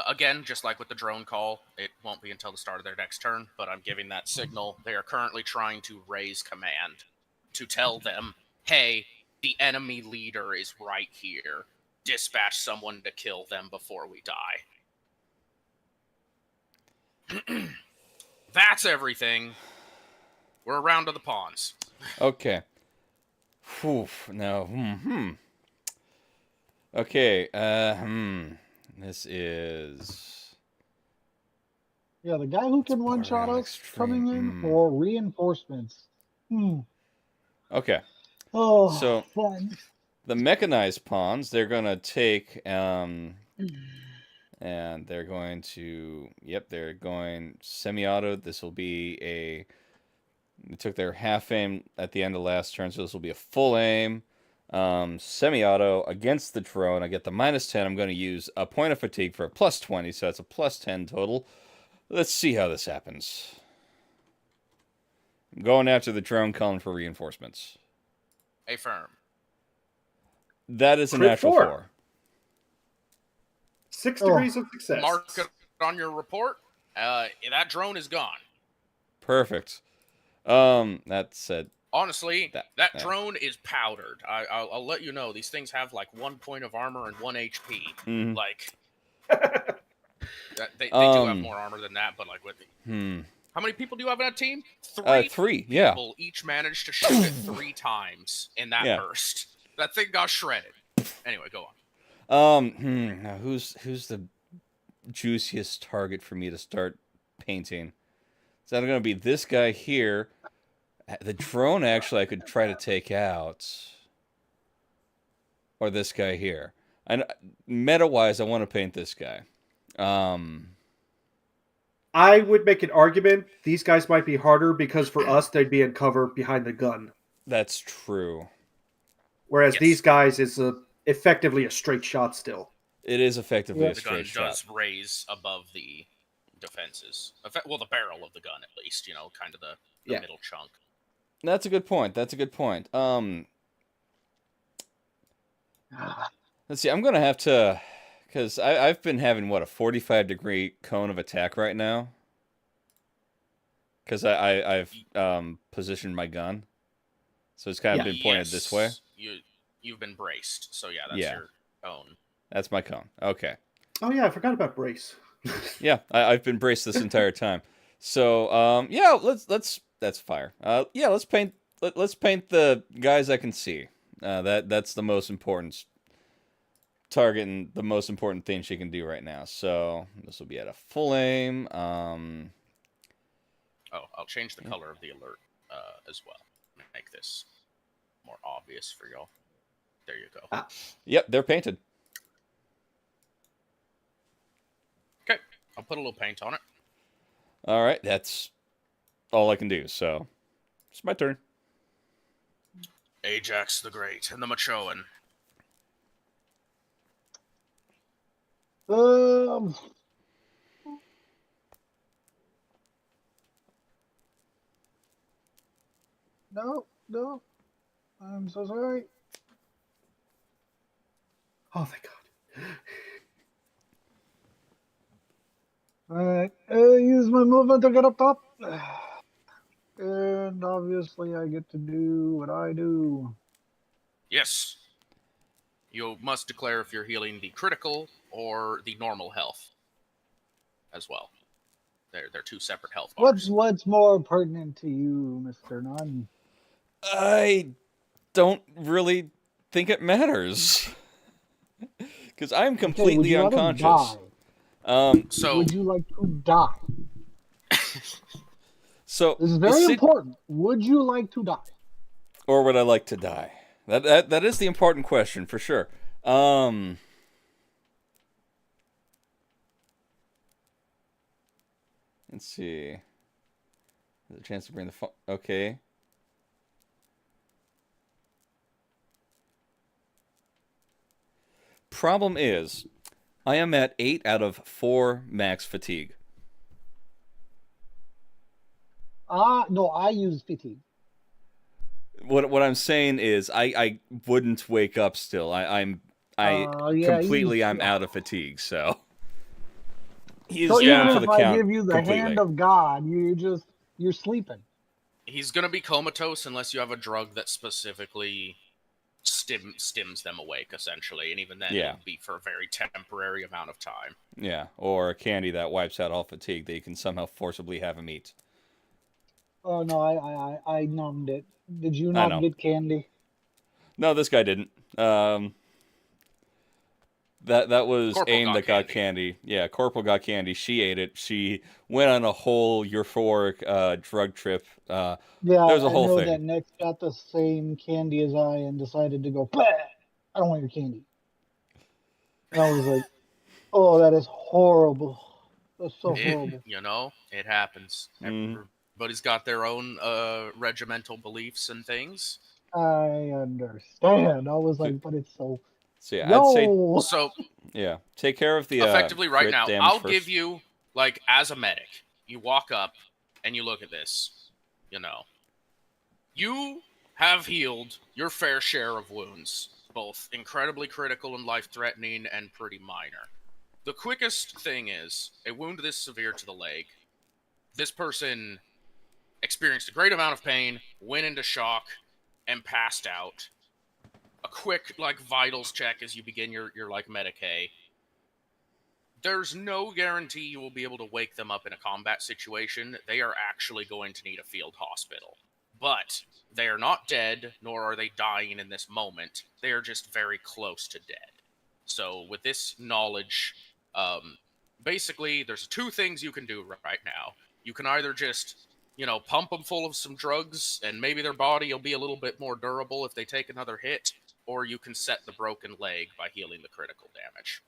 again, just like with the drone call, it won't be until the start of their next turn, but I'm giving that signal. They are currently trying to raise command to tell them, hey, the enemy leader is right here. Dispatch someone to kill them before we die. That's everything. We're around to the pawns. Okay. Whew. Now, Okay. This is... Yeah, the guy who can one-shot us coming in, or reinforcements. Okay. Oh, so fun. The mechanized pawns, they're going to take... and they're going to... Yep, they're going semi-auto. This will be a... They took their half aim at the end of last turn, so this will be a full aim. Semi-auto against the drone. I get the -10. I'm going to use a point of fatigue for a +20, so that's a +10 total. Let's see how this happens. I'm going after the drone, calling for reinforcements. Affirm. That is a Crit natural 4. 6 degrees of success. Mark it on your report. That drone is gone. Perfect. That said... Honestly, that drone is powdered. I'll let you know. These things have like 1 point of armor and 1 HP. Mm-hmm. Like, they do have more armor than that, but like with how many people do you have in a team? 3? 3, yeah. People each managed to shoot it 3 times in that burst. That thing got shredded. Anyway, go on. Now who's the juiciest target for me to start painting? Is that going to be this guy here? The drone, actually, I could try to take out. Or this guy here. And meta-wise, I want to paint this guy. I would make an argument. These guys might be harder because for us, they'd be in cover behind the gun. That's true. Whereas these guys is effectively a straight shot still. It is effectively a straight shot. The gun does raise above the defenses. Well, the barrel of the gun, at least. You know, kind of the middle chunk. That's a good point. Let's see, I'm going to have to... Because I've been having, a 45-degree cone of attack right now? Because I've positioned my gun. So it's kind of been pointed this way. You've been braced. So yeah, that's your cone. That's my cone. Okay. Oh yeah, I forgot about brace. Yeah, I've been braced this entire time. So, that's fire. Let's paint the guys I can see. That's the most important target and the most important thing she can do right now. So this will be at a full aim. I'll change the color of the alert as well. Make this more obvious for y'all. There you go. Yep, they're painted. Okay, I'll put a little paint on it. All right, that's all I can do. So it's my turn. Ajax the Great and the Machoan. No. I'm so sorry. Oh, thank God. Alright, use my movement to get up top. And obviously I get to do what I do. Yes. You must declare if you're healing the critical or the normal health as well. They're two separate health bars. What's more pertinent to you, Mr. Nunn? I don't really think it matters. Because I'm Okay, would completely you rather unconscious. die? So Would you like to die? So This is very important. Would you like to die? Or would I like to die? That is the important question for sure. Let's see. There's a chance to bring the okay. Problem is, I am at 8 out of 4 max fatigue. No, I use fatigue. What I'm saying is, I wouldn't wake up still. I'm completely I'm out of fatigue. So he's so down even for if the I count give you the completely. hand of God, you're sleeping. He's gonna be comatose unless you have a drug that specifically stims them awake, essentially, and even then it'll be for a very temporary amount of time. Yeah, or a candy that wipes out all fatigue that you can somehow forcibly have him eat. Oh no, I numbed it. Did you not get candy? No, this guy didn't. That was Corporal AIM that got candy. Yeah, Corporal got candy. She ate it. She went on a whole euphoric drug trip. Yeah, there was a I whole know thing. that Nick got the same candy as I and decided to go, "Bleh! I don't want your candy." And I was like, oh, that is horrible. That's so horrible. You know, it happens. Everybody's got their own regimental beliefs and things. I understand. I was like, but it's so. So yeah, I'd say so. Yeah, take care of the effectively right now. I'll first. give you like as a medic, you walk up and you look at this. You know, you have healed your fair share of wounds, both incredibly critical and life-threatening, and pretty minor. The quickest thing is a wound this severe to the leg. This person experienced a great amount of pain, went into shock, and passed out. A quick like vitals check as you begin your like Medicaid. There's no guarantee you will be able to wake them up in a combat situation. They are actually going to need a field hospital. But they are not dead, nor are they dying in this moment. They are just very close to dead. So with this knowledge, basically there's two things you can do right now. You can either just, pump them full of some drugs and maybe their body will be a little bit more durable if they take another hit, or you can set the broken leg by healing the critical damage.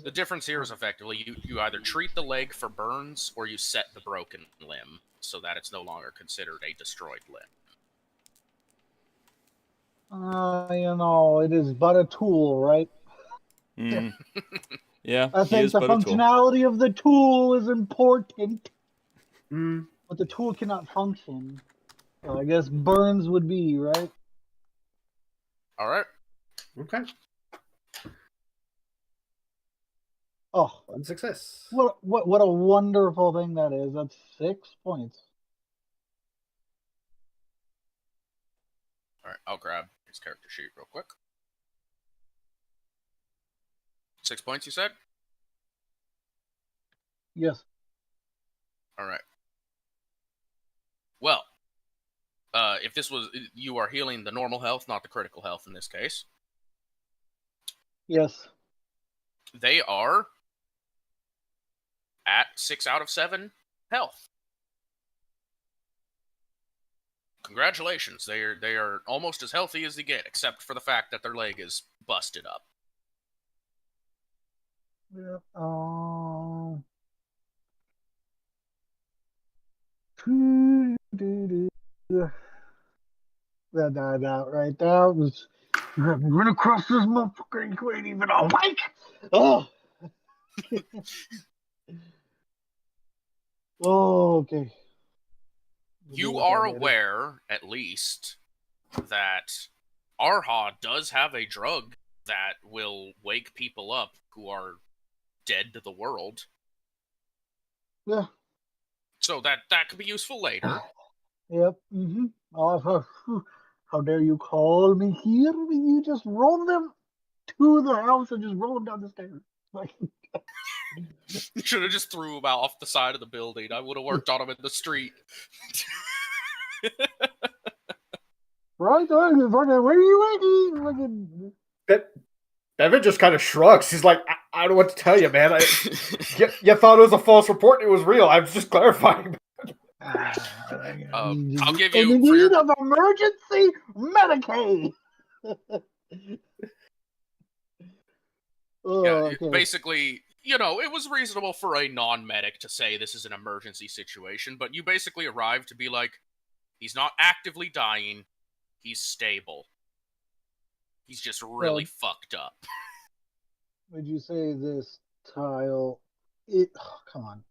The difference here is effectively you either treat the leg for burns or you set the broken limb so that it's no longer considered a destroyed limb. It is but a tool, right? Yeah, I think the functionality of the tool is important, but the tool cannot function. So I guess burns would be, right? All right. Okay. Oh, one success. What a wonderful thing that is. That's 6 points. All right, I'll grab his character sheet real quick. 6 points, you said? Yes. All right. Well, if this was, you are healing the normal health, not the critical health in this case. Yes. They are at 6 out of 7 health. Congratulations. They are almost as healthy as they get, except for the fact that their leg is busted up. Yeah. That died out right there. It was run across this motherfucker. You ain't even awake. Oh. Oh, okay. You are aware, at least, that Arha does have a drug that will wake people up who are dead to the world. Yeah. So that could be useful later. Yep. Mm-hmm. Oh, how dare you call me here when you just roll them to the house and just roll them down the stairs? Like, You should have just threw him out off the side of the building. I would have worked on him in the street. right there, fucking, where are you waiting? Fucking. Bevan just kind of shrugs. He's like, I don't know what to tell you, man. You thought it was a false report. It was real. I'm just clarifying. I'll give you in for need your of emergency Medicaid. yeah, Okay. basically, you know, it was reasonable for a non-medic to say this is an emergency situation, but you basically arrived to be like, he's not actively dying, he's stable. He's just really fucked up. Would you say this tile? Come on,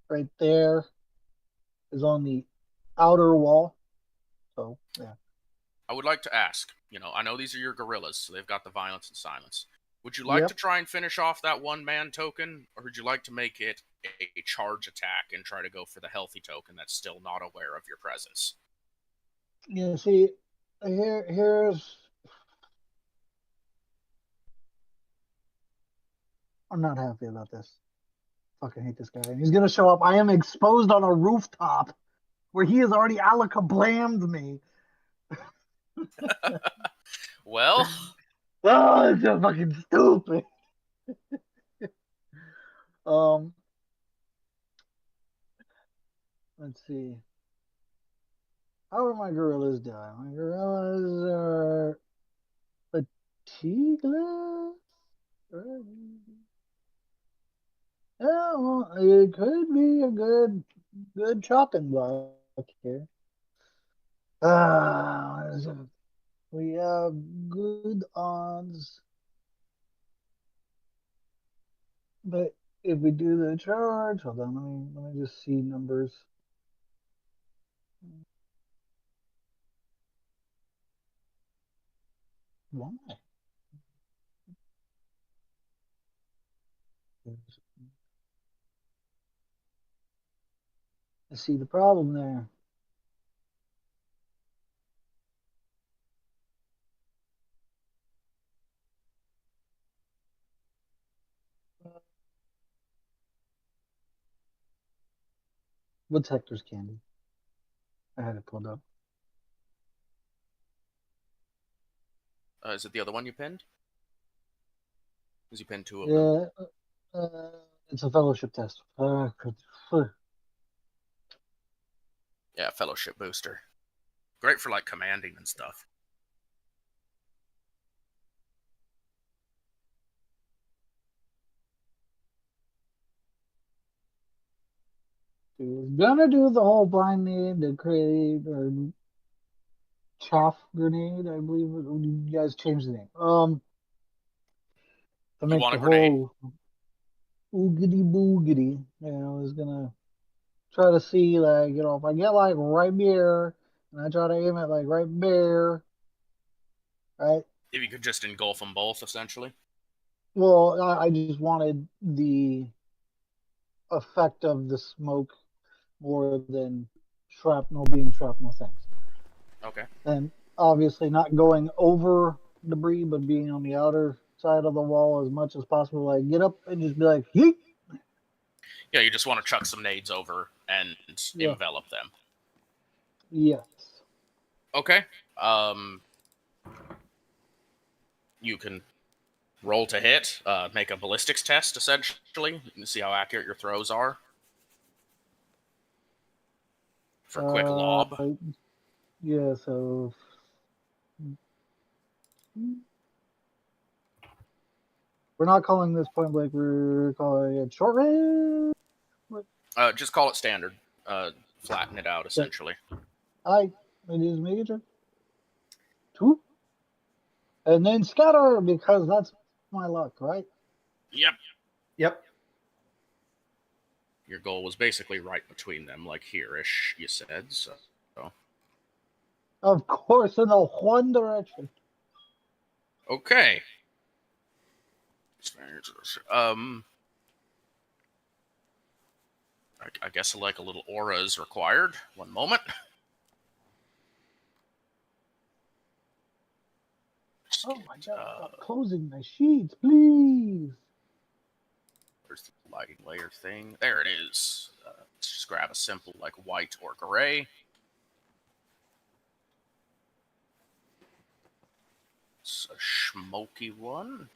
right there is on the outer wall. So yeah. I would like to ask, you know, I know these are your gorillas, so they've got the violence and silence. Would you like to try and finish off that one-man token, or would you like to make it a charge attack and try to go for the healthy token that's still not aware of your presence? Yeah, see, here's... I'm not happy about this. Fucking hate this guy. He's gonna show up. I am exposed on a rooftop where he has already alakablammed me. Well... Oh, it's so fucking stupid. Let's see. How are my gorillas doing? My gorillas are fatigueless. Yeah, well, it could be a good chopping block here. We have good odds, but if we do the charge, hold on, let me just see numbers. Why? I see the problem there. What's Hector's candy? I had it pulled up. Is it the other one you pinned? Because you pinned two of Yeah, them. it's a fellowship test. Yeah, fellowship booster. Great for, like, commanding and stuff. Was gonna do the whole blind nade, the grenade, or chaff grenade, I believe. You guys changed the name. To You make want the a grenade? whole oogity boogity. You know, I was gonna try to see, like, you know, if I get like right here and I try to aim it like right there, right? If you could just engulf them both, essentially. Well, I just wanted the effect of the smoke more than shrapnel being shrapnel things. Okay. And obviously not going over debris, but being on the outer side of the wall as much as possible. Like, get up and just be like, yeet! Yeah, you just want to chuck some nades over and envelop them. Yes. Okay. You can roll to hit, make a ballistics test, essentially. You can see how accurate your throws are. For quick lob. Yeah, so... We're not calling this point blank, we're calling it short range. Just call it standard. flatten it out, essentially. Aye, it is Major. 2. And then scatter, because that's my luck, right? Yep. Yep. Your goal was basically right between them, like here-ish, you said, so... Of course, in the one direction. Okay. I guess like a little aura is required. One moment. Oh my god, stop closing my sheets, please. Where's the lighting layer thing? There it is. Let's just grab a simple, like, white or gray. It's a smoky one.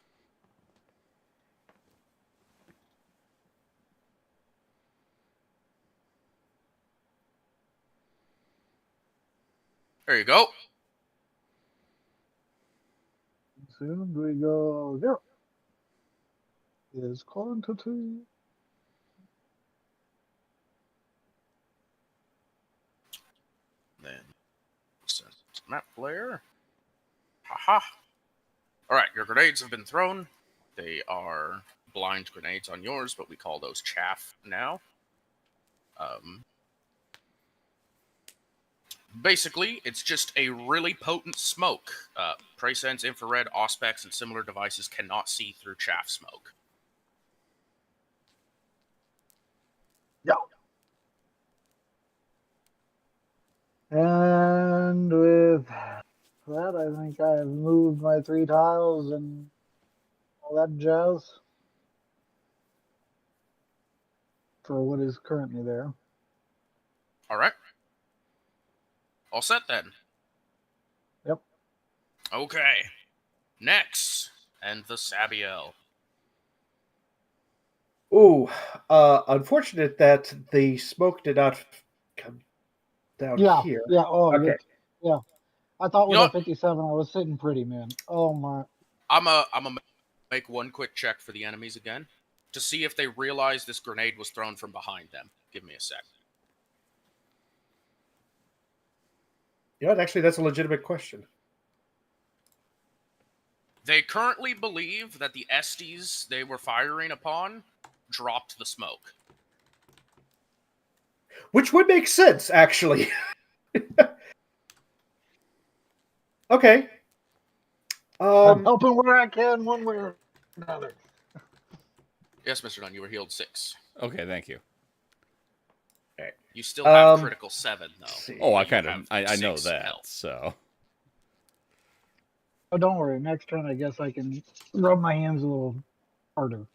There you go. Soon we go 0. Is quantity. Then send map layer. Haha. Alright, your grenades have been thrown. They are blind grenades on yours, but we call those chaff now. Basically, it's just a really potent smoke. Presense, infrared, auspex, and similar devices cannot see through chaff smoke. Yeah. And with that, I think I've moved my 3 tiles and all that jazz for what is currently there. Alright. All set then. Yep. Okay. Next. And the Sabiel. Ooh, unfortunate that the smoke did not come down here. Yeah, oh, Okay. yeah. I thought with You know a 57, I was sitting pretty, man. Oh my. I'm gonna make one quick check for the enemies again to see if they realize this grenade was thrown from behind them. Give me a sec. You know what? Actually, that's a legitimate question. They currently believe that the Estes they were firing upon dropped the smoke. Which would make sense, actually. Okay. I'm helping where I can, one way or another. Yes, Mr. Dunn, you were healed 6. Okay, thank you. You still have critical 7, though. Oh, I You kind have of, I know 6 that, health. so. Oh, don't worry. Next turn, I guess I can rub my hands a little harder.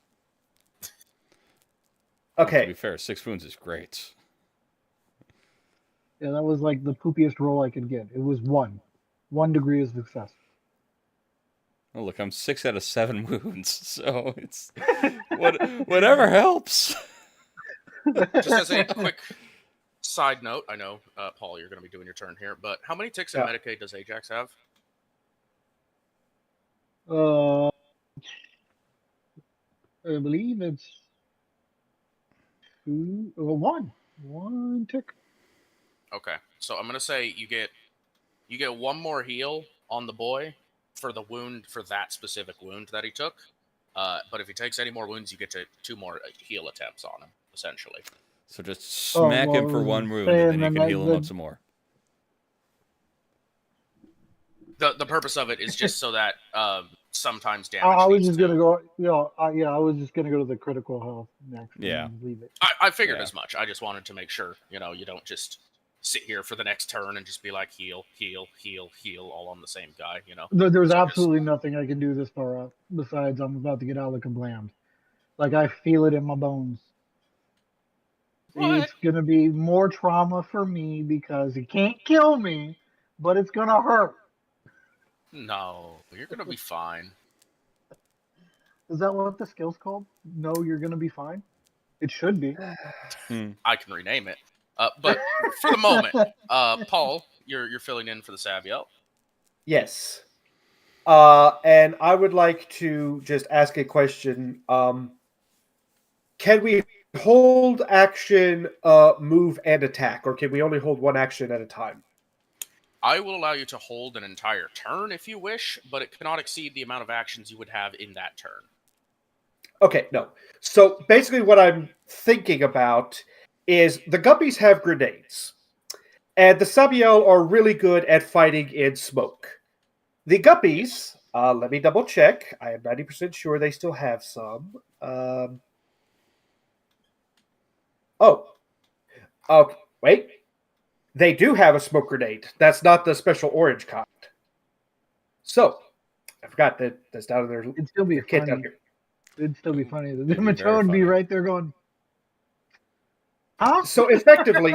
Well, to Okay. be fair, 6 wounds is great. Yeah, that was like the poopiest roll I could get. It was 1. 1 degree of success. Oh, look, I'm 6 out of 7 wounds, so it's whatever helps. Just as a quick side note, I know, Paul, you're going to be doing your turn here, but how many ticks in Medicaid does Ajax have? I believe it's 2, 1. 1 tick. Okay, so I'm going to say you get 1 more heal on the boy for the wound, for that specific wound that he took. But if he takes any more wounds, you get to 2 more heal attempts on him, essentially. So just smack him for 1 wound, and then you can heal him up some more. The purpose of it is just so that sometimes damage. I was just gonna go. I was just gonna go to the critical health next. Yeah. And leave it. I figured as much. I just wanted to make sure you don't just sit here for the next turn and just be like heal, heal, heal, heal, all on the same guy. There's absolutely nothing I can do this far up besides I'm about to get out of the kablam. Like I feel it in my bones. What? It's gonna be more trauma for me because it can't kill me, but it's gonna hurt. No, you're gonna be fine. Is that what the skill's called? No, you're gonna be fine. It should be. I can rename it. But for the moment, Paul, you're filling in for the Sabiel. Yes. And I would like to just ask a question. can we hold action, move, and attack, or can we only hold one action at a time? I will allow you to hold an entire turn if you wish, but it cannot exceed the amount of actions you would have in that turn. Okay, no. So basically what I'm thinking about is the Guppies have grenades, and the Sabiel are really good at fighting in smoke. The Guppies, let me double check. I am 90% sure they still have some. Wait. They do have a smoke grenade. That's not the special orange kind. So, I forgot that that's down in their It'd still be kit down funny. here. It'd still be funny. The It'd be very Demood would be funny. right there going, huh? So effectively,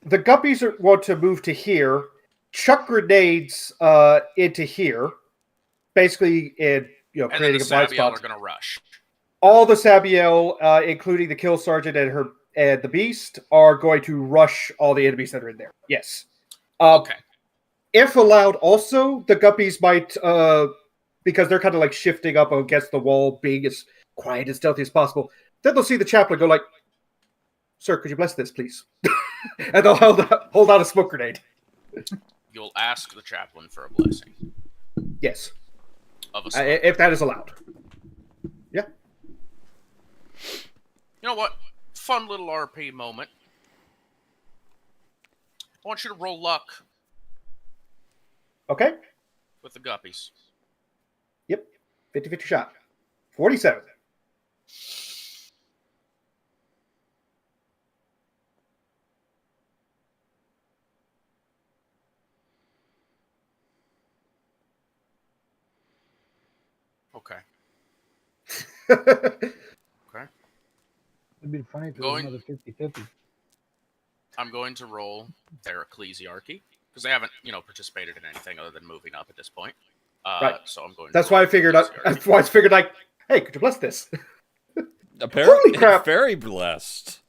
the Guppies want to move to here, chuck grenades into here, basically in And then creating the a blind Sabiel spot. are going to rush. All the Sabiel, including the Kill Sergeant and the Beast, are going to rush all the enemies that are in there. Yes. Okay. If allowed, also, the Guppies might, because they're kind of like shifting up against the wall, being as quiet and stealthy as possible, then they'll see the chaplain go like, "Sir, could you bless this, please?" And they'll hold out a smoke grenade. You'll ask the chaplain for a blessing. Yes. Of a smoke. If that is allowed. Yeah. You know what? Fun little RP moment. I want you to roll luck Okay. with the Guppies. Yep. 50-50 shot. 47. Okay. Okay. It'd be funny if it was another 50-50. I'm going to roll their ecclesiarchy because they haven't, participated in anything other than moving up at this point. Right. So I'm going. That's to why I figured. That's why I figured. Like, hey, could you bless this? Apparently, Holy crap! Very blessed.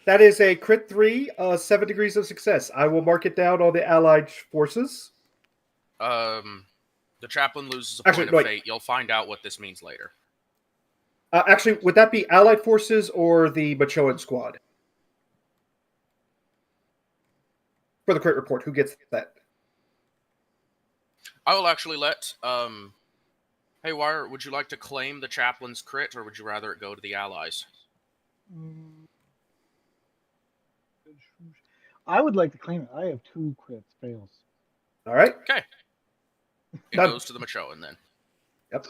That is a crit 3, 7 degrees of success. I will mark it down on the Allied forces. The chaplain loses a point of fate. You'll find out what this means later. Actually, would that be Allied forces or the Machoan squad? For the crit report, who gets that? I will actually let. Hey, Wire, would you like to claim the chaplain's crit, or would you rather it go to the allies? I would like to claim it. I have 2 crits fails. All right. Okay. It goes to the Machoan then. Yep.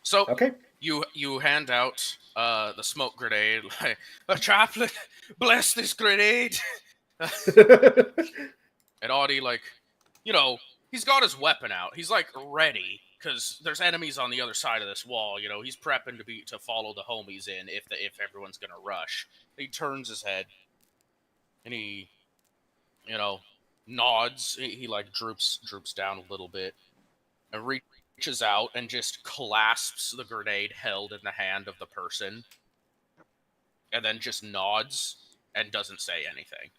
So okay. You hand out the smoke grenade. Like, a chaplain, bless this grenade. And Audie, he's got his weapon out. He's ready because there's enemies on the other side of this wall. He's prepping to follow the homies in if everyone's gonna rush. He turns his head and he, nods. He droops down a little bit and reaches out and just clasps the grenade held in the hand of the person, and then just nods and doesn't say anything.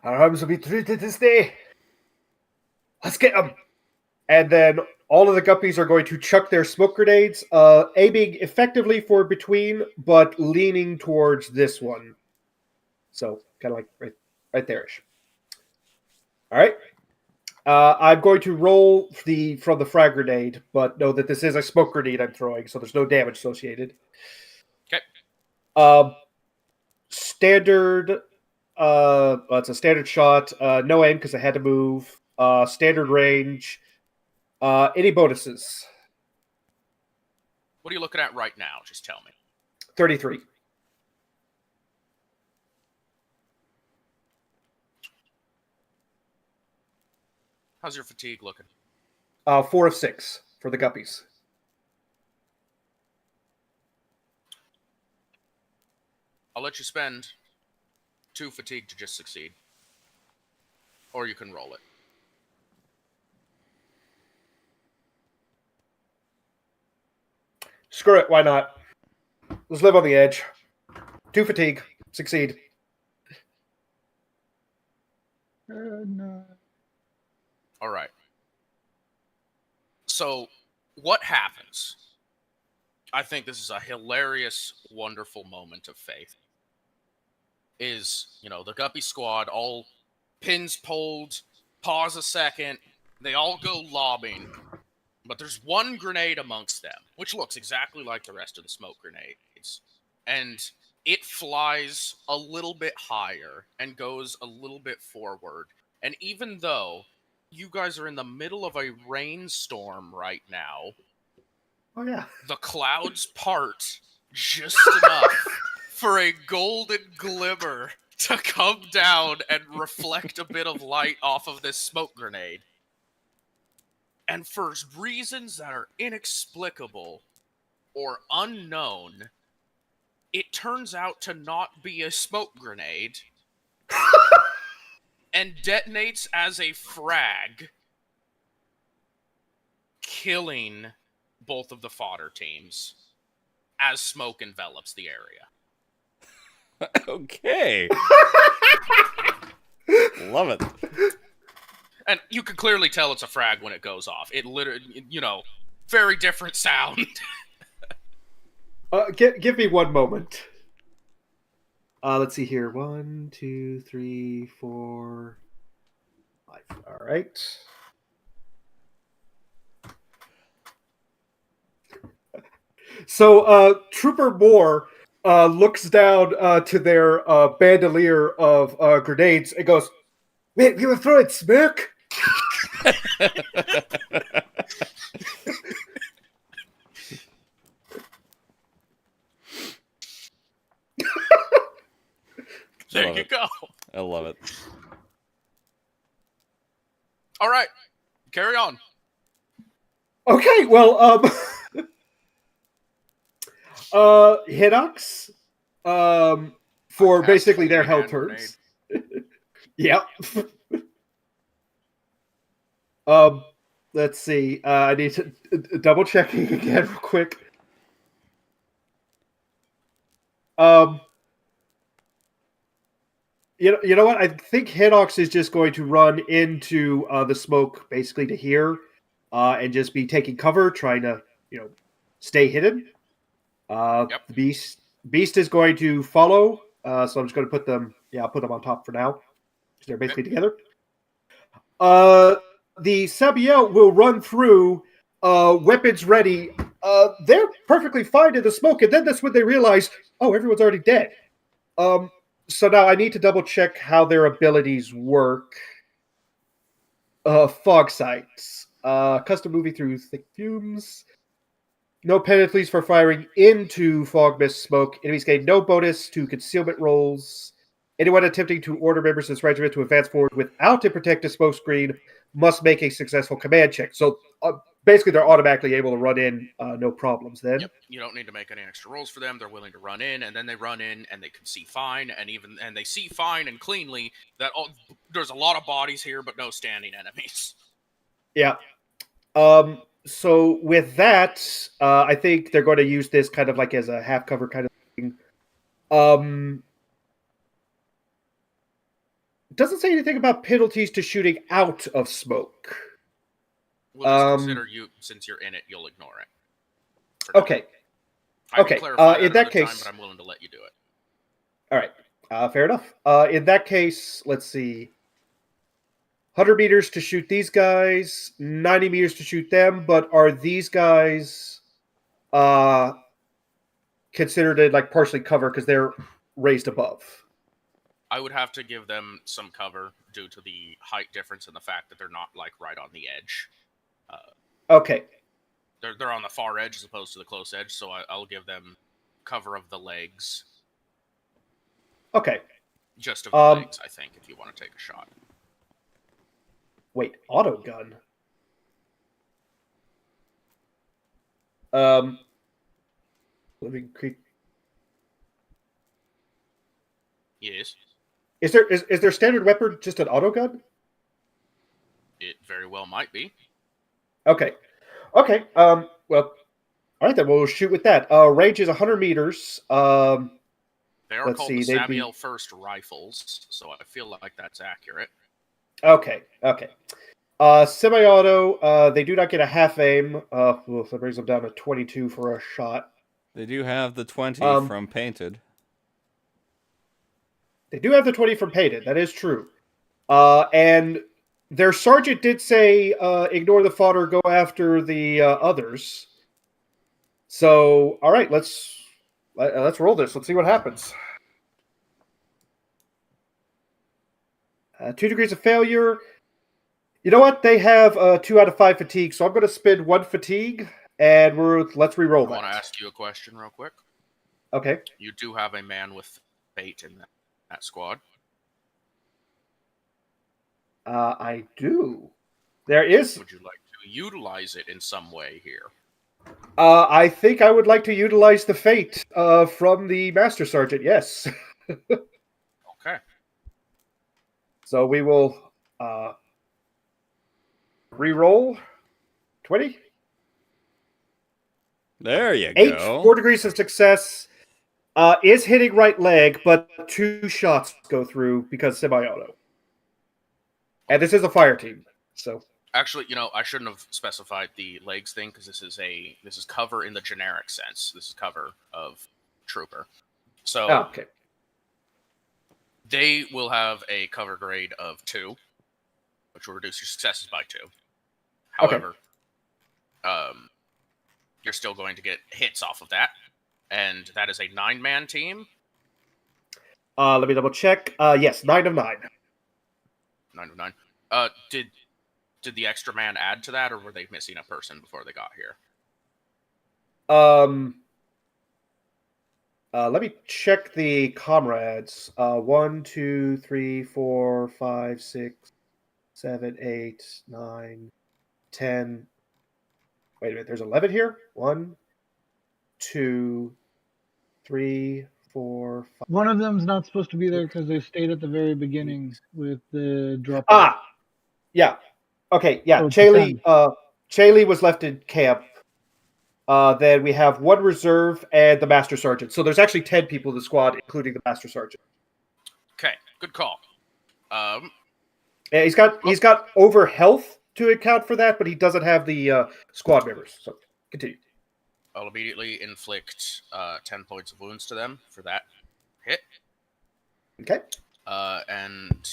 Our arms will be treated this day. Let's get them. And then all of the Guppies are going to chuck their smoke grenades, aiming effectively for between, but leaning towards this one. So, kind of like right there-ish. All right. I'm going to roll from the frag grenade, but know that this is a smoke grenade I'm throwing, so there's no damage associated. Okay. Standard. It's a standard shot. No aim because I had to move. Standard range. Any bonuses? What are you looking at right now? Just tell me. 33. How's your fatigue looking? 4 of 6 for the Guppies. I'll let you spend 2 fatigue to just succeed. Or you can roll it. Screw it, why not? Let's live on the edge. 2 fatigue. Succeed. No. All right. So, what happens? I think this is a hilarious, wonderful moment of faith. Is, the Guppy squad, all pins pulled, pause a second, they all go lobbing, but there's one grenade amongst them, which looks exactly like the rest of the smoke grenades. And it flies a little bit higher and goes a little bit forward. And even though you guys are in the middle of a rainstorm right now, Oh, yeah. the clouds part just enough for a golden glimmer to come down and reflect a bit of light off of this smoke grenade. And for reasons that are inexplicable or unknown, it turns out to not be a smoke grenade and detonates as a frag, killing both of the fodder teams as smoke envelops the area. Okay. Love it. And you can clearly tell it's a frag when it goes off. It literally, very different sound. Give me one moment. Let's see here. 1, 2, 3, 4, 5. All right. So, Trooper Moore looks down to their bandolier of grenades and goes, "Man, you were throwing smoke?" There you go. I love it. All right, carry on. Okay, well, Hinox, for Pass basically their hand held turns. Yep. Let's see. I need to double checking again real quick. You know what? I think Hinox is just going to run into the smoke basically to here, and just be taking cover, trying to stay hidden. Yep. The Beast is going to follow. So I'm just going to put them. Yeah, I'll put them on top for now. They're basically together. The Sabiel will run through, weapons ready. They're perfectly fine in the smoke, and then that's when they realize, oh, everyone's already dead. So now I need to double check how their abilities work. Fog sights. Custom moving through thick fumes. No penalties for firing into fog mist smoke. Enemies gain no bonus to concealment rolls. Anyone attempting to order members of this regiment to advance forward without a protective smoke screen must make a successful command check. So basically, they're automatically able to run in, no problems then. Yep. You don't need to make any extra rolls for them. They're willing to run in, and then they run in, and they can see fine, and they see fine and cleanly that there's a lot of bodies here, but no standing enemies. Yeah. So with that, I think they're going to use this kind of like as a half cover kind of thing. Doesn't say anything about penalties to shooting out of smoke. We'll just consider since you're in it, you'll ignore it. Okay. Okay. In that case, time, but I'm willing to let you do it. All right. Fair enough. In that case, let's see. 100 meters to shoot these guys, 90 meters to shoot them, but are these guys considered like partially cover because they're raised above? I would have to give them some cover due to the height difference and the fact that they're not like right on the edge. Okay. They're on the far edge as opposed to the close edge, so I'll give them cover of the legs. Okay. Just of the legs, I think, if you want to take a shot. Wait, auto gun. Let me creep. Yes. Is there standard weapon just an auto gun? It very well might be. Okay. Okay. Well, all right then. We'll shoot with that. Range is 100 meters. They are let's called see, the they'd be- Sabiel First rifles, so I feel like that's accurate. Okay. Okay. Semi-auto, they do not get a half aim. Well, that brings them down to 22 for a shot. They do have the 20 Um, from Painted. They do have the 20 from Painted. That is true. And their sergeant did say, ignore the fodder, go after the others. So, all right, let's roll this. Let's see what happens. 2 degrees of failure. You know what? They have 2 out of 5 fatigue, so I'm going to spend 1 fatigue, and let's re-roll I that. want to ask you a question real quick. Okay. You do have a man with fate in that squad. I do. There is. Would you like to utilize it in some way here? I think I would like to utilize the fate from the Master Sergeant, yes. Okay. So we will re-roll 20. There you 8, go. 4 degrees of success. Is hitting right leg, but 2 shots go through because semi-auto. And this is a fire team, so... Actually, I shouldn't have specified the legs thing because this is cover in the generic sense. This is cover of trooper. So okay. They will have a cover grade of 2, which will reduce your successes by 2. However, you're still going to get hits off of that, and that is a 9-man team. Let me double check. Yes, 9 of 9. 9 of 9. Did the extra man add to that, or were they missing a person before they got here? Let me check the comrades. 1, 2, 3, 4, 5, 6, 7, 8, 9, 10. Wait a minute, there's 11 here? 1, 2, 3, 4, 5. One of them's not supposed to be there because they stayed at the very beginning with the drop. Yeah. Okay, yeah. So it's Chaley was left in camp. Then we have 1 reserve and the Master Sergeant. So there's actually 10 people in the squad, including the Master Sergeant. Okay, good call. Yeah, he's got over health to account for that, but he doesn't have the squad members. So continue. I'll immediately inflict 10 points of wounds to them for that hit. Okay. And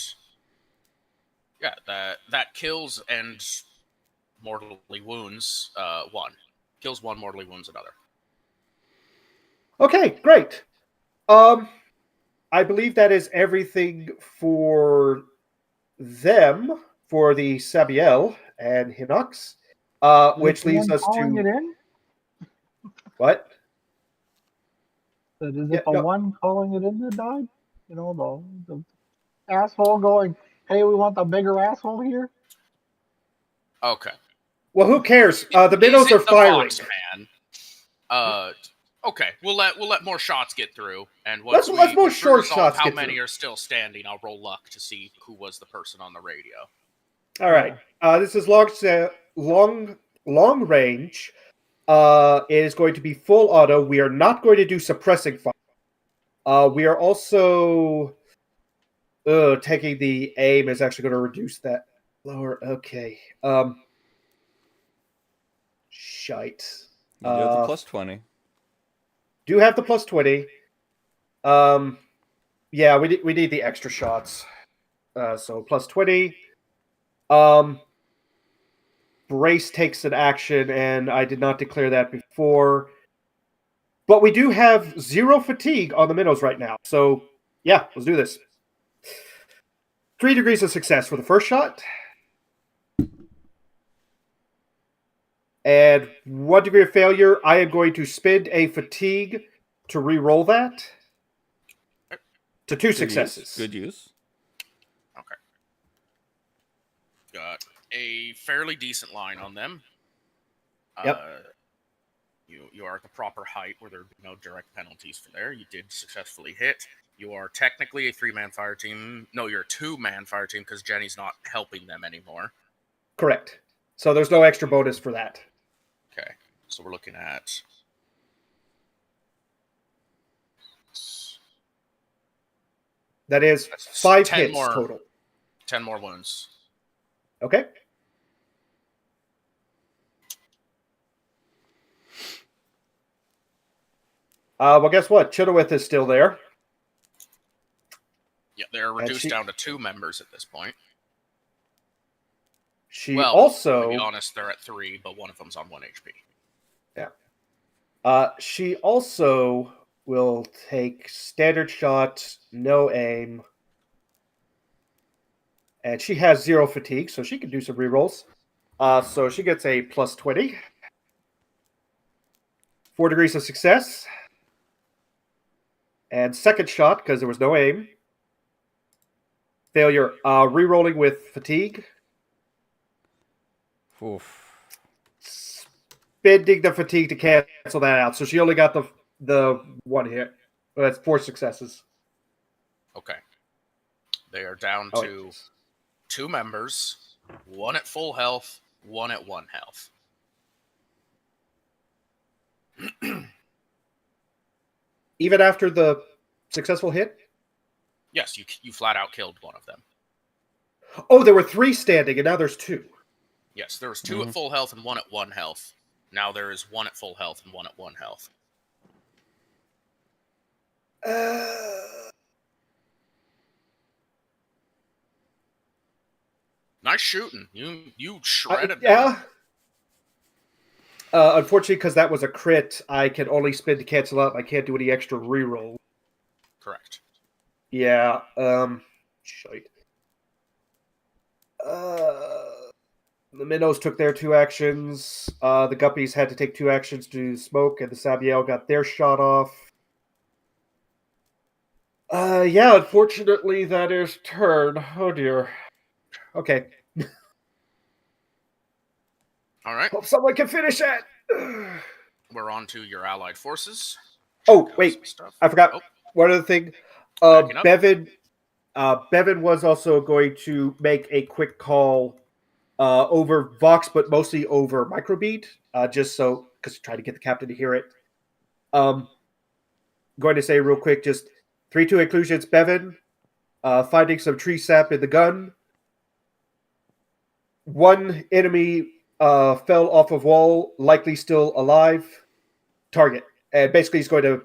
yeah, that kills and mortally wounds 1. Kills 1, mortally wounds another. Okay, great. I believe that is everything for them, for the Sabiel and Hinox, which leaves us calling to... it in? What? Is it the one calling it in that died? The asshole going, hey, we want the bigger asshole here? Okay. Well, who cares? The minnows are firing. Man. Okay, we'll let more shots get through, and let's more short shots. How many are still standing? I'll roll luck to see who was the person on the radio. All right. This is long range. It is going to be full auto. We are not going to do suppressing fire. We are also taking the aim is actually going to reduce that lower. Okay. Shite. You have the plus 20. Do have the plus 20. Yeah, we need the extra shots. So plus 20. Brace takes an action, and I did not declare that before. But we do have 0 fatigue on the minnows right now. So, yeah, let's do this. 3 degrees of success for the first shot. And 1 degree of failure. I am going to spend a fatigue to re-roll that to 2 successes. Good use. Okay. Got a fairly decent line on them. Yep. You are at the proper height where there would be no direct penalties for there. You did successfully hit. You are technically a 3-man fire team. No, you're a 2-man fire team because Jenny's not helping them anymore. Correct. So there's no extra bonus for that. Okay. So we're looking at... That is 5 hits total. 10 more wounds. Okay. Well, guess what? Chidowith is still there. Yeah, they're reduced down to 2 members at this point. She also... to be honest, they're at 3, but one of them's on 1 HP. Yeah. She also will take standard shot, no aim. And she has 0 fatigue, so she can do some rerolls. So she gets a plus 20. 4 degrees of success. And second shot, because there was no aim. Failure. Rerolling with fatigue. Oof. Spending the fatigue to cancel that out. So she only got the 1 hit. Well, that's 4 successes. Okay. They are down to 2 members, 1 at full health, 1 at 1 health. Even after the successful hit? Yes, you flat out killed one of them. Oh, there were 3 standing, and now there's 2. Yes, there was 2 at full health and 1 at 1 health. Now there is 1 at full health and 1 at 1 health. Nice shooting. You shredded them. Yeah. Unfortunately, because that was a crit, I can only spend to cancel out. I can't do any extra reroll. Correct. Yeah. Shite. The minnows took their 2 actions. The guppies had to take 2 actions to smoke, and the Sabiel got their shot off. Yeah, unfortunately, that is turn. Oh, dear. Okay. All right. Hope someone can finish that. We're on to your allied forces. Oh, wait. I forgot one other thing. Bevan was also going to make a quick call over Vox, but mostly over microbeat, just so, because trying to get the captain to hear it. Going to say real quick, just 3-2 inclusions. Bevan, finding some tree sap in the gun. 1 enemy fell off of wall, likely still alive. Target. And basically he's going to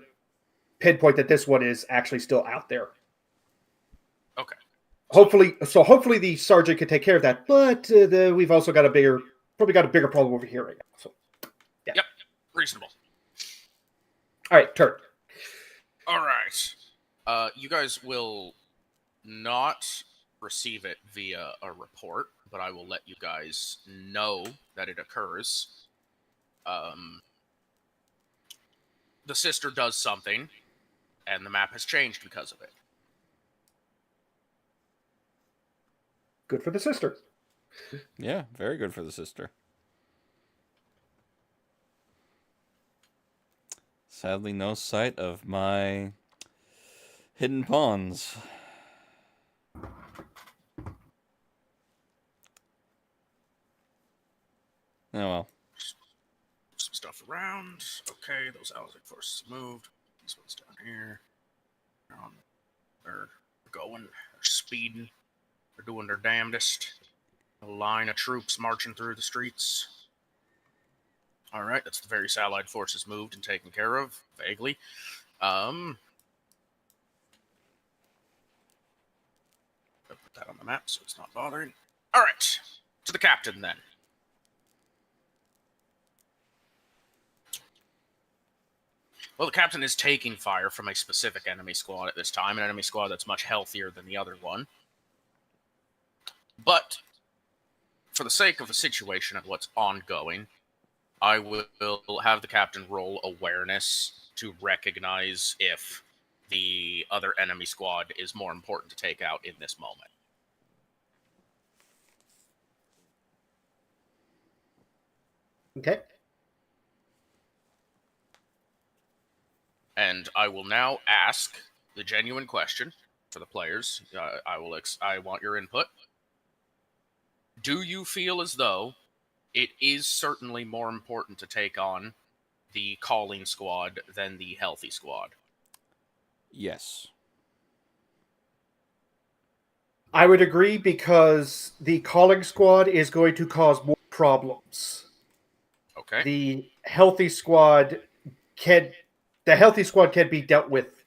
pinpoint that this one is actually still out there. Okay. Hopefully the sergeant can take care of that, but we've also got a bigger problem over here right now. So, yeah. Yep. Reasonable. All right, turn. All right. You guys will not receive it via a report, but I will let you guys know that it occurs. The sister does something, and the map has changed because of it. Good for the sister. Yeah, very good for the sister. Sadly, no sight of my hidden pawns. Oh well. Some stuff around. Okay, those allied forces moved. This one's down here. They're going. They're speeding. They're doing their damnedest. A line of troops marching through the streets. Alright, that's the various allied forces moved and taken care of, vaguely. I'll put that on the map so it's not bothering. Alright, to the captain then. Well, the captain is taking fire from a specific enemy squad at this time, an enemy squad that's much healthier than the other one. But, for the sake of the situation and what's ongoing, I will have the captain roll awareness to recognize if the other enemy squad is more important to take out in this moment. Okay. And I will now ask the genuine question for the players. I want your input. Do you feel as though it is certainly more important to take on the calling squad than the healthy squad? Yes. I would agree, because the calling squad is going to cause more problems. Okay. The healthy squad can the healthy squad can be dealt with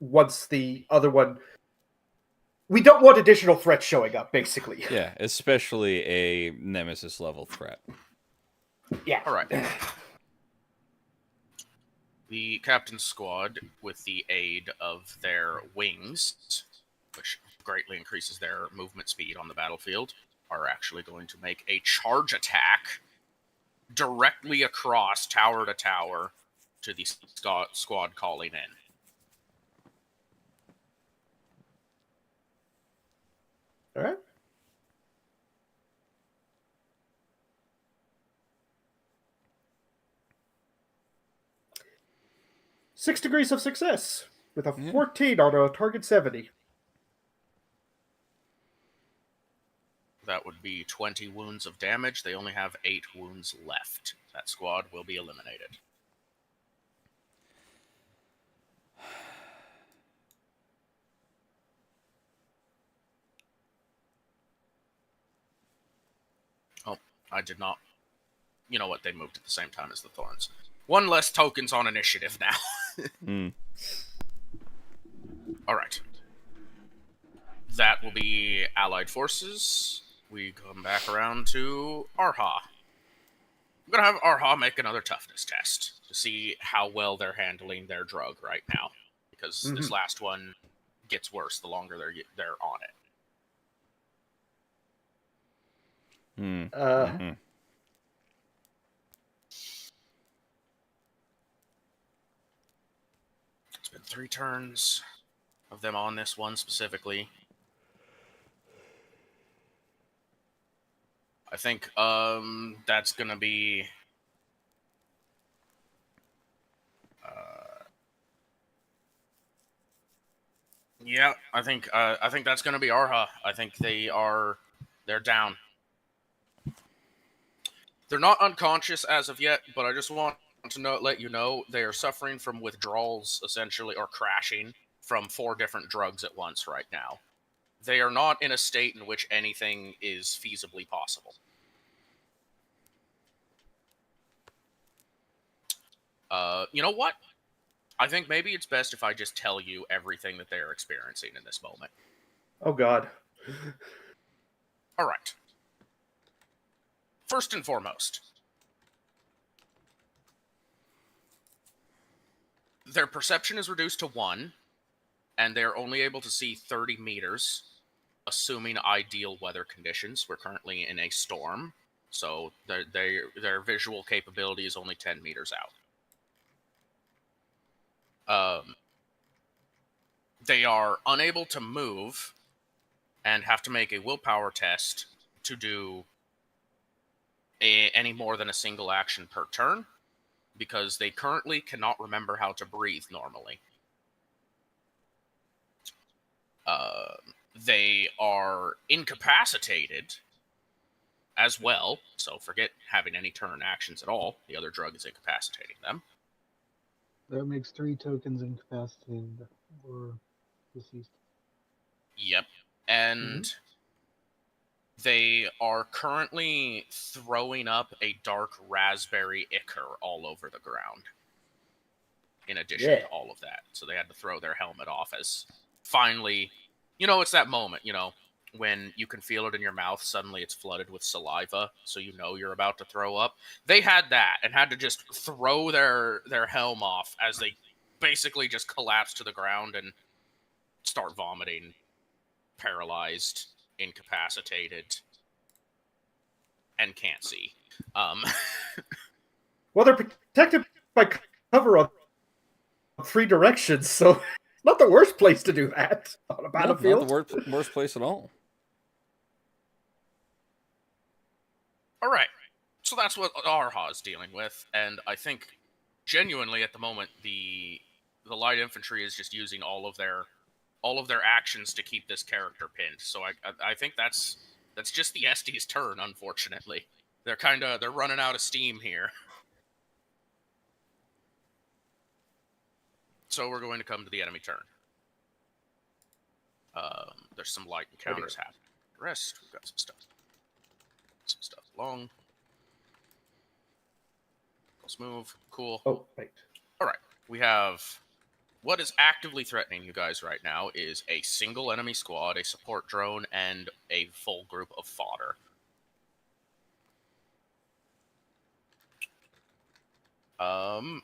once the other one. We don't want additional threats showing up, basically. Yeah, especially a Nemesis level threat. Yeah. All right. The captain's squad, with the aid of their wings, which greatly increases their movement speed on the battlefield, are actually going to make a charge attack directly across tower to tower to the squad calling in. All right. Six degrees of success with a 14 on a target 70. That would be 20 wounds of damage. They only have 8 wounds left. That squad will be eliminated. Oh, I did not. You know what? They moved at the same time as the Thorns. One less tokens on initiative now. All right. That will be Allied forces. We come back around to Arha. I'm going to have Arha make another toughness test to see how well they're handling their drug right now. Because this last one gets worse the longer they're on it. It's been 3 turns of them on this one specifically. I think that's gonna be yeah, I think that's gonna be Arha. I think they're down. They're not unconscious as of yet, but I just want to let you know they are suffering from withdrawals, essentially, or crashing from 4 different drugs at once right now. They are not in a state in which anything is feasibly possible. You know what? I think maybe it's best if I just tell you everything that they're experiencing in this moment. Oh, God. All right. First and foremost, their perception is reduced to 1, and they're only able to see 30 meters, assuming ideal weather conditions. We're currently in a storm, so their visual capability is only 10 meters out. They are unable to move and have to make a willpower test to do any more than a single action per turn, because they currently cannot remember how to breathe normally. They are incapacitated as well, so forget having any turn actions at all. The other drug is incapacitating them. That makes 3 tokens incapacitated or deceased. Yep. And they are currently throwing up a dark raspberry ichor all over the ground. In addition to all of that. So they had to throw their helmet off as finally, it's that moment, when you can feel it in your mouth, suddenly it's flooded with saliva, so you know you're about to throw up. They had that and had to just throw their helm off as they basically just collapse to the ground and start vomiting, paralyzed, incapacitated, and can't see. Well, they're protected by cover on 3 directions, so not the worst place to do that on a battlefield. Not the worst place at all. All right, so that's what Arha is dealing with, and I think genuinely at the moment the light infantry is just using all of their actions to keep this character pinned. So I think that's just the SD's turn. Unfortunately, they're running out of steam here. So we're going to come to the enemy turn. There's some light encounters happening. Rest. We've got some stuff long. Let's move. Cool. Oh, right. All right. we have what is actively threatening you guys right now is a single enemy squad, a support drone, and a full group of fodder. I'm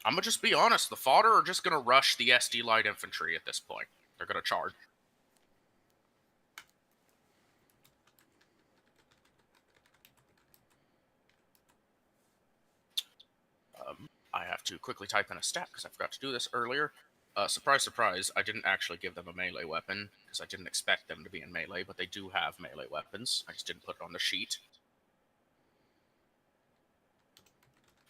gonna just be honest. The fodder are just gonna rush the SD light infantry at this point. They're gonna charge. I have to quickly type in a stat because I forgot to do this earlier. Surprise, surprise, I didn't actually give them a melee weapon because I didn't expect them to be in melee, but they do have melee weapons. I just didn't put it on the sheet.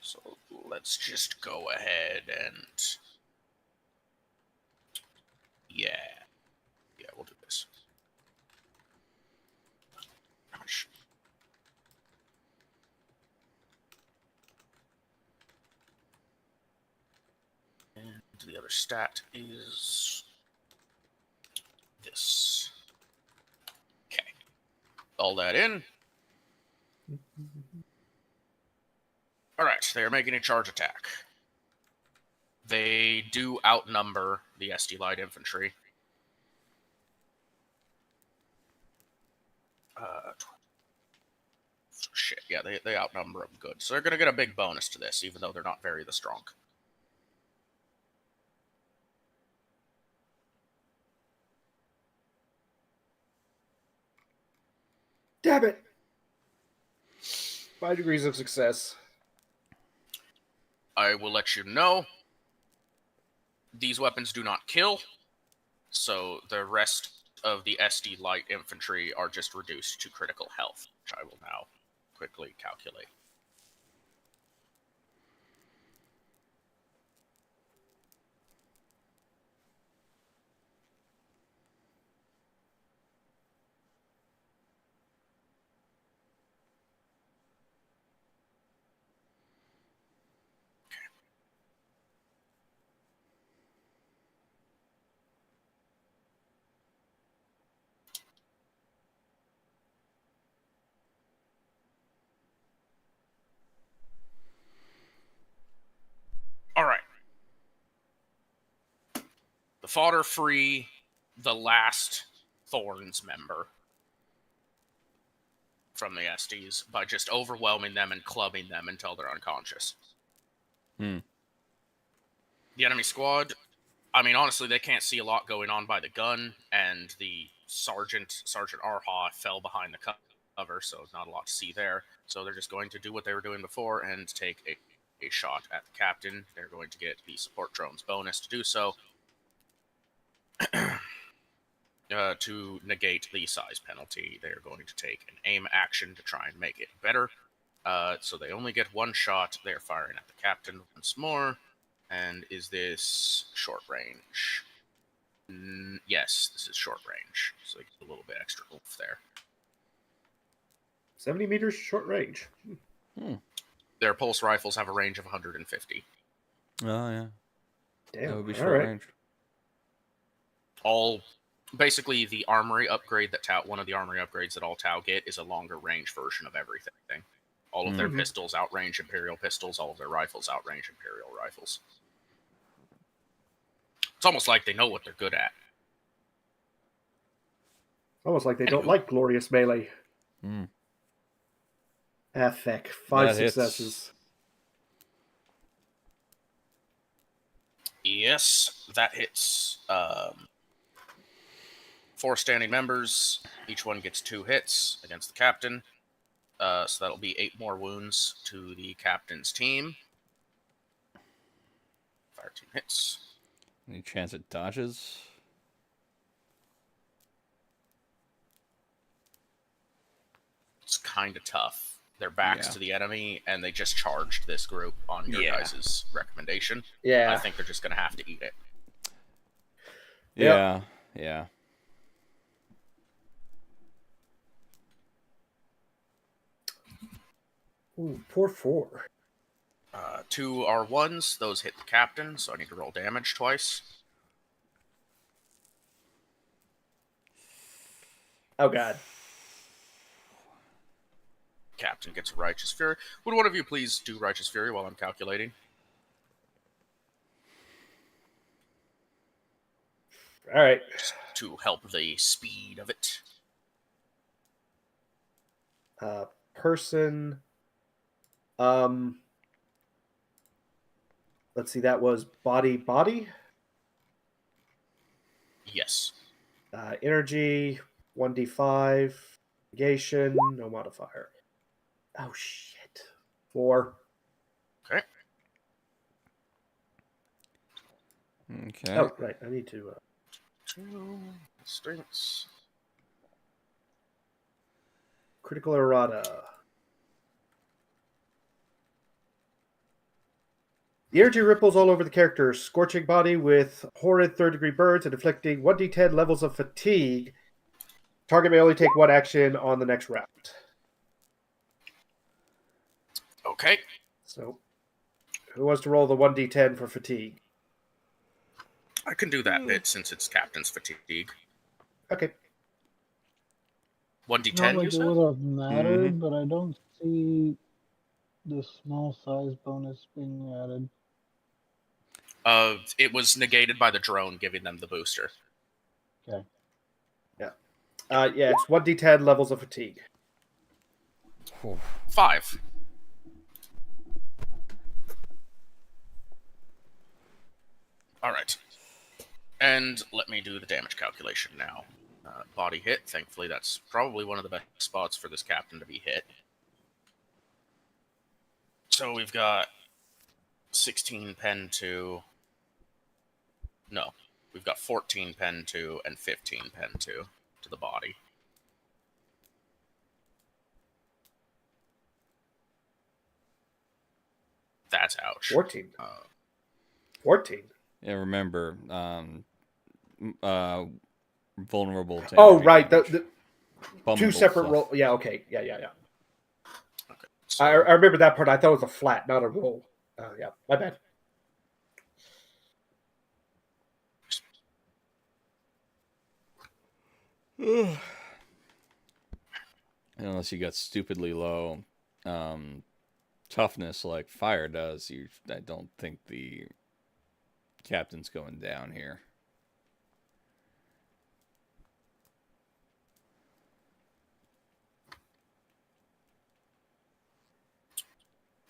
So let's just go ahead and... Yeah, we'll do this. Gosh. And the other stat is this. Okay. All that in. Alright, they are making a charge attack. They do outnumber the SD Light Infantry. Shit, yeah, they outnumber them good. So they're going to get a big bonus to this, even though they're not very the strong. Damn it! 5 degrees of success. I will let you know, these weapons do not kill, so the rest of the SD Light Infantry are just reduced to critical health, which I will now quickly calculate. Alright. The fodder free the last Thorns member from the SDs by just overwhelming them and clubbing them until they're unconscious. The enemy squad, I mean, honestly, they can't see a lot going on by the gun, and the Sergeant Arha fell behind the cover, so not a lot to see there. So they're just going to do what they were doing before and take a shot at the captain. They're going to get the support drone's bonus to do so. To negate the size penalty, they're going to take an aim action to try and make it better. So they only get one shot. They're firing at the captain once more. And is this short range? Yes, this is short range. So they get a little bit extra oomph there. 70 meters short range. Their pulse rifles have a range of 150. Oh, yeah. Damn. That would be all short right. range. Basically, the armory upgrade that one of the armory upgrades that all Tau get is a longer range version of everything. All of their pistols outrange Imperial pistols. All of their rifles outrange Imperial rifles. It's almost like they know what they're good at. Almost like they don't like glorious melee. Feck. 5 successes. Yes, that hits. 4 standing members. Each one gets 2 hits against the captain. So that'll be 8 more wounds to the captain's team. Fire team hits. Any chance it dodges? It's kind of tough. Their backs to the enemy, and they just charged this group on your guys' recommendation. Yeah. I think they're just going to have to eat it. Yeah. Ooh, poor 4. 2 are 1s. Those hit the captain, so I need to roll damage twice. Oh, God. Captain gets Righteous Fury. Would one of you please do Righteous Fury while I'm calculating? All right. just to help the speed of it. Person. Let's see. That was body. Yes. Energy 1d5. Negation. No modifier. Oh shit. 4. Okay. Okay. Oh right. I need to. 2 strengths. Critical errata. The energy ripples all over the character, scorching body with horrid third-degree burns and inflicting 1d10 levels of fatigue. Target may only take 1 action on the next round. Okay. So, who wants to roll the 1d10 for fatigue? I can do that bit since it's Captain's Fatigue. Okay. 1d10, Not you like it said? would have mattered, but I don't see the small size bonus being added. It was negated by the drone giving them the booster. Okay. Yeah, it's 1d10 levels of fatigue. 5. Alright. And let me do the damage calculation now. Body hit. Thankfully, that's probably one of the best spots for this captain to be hit. So we've got 16 pen 2. No. We've got 14 pen 2 and 15 pen 2 to the body. That's ouch. 14. 14. Yeah, remember, vulnerable to Oh, energy right. damage. The Bummable two separate stuff. roll. Yeah, okay. Yeah. Okay. So, I remember that part. I thought it was a flat, not a roll. Yeah, my bad. Unless you got stupidly low toughness like fire does, I don't think the captain's going down here.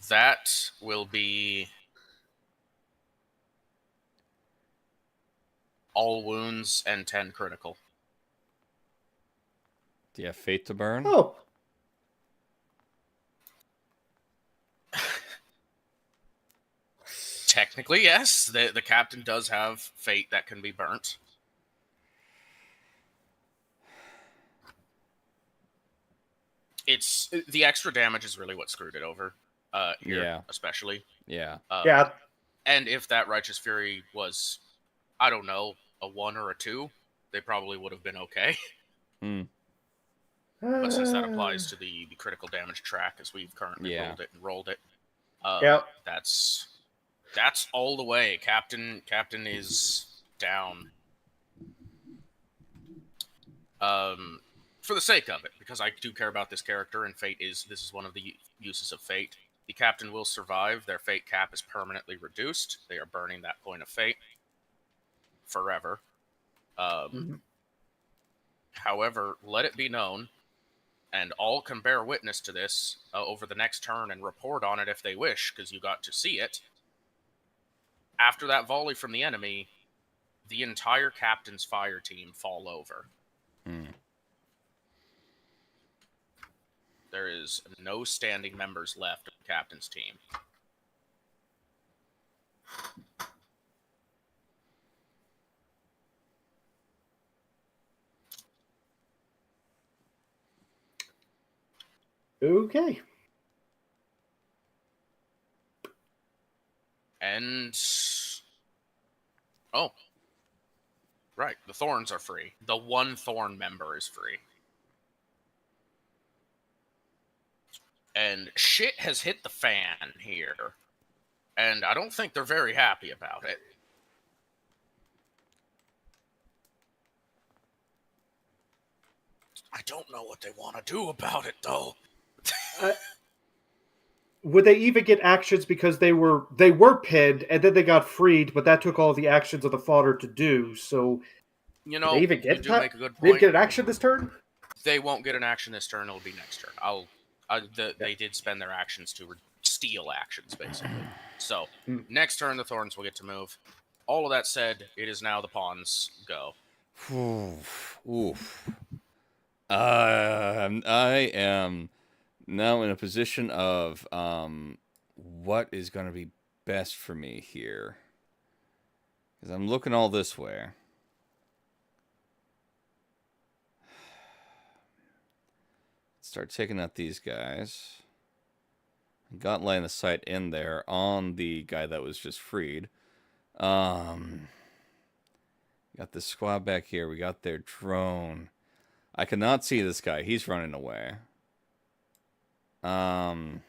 that will be all wounds and 10 critical. Do you have fate to burn? Oh. Technically, yes. The captain does have fate that can be burnt. It's the extra damage is really what screwed it over. Here, Yeah. especially. Yeah. Yeah. And if that Righteous Fury was, I don't know, a 1 or a 2, they probably would have been okay. Hmm. But since that applies to the critical damage track as we've currently Yeah. rolled it, Yep. that's all the way. Captain is down. For the sake of it, because I do care about this character, and this is one of the uses of fate. The captain will survive. Their fate cap is permanently reduced. They are burning that point of fate forever. However, let it be known, and all can bear witness to this over the next turn and report on it if they wish, because you got to see it. After that volley from the enemy, the entire captain's fire team fall over. There is no standing members left of the captain's team. Okay. And... oh. Right, the Thorns are free. The one Thorn member is free. And shit has hit the fan here. And I don't think they're very happy about it. I don't know what they want to do about it, though. Would they even get actions because they were pinned and then they got freed, but that took all the actions of the fodder to do. So You Did know, they even you get do make a good They didn't point. get an action this turn? They won't get an action this turn. It'll be next turn. They did spend their actions to steal actions, basically. So, next turn, the Thorns will get to move. All of that said, it is now the Pawns' go. Oof. I am now in a position of what is going to be best for me here. Because I'm looking all this way. Start taking out these guys. Got line of sight in there on the guy that was just freed. Got this squad back here. We got their drone. I cannot see this guy. He's running away. Oddly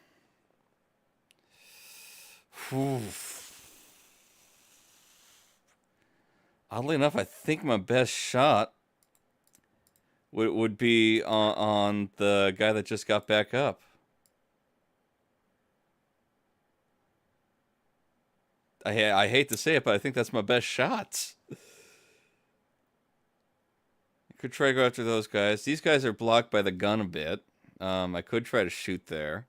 enough, I think my best shot would be on the guy that just got back up. I hate to say it, but I think that's my best shot. I could try to go after those guys. These guys are blocked by the gun a bit. I could try to shoot there.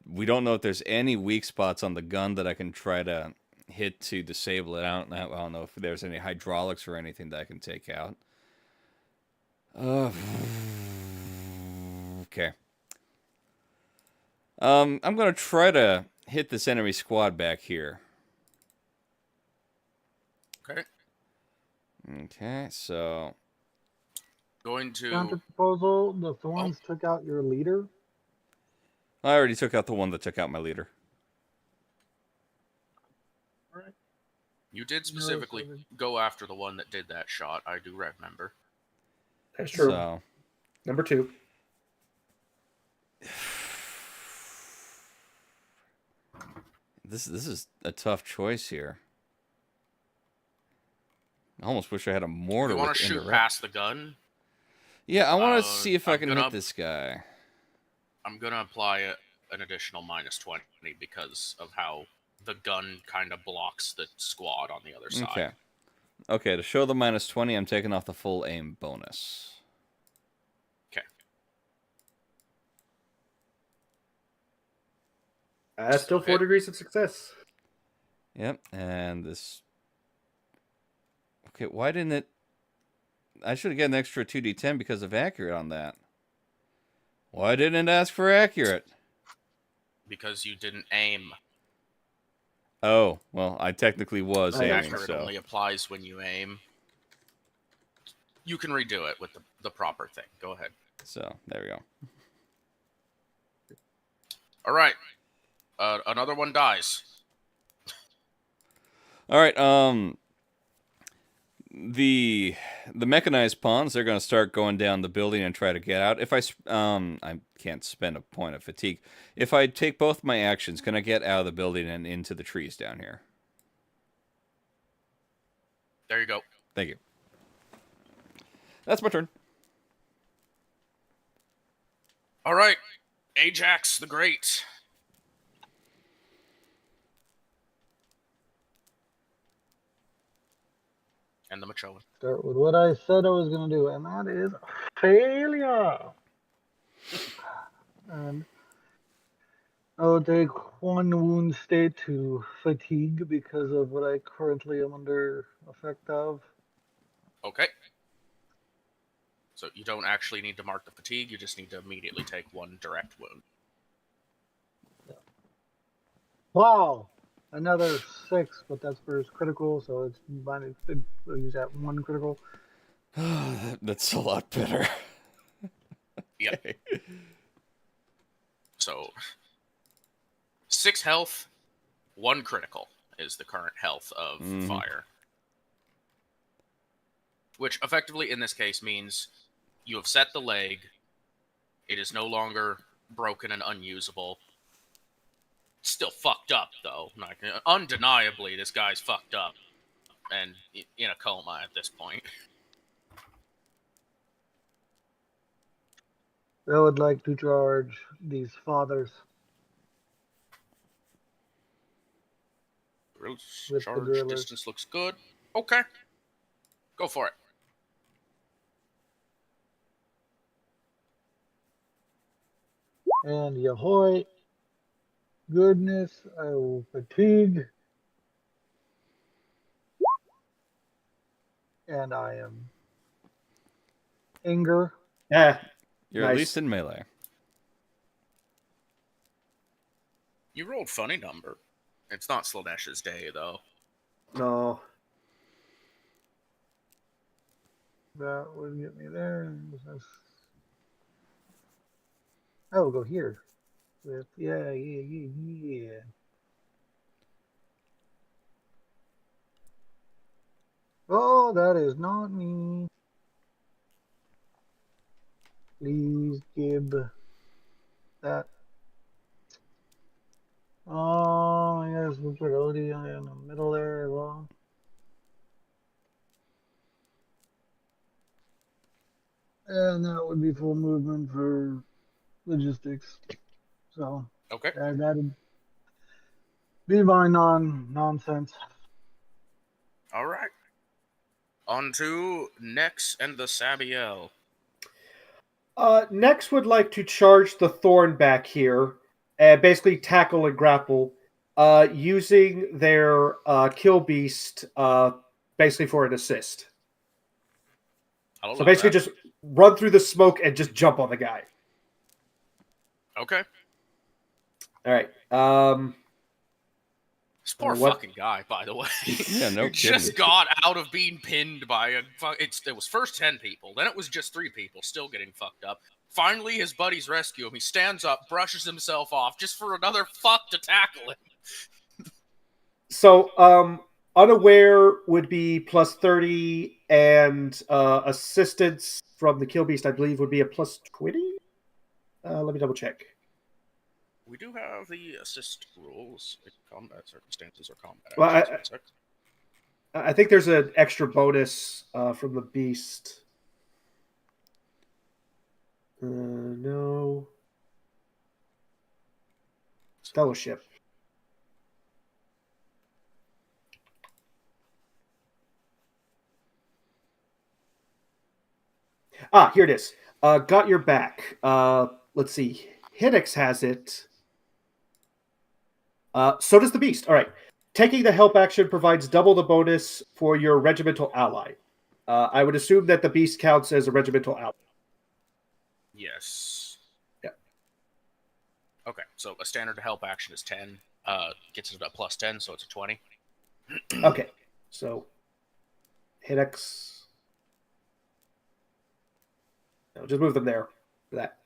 We don't know if there's any weak spots on the gun that I can try to hit to disable it. I don't know if there's any hydraulics or anything that I can take out. Okay. I'm gonna try to hit this enemy squad back here. Okay. Okay, so Going to... Counter proposal, the Thorns took out your leader? I already took out the one that took out my leader. Right. You did specifically go after the one that did that shot. I do remember. That's true. So, Number 2. This is a tough choice here. I almost wish I had a mortar. You want to shoot past the gun? Yeah, I want to see if I can hit this guy. I'm going to apply an additional -20 because of how the gun kind of blocks the squad on the other side. Okay. Okay, to show the -20, I'm taking off the full aim bonus. Okay. That's still 4 degrees of success. Yep, and this... Okay, why didn't it... I should have got an extra 2d10 because of accurate on that. Why didn't it ask for accurate? Because you didn't aim. Oh, well, I technically was aiming, Accurate so... only applies when you aim. You can redo it with the proper thing. Go ahead. So, there we go. All right. Another one dies. All right, the mechanized pawns, they're going to start going down the building and try to get out. If I can't spend a point of fatigue. If I take both my actions, can I get out of the building and into the trees down here? There you go. Thank you. That's my turn. All right. Ajax the Great. And the Machoan. Start with what I said I was going to do, and that is failure. And I'll take 1 wound state to fatigue because of what I currently am under effect of. Okay. So you don't actually need to mark the fatigue, you just need to immediately take 1 direct wound. Yeah. Wow! Another 6, but that's for his critical, so it's we'll use that 1 critical. That's a lot better. Yeah. So 6 health, 1 critical is the current health of fire. Which effectively in this case means you have set the leg, it is no longer broken and unusable. Still fucked up though. Like, undeniably this guy's fucked up and in a coma at this point. I would like to charge these fathers. Real With the charge drillers. distance looks good. Okay. Go for it. And yahoy, goodness, I will fatigue. And I am anger. Yeah, You're at nice. least in melee. You rolled funny number. It's not Slaaneash's day, though. No. That would get me there. I will go here. With yeah. Oh, that is not me. Please give that. Oh, yes, we put Odie in the middle there as well. And that would be full movement for logistics. So Okay. that'd be my nonsense. All right. On to Nex and the Sabiel. Next would like to charge the Thorn back here and basically tackle and grapple using their Kill Beast basically for an assist. I'll So allow basically that. just run through the smoke and just jump on the guy. Okay. All right. This poor what- fucking guy, by the way. Yeah, no Who just kidding. got out of being pinned by a. It was first 10 people, then it was just 3 people, still getting fucked up. Finally, his buddies rescue him. He stands up, brushes himself off, just for another fuck to tackle him. So unaware would be plus 30, and assistance from the Kill Beast, I believe, would be a plus 20. Let me double check. We do have the assist rules in combat circumstances or combat Well, actions. I think there's an extra bonus from the Beast. No. Fellowship. Here it is. Got your back. Let's see. Hidex has it. So does the Beast. All right. Taking the help action provides double the bonus for your regimental ally. I would assume that the Beast counts as a regimental ally. Yes. Yeah. Okay, so a standard help action is 10. Gets it at plus 10, so it's a 20. Okay. So Hidex. No, just move them there for that.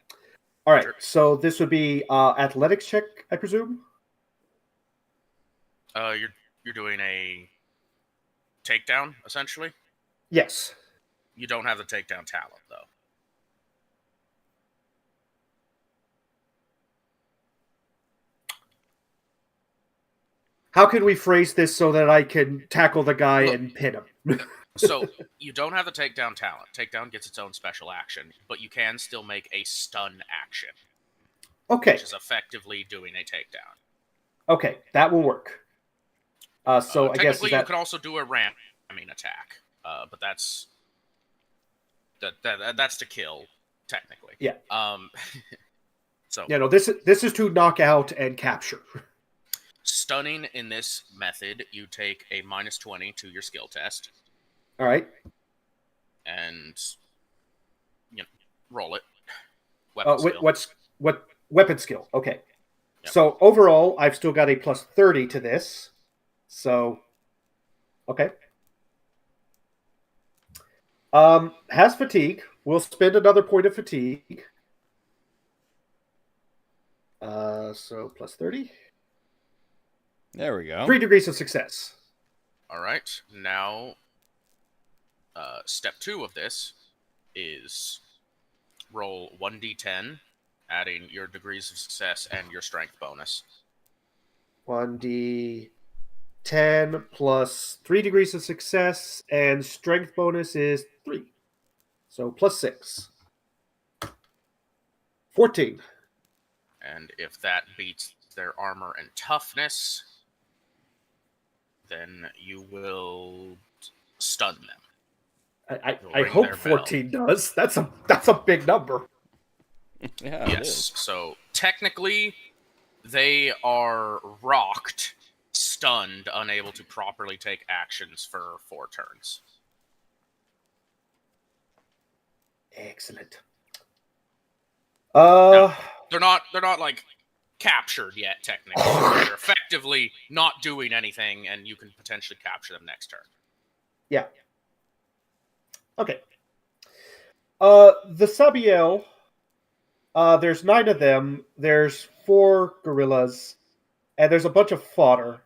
All right. Sure. So this would be athletics check, I presume. You're doing a takedown, essentially. Yes. You don't have the takedown talent, though. How can we phrase this so that I can tackle the guy Look. and pin him? So, you don't have the takedown talent. Takedown gets its own special action, but you can still make a stun action, Okay. which is effectively doing a takedown. Okay, that will work. So I guess technically, that... you could also do a ramming attack, but that's that's to kill, technically. Yeah. So Yeah, no, this is to knock out and capture. stunning in this method, you take a minus 20 to your skill test, All right. and roll it. Weapon skill. What weapon skill? Okay. Yep. So overall, I've still got a plus 30 to this. So, okay. Has fatigue. We'll spend another point of fatigue. So plus 30. There we go. 3 degrees of success. All right. Now, step 2 of this is roll 1d10, adding your degrees of success and your strength bonus. 1d10 plus 3 degrees of success, and strength bonus is 3. So plus 6. 14. And if that beats their armor and toughness, then you will stun them. I hope 14 does. That's a big number. Yeah. Yes. So technically, they are rocked, stunned, unable to properly take actions for 4 turns. Excellent. Now, they're not like captured yet. Technically, they're effectively not doing anything, and you can potentially capture them next turn. Yeah. Okay. The Sabiel. There's 9 of them. There's 4 gorillas, and there's a bunch of fodder.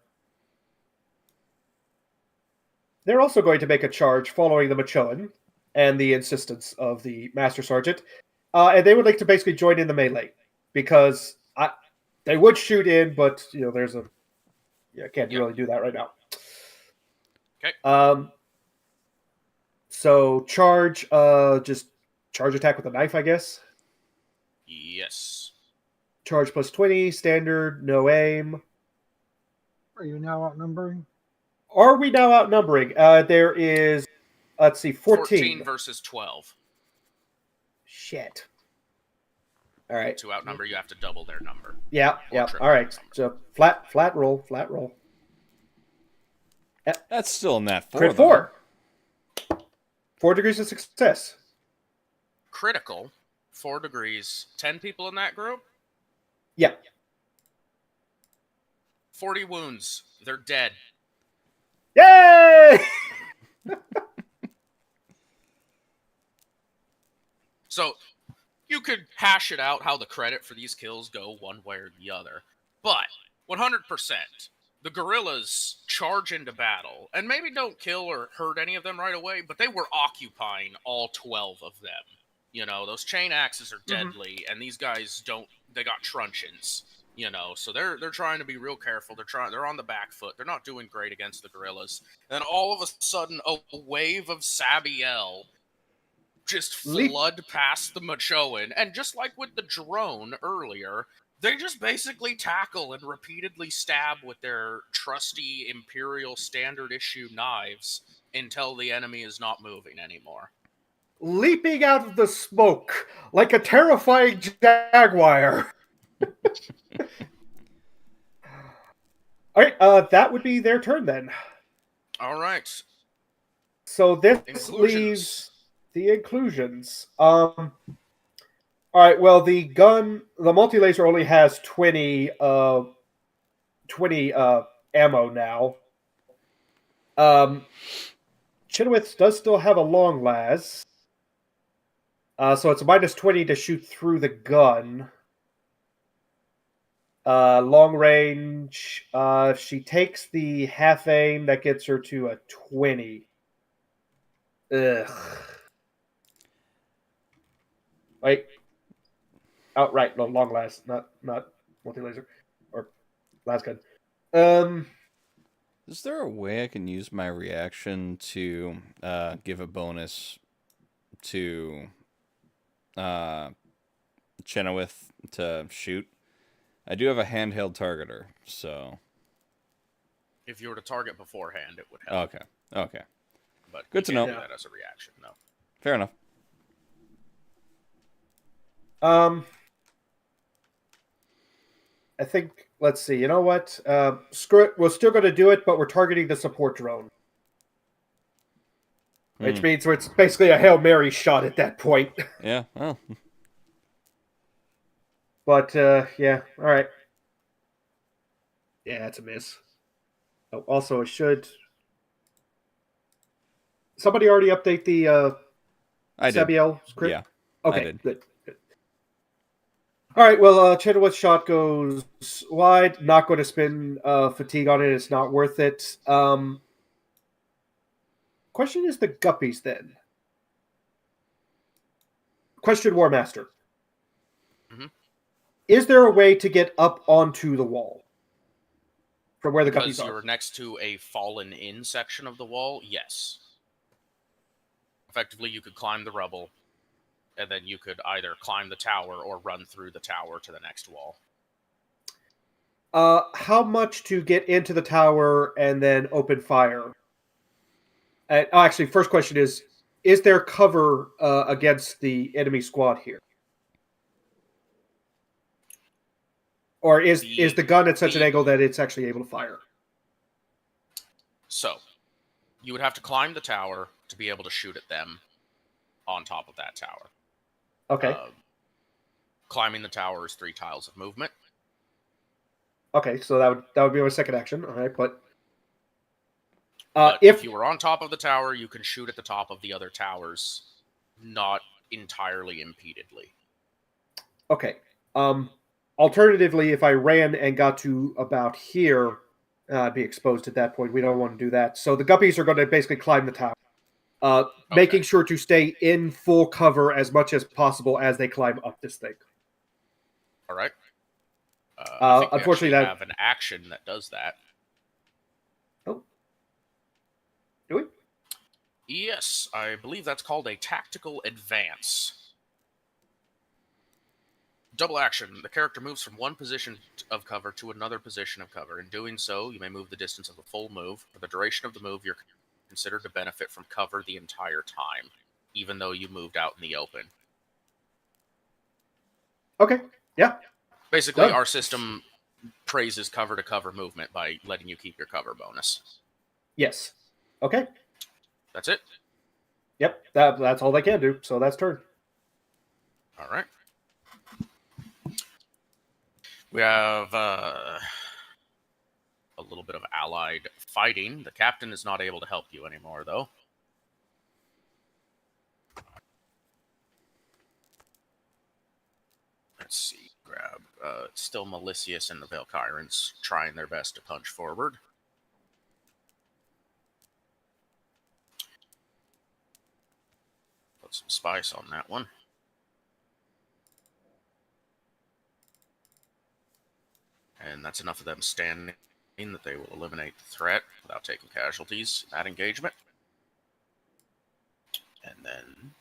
They're also going to make a charge following the Machoan and the insistence of the Master Sergeant. And they would like to basically join in the melee because they would shoot in, but there's a can't really do that right now. Okay. So charge, just charge attack with a knife, I guess. Yes. Charge plus 20, standard, no aim. Are you now outnumbering? Are we now outnumbering? There is, let's see, 14 versus 12. Shit. All right. To outnumber, you have to double their number. Yeah. All right. So flat roll. That's still in that 4. Crit 4. 4 degrees of success. Critical, 4 degrees. 10 people in that group? Yeah. 40 wounds. They're dead. Yay! So, you could hash it out how the credit for these kills go one way or the other. But, 100%, the guerrillas charge into battle, and maybe don't kill or hurt any of them right away, but they were occupying all 12 of them. Those chain axes are deadly, and these guys they got truncheons. So they're trying to be real careful. They're on the back foot. They're not doing great against the guerrillas. And all of a sudden, a wave of Sabiel just flood past the Machoan, and just like with the drone earlier, they just basically tackle and repeatedly stab with their trusty Imperial standard issue knives until the enemy is not moving anymore. Leaping out of the smoke like a terrifying jaguar. All right, that would be their turn then. All right. So this leaves the inclusions. All right. Well, the multi-laser only has 20 ammo now. Chenoweth does still have a long las. So it's a minus 20 to shoot through the gun. Long range, if she takes the half aim, that gets her to a 20. Ugh. Wait. Oh, right. No, long las, not multi-laser. Or las gun. Is there a way I can use my reaction to give a bonus to Chenoweth to shoot? I do have a handheld targeter, so... If you were to target beforehand, it would help. Okay. But good to know. Do that as a reaction, no. Fair enough. I think, let's see, you know what? Screw it, we're still going to do it, but we're targeting the support drone. Which means it's basically a Hail Mary shot at that point. Yeah, well... But, yeah, all right. Yeah, that's a miss. Oh, also, it should... Somebody already update the Sabiel script? Yeah, okay, I did. Good. All right, well, Chenoweth's shot goes wide. Not going to spin fatigue on it. It's not worth it. Question is the guppies, then. Question, War Master. Mm-hmm. Is there a way to get up onto the wall? From where the guppies are? Because you're next to a fallen-in section of the wall, yes. Effectively, you could climb the rubble, and then you could either climb the tower or run through the tower to the next wall. How much to get into the tower and then open fire? Actually, first question is, is there cover against the enemy squad here? Or is the gun at such an angle that it's actually able to fire? So, you would have to climb the tower to be able to shoot at them on top of that tower. Okay. Climbing the tower is 3 tiles of movement. Okay, so that would be my second action. All right, but if you were on top of the tower, you can shoot at the top of the other towers, not entirely impededly. Okay. Alternatively, if I ran and got to about here, I'd be exposed at that point. We don't want to do that. So the guppies are going to basically climb the tower, making sure to stay in full cover as much as possible as they climb up this thing. All right. I think unfortunately, we have an action that does that. Oh. Do we? Yes, I believe that's called a tactical advance. Double action. The character moves from one position of cover to another position of cover. In doing so, you may move the distance of a full move. For the duration of the move, you're considered to benefit from cover the entire time, even though you moved out in the open. Okay, yeah. Basically, our system praises cover-to-cover movement by letting you keep your cover bonus. Yes. Okay. That's it? Yep, that's all they can do, so that's turn. All right. We have a little bit of allied fighting. The captain is not able to help you anymore, though. Let's see. Grab. It's still Malicious and the Valkyrans trying their best to punch forward. Put some spice on that one. And that's enough of them standing that they will eliminate the threat without taking casualties in that engagement. And then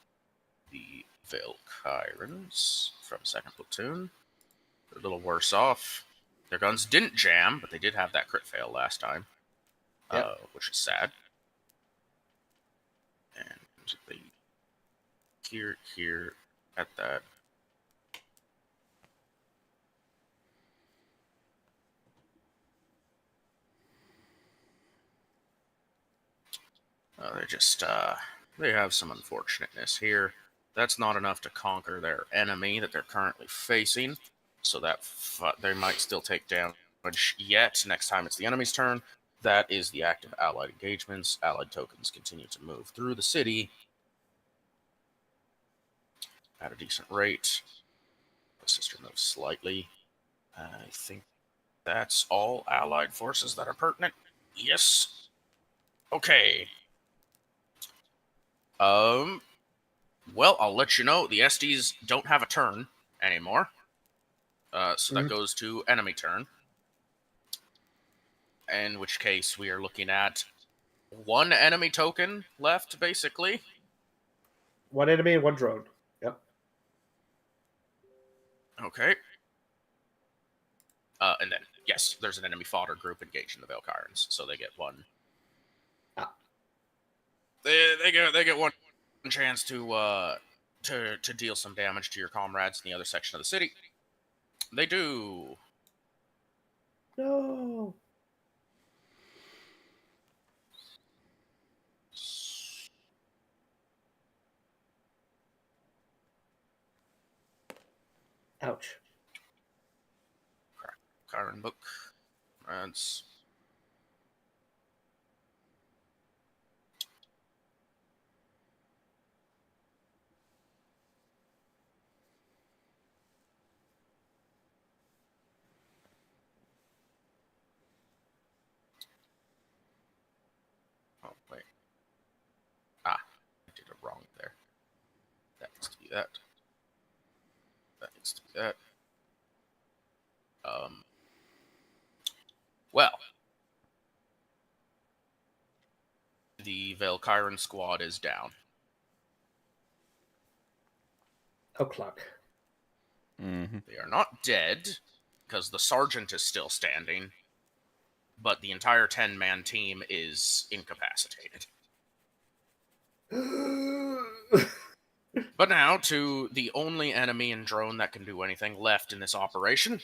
the Valkyrans from 2nd Platoon. They're a little worse off. Their guns didn't jam, but they did have that crit fail last time, which is sad. And they here at that. They just they have some unfortunateness here. That's not enough to conquer their enemy that they're currently facing, so that they might still take damage yet. Next time it's the enemy's turn. That is the active allied engagements. Allied tokens continue to move through the city at a decent rate. The sister moves slightly. I think that's all allied forces that are pertinent. Yes. Okay. Well, I'll let you know. The Estes don't have a turn anymore. So that goes to enemy turn. In which case, we are looking at 1 enemy token left, basically. 1 enemy and 1 drone. Yep. Okay. And then, yes, there's an enemy fodder group engaged in the Valkyrans, so they get 1. They get 1 chance to deal some damage to your comrades in the other section of the city. They do. No. Ouch. Kyron book. That's. Oh, wait. I did it wrong there. That needs to be that. That needs to be that. Well. The Valkyran squad is down. O'clock. Mm-hmm. They are not dead, because the sergeant is still standing, but the entire 10-man team is incapacitated. But now to the only enemy and drone that can do anything left in this operation.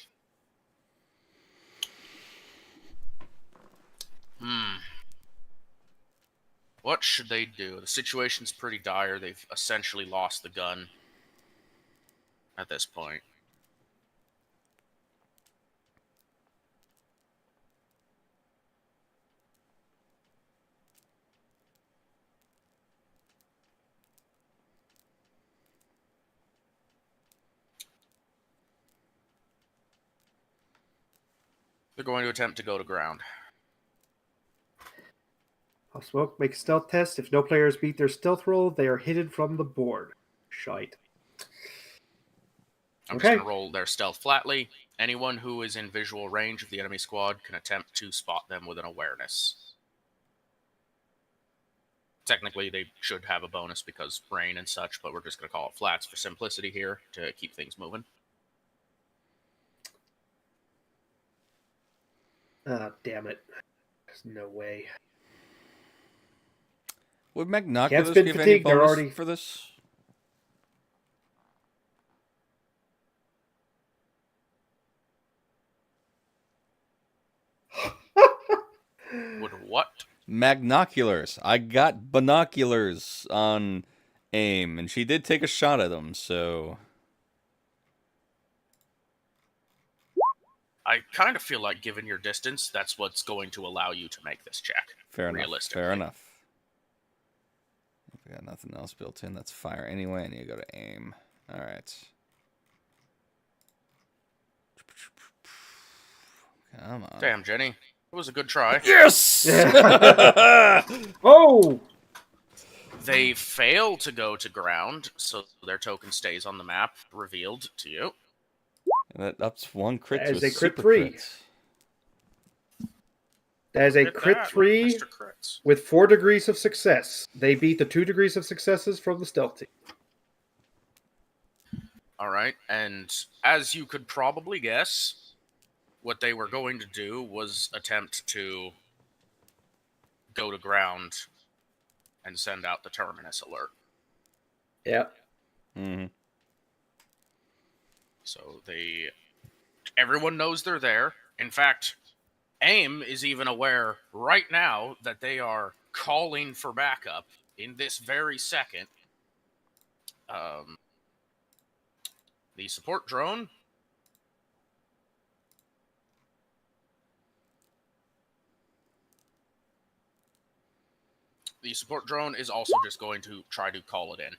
What should they do? The situation's pretty dire. They've essentially lost the gun at this point. They're going to attempt to go to ground. I'll smoke, make a stealth test. If no players beat their stealth roll, they are hidden from the board. Shite. I'm just going to roll their stealth flatly. Anyone who is in visual range of the enemy squad can attempt to spot them with an awareness. Technically, they should have a bonus because rain and such, but we're just going to call it flats for simplicity here to keep things moving. Ah, damn it. There's no way. Would Magnoculus Can't spin give any fatigue, they're bonus already- for this? Would what? Magnoculars. I got binoculars on AIM, and she did take a shot at them, so... I kind of feel like, given your distance, that's what's going to allow you to make this check. Fair enough. Realistically. Fair enough. If we got nothing else built in, that's fire anyway. I need to go to AIM. All right. Come on. Damn, Jenny. It was a good try. Yes! Oh! They fail to go to ground, so their token stays on the map, revealed to you. And that ups one crit That to is a a crit super 3. crit. That is a Look at crit that, 3 Mr. Crits. with 4 degrees of success. They beat the 2 degrees of successes from the stealth team. All right, and as you could probably guess, what they were going to do was attempt to go to ground and send out the terminus alert. Yep. Mm-hmm. So everyone knows they're there. In fact, AIM is even aware right now that they are calling for backup in this very second. The support drone is also just going to try to call it in.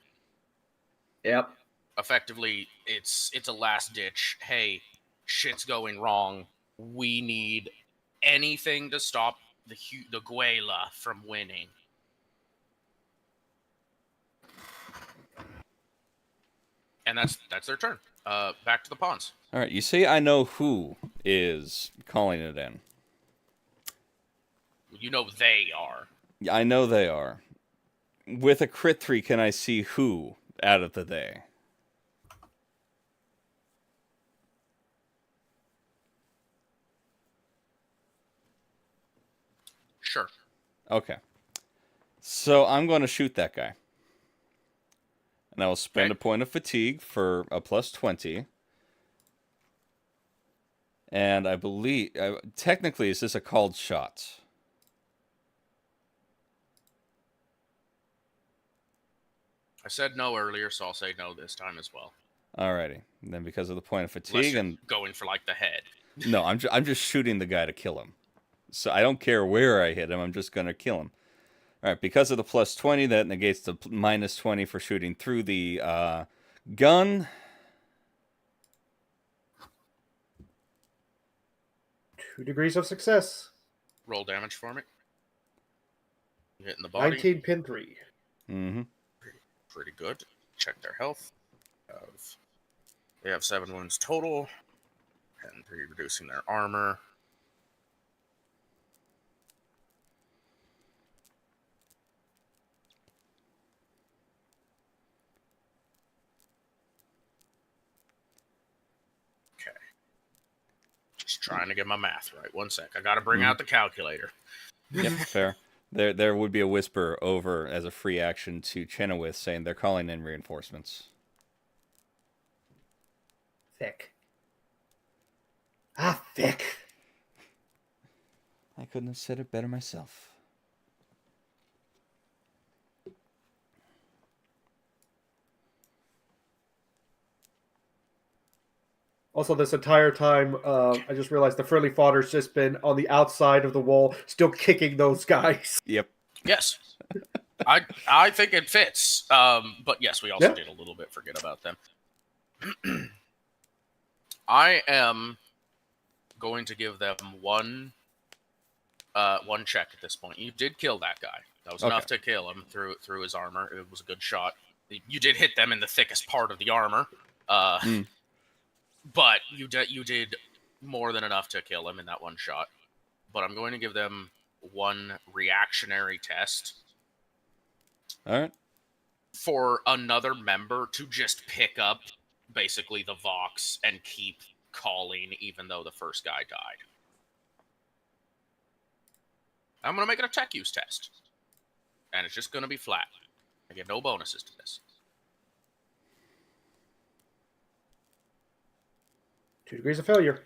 Yep. Effectively, it's a last ditch. Hey, shit's going wrong. We need anything to stop the Guela from winning. And that's their turn. Back to the pawns. All right, you say I know who is calling it in. You know they are. I know they are. With a crit 3, can I see who out of the they? Sure. Okay. So I'm going to shoot that guy. And I will spend Okay. a point of fatigue for a plus 20. And I believe... technically, is this a called shot? I said no earlier, so I'll say no this time as well. Alrighty. And then because of the point of Unless fatigue you're and... going for like the head. No, I'm just shooting the guy to kill him. So I don't care where I hit him, I'm just going to kill him. Alright, because of the plus 20, that negates the minus 20 for shooting through the gun. 2 degrees of success. Roll damage for me. Hitting the body. 19 pin 3. Mm-hmm. Pretty good. Check their health. They have 7 wounds total. And reducing their armor. Okay. Just trying to get my math right. One sec. I gotta bring out the calculator. Yep, fair. There would be a whisper over as a free action to Chenoweth saying they're calling in reinforcements. Thick. Ah, thick. I couldn't have said it better myself. Also, this entire time, I just realized the friendly fodder's just been on the outside of the wall, still kicking those guys. Yep. Yes. I think it fits. But yes, we also did a little bit forget about them. I am going to give them one check at this point. You did kill that guy. That was enough to kill him through his armor. It was a good shot. You did hit them in the thickest part of the armor. But you did more than enough to kill him in that one shot. But I'm going to give them one reactionary test. All right. For another member to just pick up basically the Vox and keep calling even though the first guy died. I'm going to make it a tech use test. And it's just going to be flat. I get no bonuses to this. 2 degrees of failure.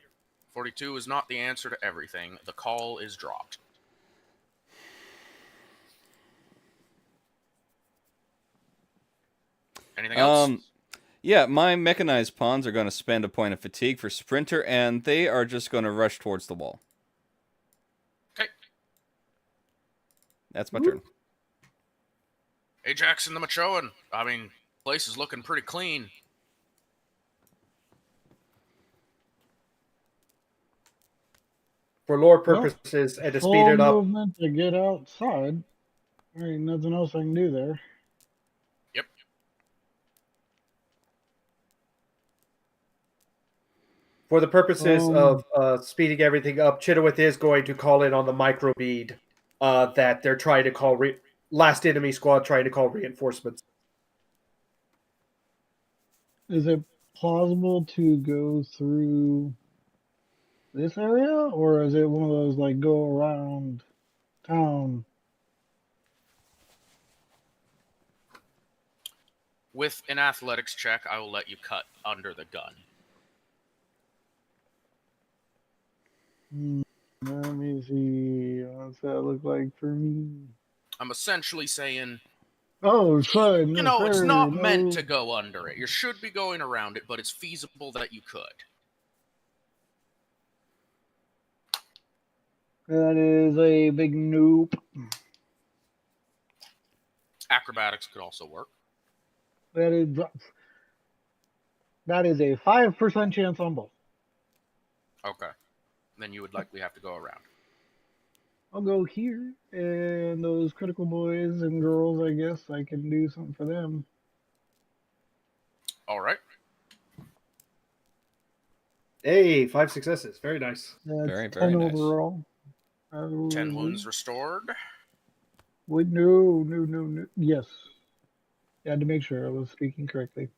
42 is not the answer to everything. The call is dropped. Anything else? Yeah, my mechanized pawns are going to spend a point of fatigue for Sprinter, and they are just going to rush towards the wall. Okay. That's my turn. Ajax and the Machoan. I mean, place is looking pretty clean. For lore purposes and to speed it up. Movement to get outside. There ain't nothing else I can do there. Yep. For the purposes of speeding everything up, Chenoweth is going to call in on the microbead that they're trying to call last enemy squad trying to call reinforcements. Is it plausible to go through this area, or is it one of those like go around town? With an athletics check, I will let you cut under the gun. Let me see. What's that look like for me? I'm essentially saying, Oh, sorry. you know, it's not meant to go under it. You should be going around it, but it's feasible that you could. That is a big nope. Acrobatics could also work. That is a 5% chance on both. Okay. Then you would likely have to go around. I'll go here, and those critical boys and girls, I guess I can do something for them. All right. Hey, 5 successes. Very nice. That's Very 10 nice. overall. 10 wounds restored. Wait, no. Yes. I had to make sure I was speaking correctly.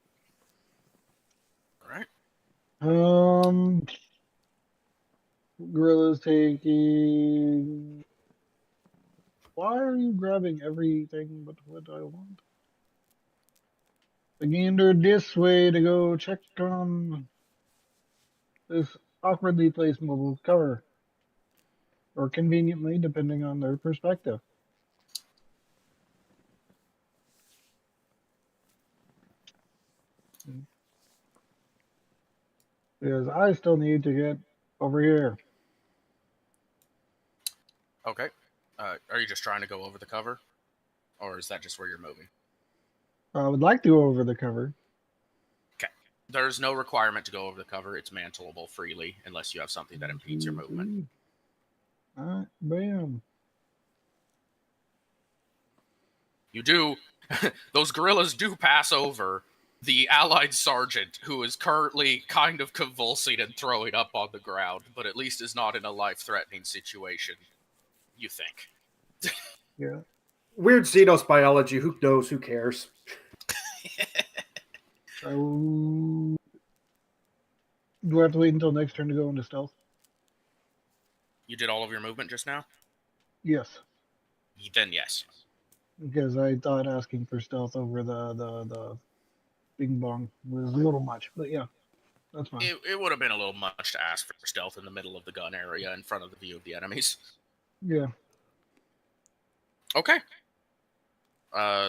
All right. Gorilla's taking... Why are you grabbing everything but what I want? I gained this way to go check on this awkwardly placed mobile cover. Or conveniently, depending on their perspective. Because I still need to get over here. Okay. Are you just trying to go over the cover? Or is that just where you're moving? I would like to go over the cover. Okay. There's no requirement to go over the cover. It's mantleable freely, unless you have something that impedes your movement. Alright, bam. You do. Those guerrillas do pass over the allied sergeant, who is currently kind of convulsing and throwing up on the ground, but at least is not in a life-threatening situation, you think. Yeah. Weird Xenos biology. Who knows? Who cares? Do I have to wait until next turn to go into stealth? You did all of your movement just now? Yes. Then yes. Because I thought asking for stealth over the Bing Bong was a little much, but yeah, that's fine. It would have been a little much to ask for stealth in the middle of the gun area in front of the view of the enemies. Yeah. Okay.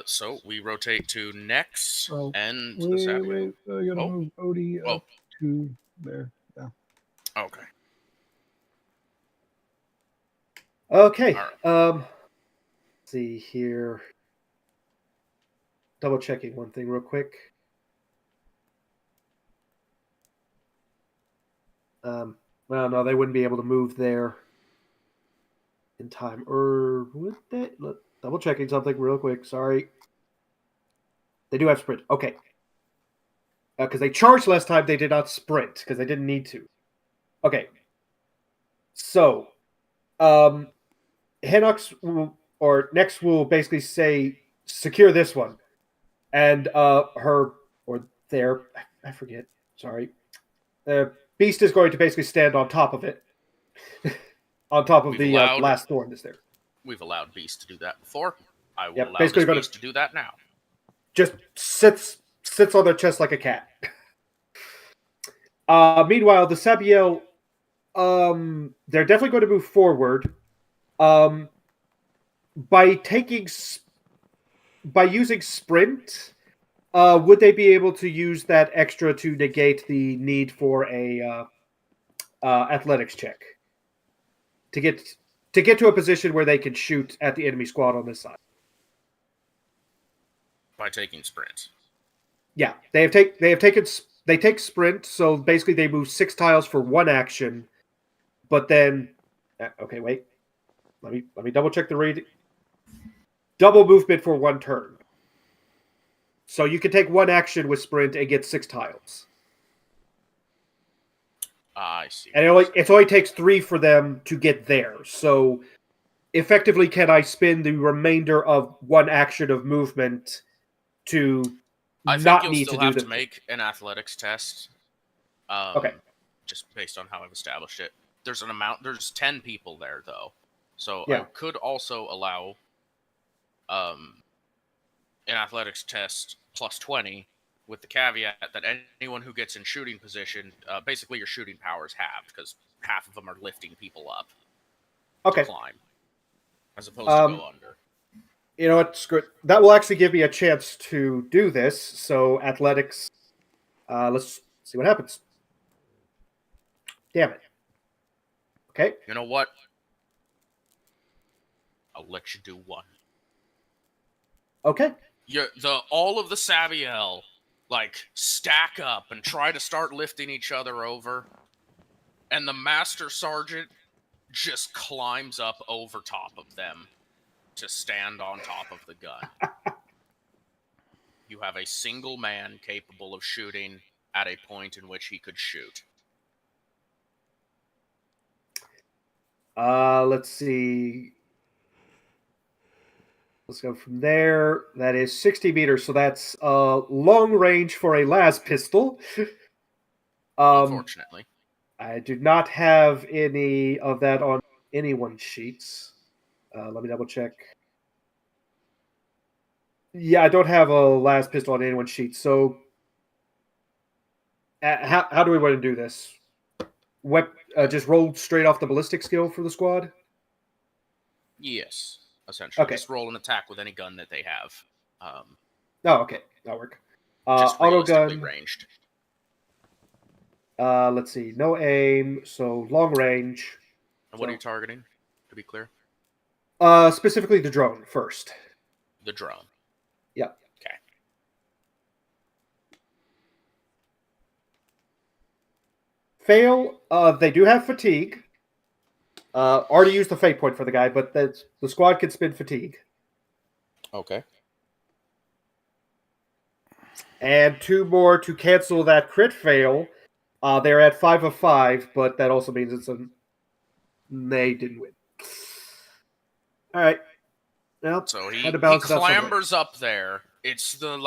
So we rotate to Nex Oh, and the wait, Sabiel. I gotta Oh. move Odie Oh. up to there. Yeah. Okay. Okay. All Let's see here. Double checking one thing real quick. Well, no, they wouldn't be able to move there in time. Or would they? Double checking something real quick. Sorry. They do have sprint. Okay. Because they charged last time, they did not sprint because they didn't need to. Okay. So, Hinox or Nex will basically say, secure this one. And her, or their, I forget, sorry. Beast is going to basically stand on top of it. On top of the last thorn that's there. We've allowed Beast to do that before. I will allow basically this Beast to do that now. Just sits on their chest like a cat. Meanwhile, the Sabiel, they're definitely going to move forward. By using sprint, would they be able to use that extra to negate the need for a athletics check to get to a position where they can shoot at the enemy squad on this side? By taking sprint. Yeah, they take sprint, so basically they move 6 tiles for 1 action, but then okay, wait. Let me double check the read. Double movement for 1 turn. So you can take 1 action with sprint and get 6 tiles. I see. And it only takes 3 for them to get there. So effectively, can I spend the remainder of 1 action of movement to not need to do have to make an athletics test. Okay. Just based on how I've established it. There's 10 people there though. So Yeah. I could also allow an athletics test plus 20 with the caveat that anyone who gets in shooting position, basically your shooting power is halved because half of them are lifting people up to climb as opposed to go under. You know what? Screw it. That will actually give me a chance to do this. So athletics, let's see what happens. Damn it. Okay. You know what? I'll let you do 1. Okay. All of the Sabiel stack up and try to start lifting each other over, and the Master Sergeant just climbs up over top of them to stand on top of the gun. You have a single man capable of shooting at a point in which he could shoot. Let's see. Let's go from there. That is 60 meters, so that's long range for a las pistol. Unfortunately. I do not have any of that on anyone's sheets. Let me double check. Yeah, I don't have a las pistol on anyone's sheet. So, how do we want to do this? Just roll straight off the ballistic skill for the squad? Yes, essentially. Okay. Just roll an attack with any gun that they have. Okay. That'll work. Just Auto realistically gun. Ranged. Let's see. No aim, so long range. And what are you targeting, to be clear? Specifically the drone first. The drone. Yeah. Okay. Fail. They do have fatigue. Already used the fate point for the guy, but the squad can spend fatigue. Okay. And 2 more to cancel that crit fail. They're at 5 of 5, but that also means they didn't win. All right. Well, So he clambers up there. It's the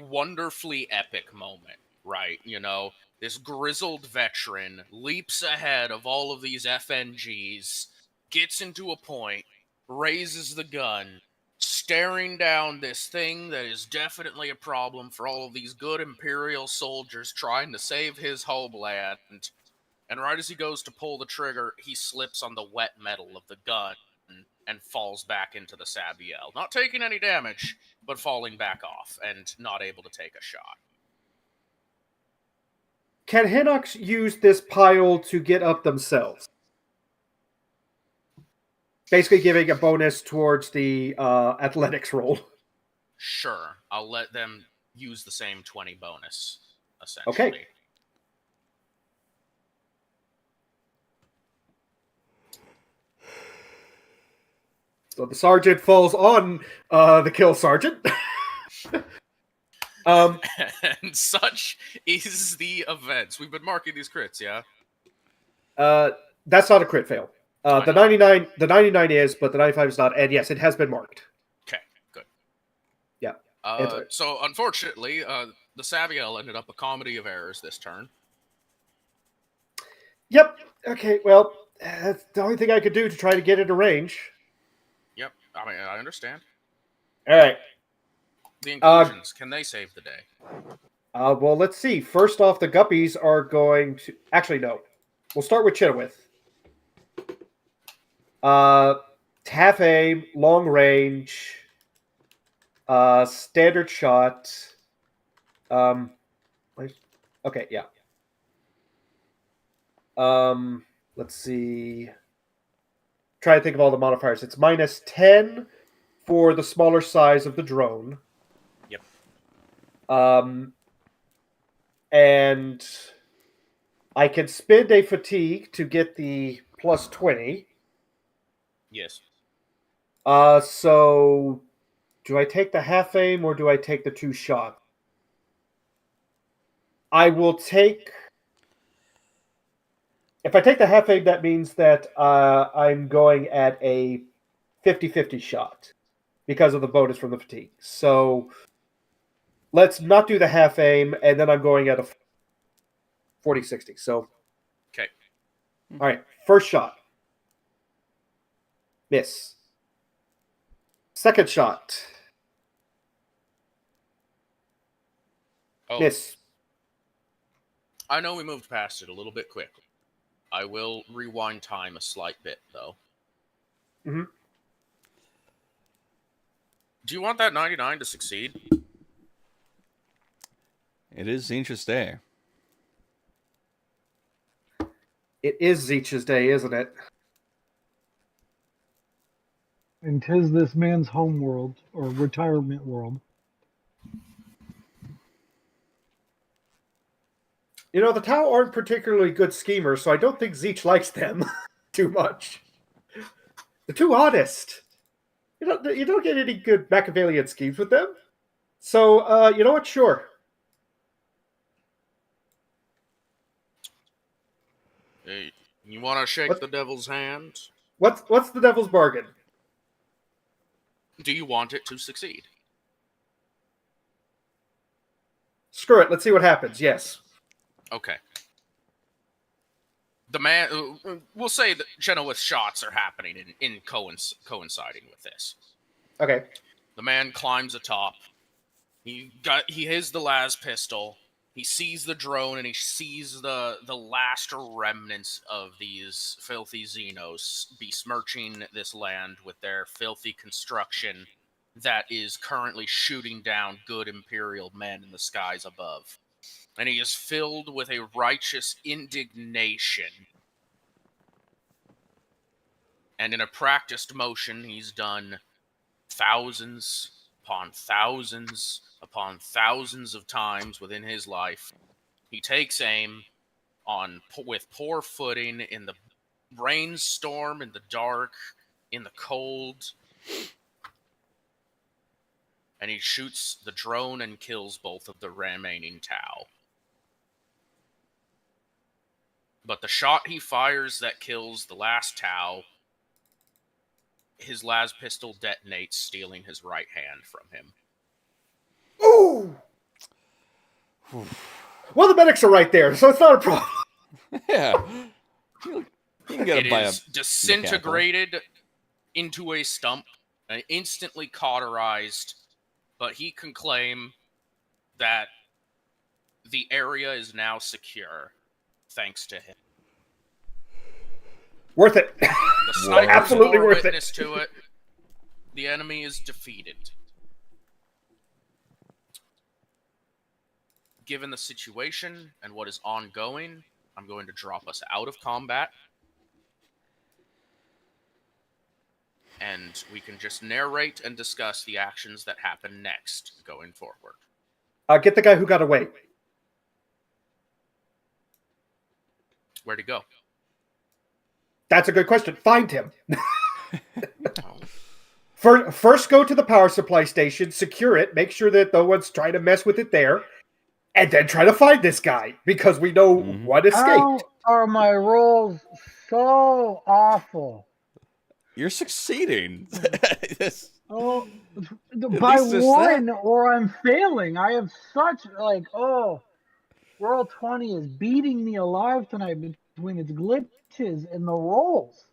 wonderfully epic moment, right? You know, this grizzled veteran leaps ahead of all of these FNGs, gets into a point, raises the gun, staring down this thing that is definitely a problem for all of these good Imperial soldiers trying to save his homeland. And right as he goes to pull the trigger, he slips on the wet metal of the gun and falls back into the Sabiel. Not taking any damage, but falling back off and not able to take a shot. Can Hinox use this pile to get up themselves? Basically giving a bonus towards the athletics roll. Sure, I'll let them use the same 20 bonus, essentially. Okay. So the sergeant falls on the kill sergeant. And such is the events. We've been marking these crits, yeah? That's not a crit fail. The 99 is, but the 95 is not. And yes, it has been marked. Okay, good. Yeah. So unfortunately, the Sabiel ended up a comedy of errors this turn. Yep. Okay, well, that's the only thing I could do to try to get into range. Yep, I mean, I understand. All right. The inclusions, can they save the day? Well, let's see. First off, the Guppies are going to... Actually, no. We'll start with Chitowith. Half aim, long range, standard shot. Okay, yeah. Let's see. Try to think of all the modifiers. It's minus 10 for the smaller size of the drone. Yep. And I can spend a fatigue to get the plus 20. Yes. So do I take the half aim or do I take the 2 shot? I will take... If I take the half aim, that means that I'm going at a 50-50 shot because of the bonus from the fatigue. So let's not do the half aim, and then I'm going at a 40-60. So, okay. All right, first shot. Miss. Second shot. Oh, Miss. I know we moved past it a little bit quickly. I will rewind time a slight bit, though. Mm-hmm. Do you want that 99 to succeed? It is Zinch's day. It is Zeech's day, isn't it? And 'tis this man's home world, or retirement world. You know, the Tau aren't particularly good schemers, so I don't think Zeech likes them too much. They're too honest. You don't get any good Machiavellian schemes with them. So, you know what? Sure. Hey, you want to shake the devil's hand? What's the devil's bargain? Do you want it to succeed? Screw it. Let's see what happens. Yes. Okay. The man... we'll say that Chenoweth's shots are happening in coinciding with this. Okay. The man climbs atop. He has the las pistol. He sees the drone and he sees the last remnants of these filthy Xenos besmirching this land with their filthy construction that is currently shooting down good Imperial men in the skies above. And he is filled with a righteous indignation. And in a practiced motion, he's done thousands upon thousands upon thousands of times within his life. He takes aim with poor footing in the rainstorm, in the dark, in the cold, and he shoots the drone and kills both of the remaining Tau. But the shot he fires that kills the last Tau, his las pistol detonates, stealing his right hand from him. Ooh! Well, the medics are right there, so it's not a problem. Yeah. You can get It it by is disintegrated into a stump, instantly cauterized, but he can claim that the area is now secure thanks to him. Worth it. The snipers Absolutely bore worth witness it. to it. The enemy is defeated. Given the situation and what is ongoing, I'm going to drop us out of combat. And we can just narrate and discuss the actions that happen next going forward. Get the guy who got away. Where'd he go? That's a good question. Find him. Oh. First, go to the power supply station, secure it, make sure that no one's trying to mess with it there, and then try to find this guy, because we know one escaped. How are my rolls so awful? You're succeeding. Oh, by least there's one, that. or I'm failing. I have such, roll 20 is beating me alive tonight between its glitches and the rolls.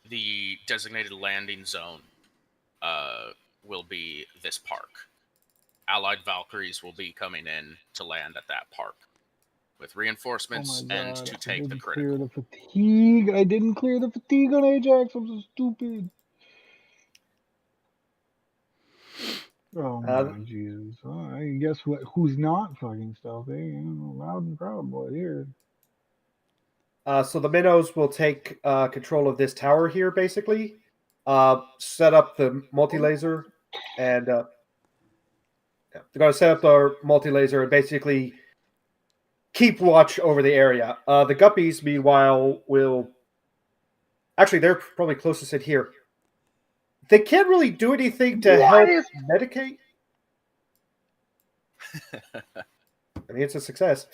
The designated landing zone will be this park. Allied Valkyries will be coming in to land at that park with reinforcements and to take the critical. Clear the fatigue. I didn't clear the fatigue on Ajax. I'm so stupid. Oh my Jesus! I guess who's not fucking stealthy? Loud and proud boy here. So the minnows will take control of this tower here, basically. Set up the multi-laser, and they're going to set up the multi-laser and basically keep watch over the area. The guppies, meanwhile, will... Actually, they're probably closest in here. They can't really do anything to help medicate. I mean, it's a success.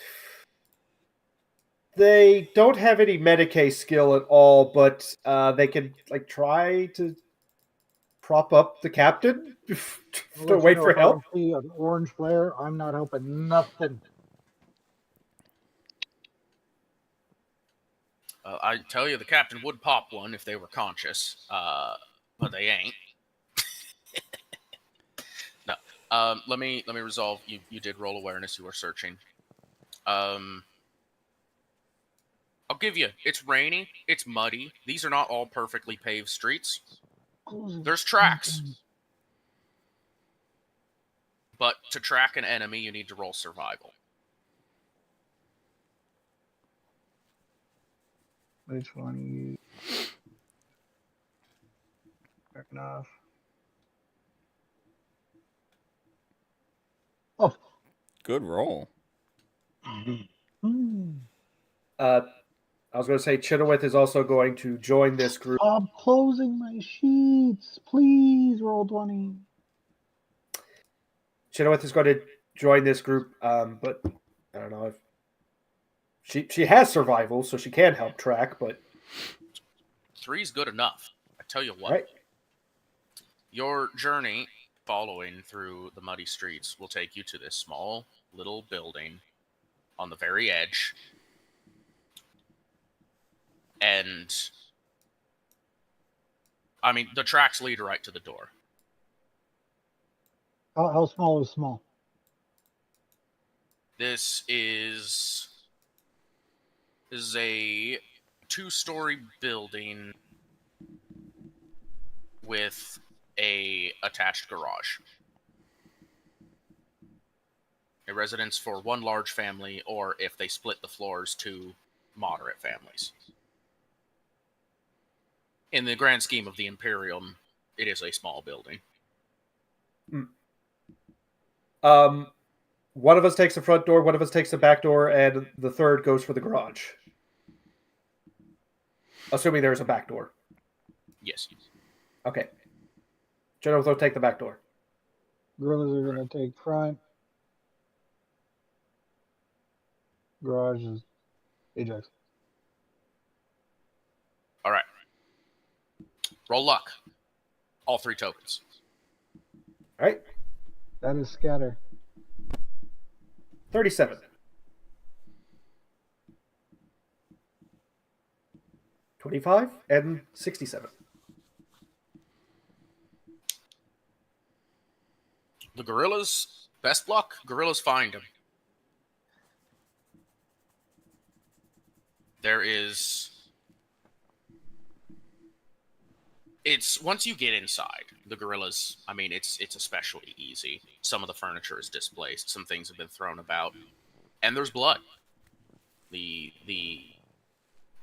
They don't have any Medicae skill at all, but they can try to prop up the captain to wait for help. I see an orange flare. I'm not helping nothing. I tell you, the captain would pop one if they were conscious, but they ain't. No. Let me resolve. You did roll awareness. You were searching. I'll give you. It's rainy. It's muddy. These are not all perfectly paved streets. There's tracks. But to track an enemy, you need to roll survival. Which one? Fair enough. Oh. Good roll. I was going to say Chenoweth is also going to join this group. Stop closing my sheets. Please roll 20. Chenoweth is going to join this group, but I don't know if she has survival, so she can help track, but 3's good enough. I tell you what. Right. Your journey following through the muddy streets will take you to this small little building on the very edge. And I mean, the tracks lead right to the door. How small is small? This is a 2-story building with a attached garage. A residence for one large family, or if they split the floors, 2 moderate families. In the grand scheme of the Imperium, it is a small building. One of us takes the front door, one of us takes the back door, and the third goes for the garage. Assuming there's a back door. Yes. Okay. General will take the back door. Gorillas are going to take front. Garage is Ajax. All right. Roll luck. All 3 tokens. All right. That is scatter. 37. 25 and 67. The gorillas, best luck, gorillas find him. There is... It's once you get inside, the gorillas, I mean, it's especially easy. Some of the furniture is displaced, some things have been thrown about, and there's blood. The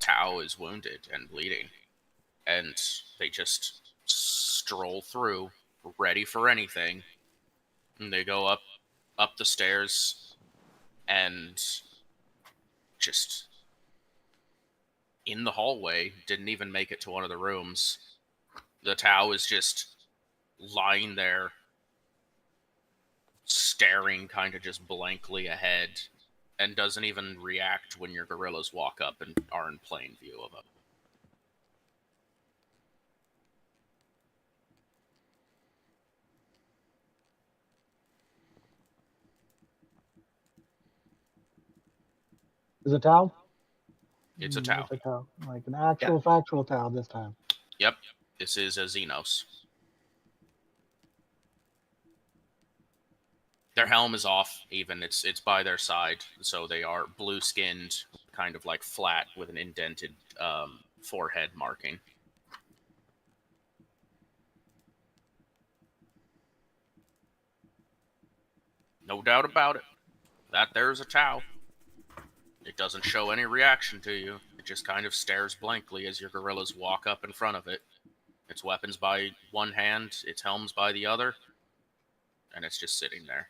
Tau is wounded and bleeding, and they just stroll through, ready for anything. And they go up the stairs, and just in the hallway, didn't even make it to one of the rooms. The Tau is just lying there, staring kind of just blankly ahead, and doesn't even react when your gorillas walk up and are in plain view of him. Is it Tau? It's a Tau. It's a Tau. Like an actual factual Tau this time. Yep, this is a Xenos. Their helm is off, even. It's by their side, so they are blue-skinned, kind of like flat with an indented forehead marking. No doubt about it. That there's a Tau. It doesn't show any reaction to you. It just kind of stares blankly as your gorillas walk up in front of it. Its weapons by one hand, its helm's by the other, and it's just sitting there.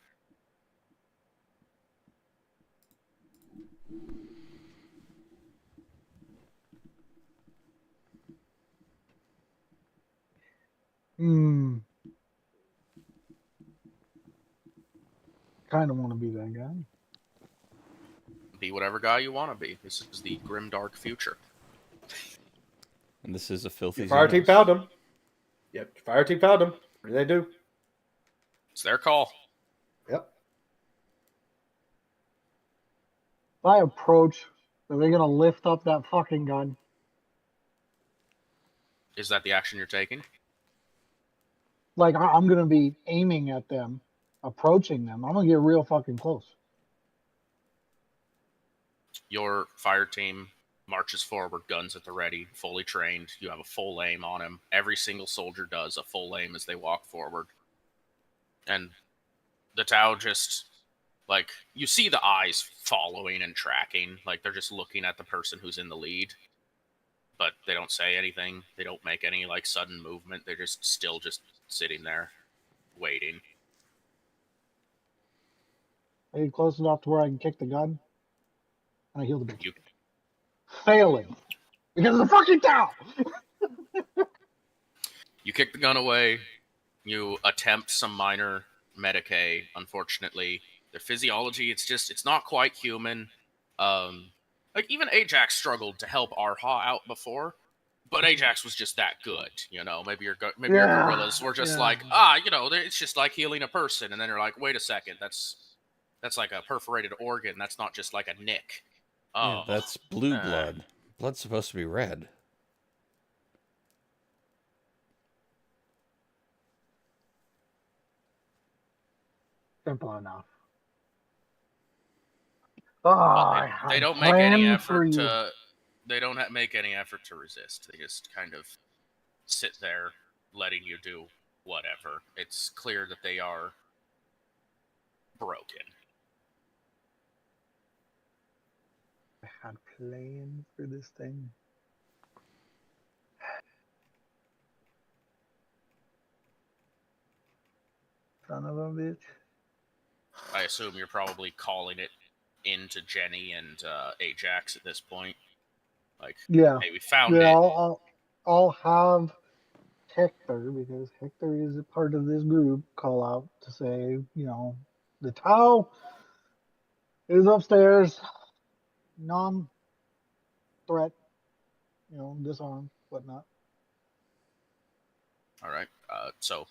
Kind of want to be that guy. Be whatever guy you want to be. This is the grimdark future. And this is a filthy Fire team Xenos. found him. Yep, fire team found him. What do they do? It's their call. Yep. If I approach, are they going to lift up that fucking gun? Is that the action you're taking? Like, I'm going to be aiming at them, approaching them. I'm going to get real fucking close. Your fire team marches forward, guns at the ready, fully trained. You have a full aim on him. Every single soldier does a full aim as they walk forward. And the Tau just, like, you see the eyes following and tracking. Like, they're just looking at the person who's in the lead. But they don't say anything. They don't make any, like, sudden movement. They're just still just sitting there, waiting. Are you close enough to where I can kick the gun? And I heal the bitch. You Failing. Because of the fucking Tau! You kick the gun away. You attempt some minor Medicae. Unfortunately, their physiology, it's not quite human. Like, even Ajax struggled to help Arha out before, but Ajax was just that good, you know? Maybe your gorillas were just like, it's just like healing a person, and then you're like, wait a second, that's like a perforated organ, that's not just like a nick. Yeah, that's blue blood. Blood's supposed to be red. Simple enough. They don't make any effort to. They don't make any effort to resist. They just kind of sit there, letting you do whatever. It's clear that they are broken. I had plans for this thing. Son of a bitch. I assume you're probably calling it into Jenny and Ajax at this point. Like, yeah, hey, we found it. I'll have Hector, because Hector is a part of this group, call out to say, the Tau is upstairs, non-threat, disarmed, whatnot. All right. So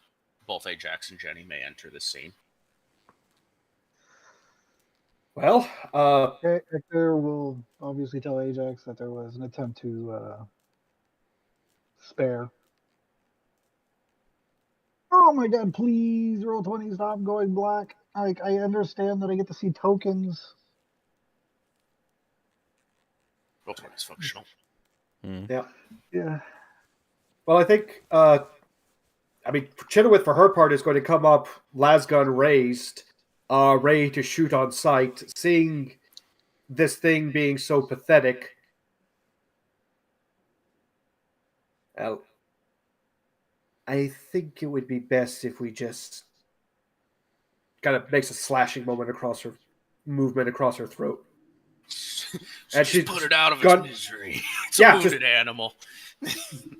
both Ajax and Jenny may enter this scene. Well, Hector will obviously tell Ajax that there was an attempt to spare. Oh my god, please, roll 20, stop going black. I understand that I get to see tokens. Roll 20 is functional. Yeah. Yeah. Well, I think, Chenoweth, for her part, is going to come up, lasgun raised, ready to shoot on sight, seeing this thing being so pathetic. Well, I think it would be best if we just kind of makes a slashing movement across her throat. And she's put it out of its misery. It's a wounded animal.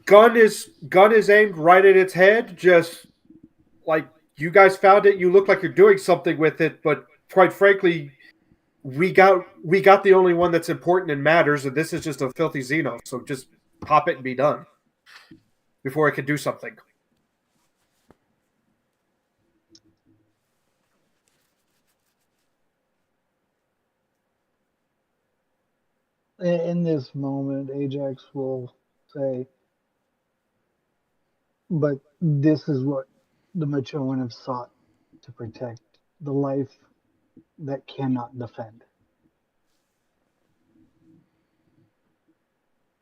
Gun is aimed right at its head. Just like, you guys found it, you look like you're doing something with it, but quite frankly, we got the only one that's important and matters, and this is just a filthy Xenos. So just pop it and be done before it can do something. In this moment, Ajax will say, but this is what the Machoan have sought to protect, the life that cannot defend.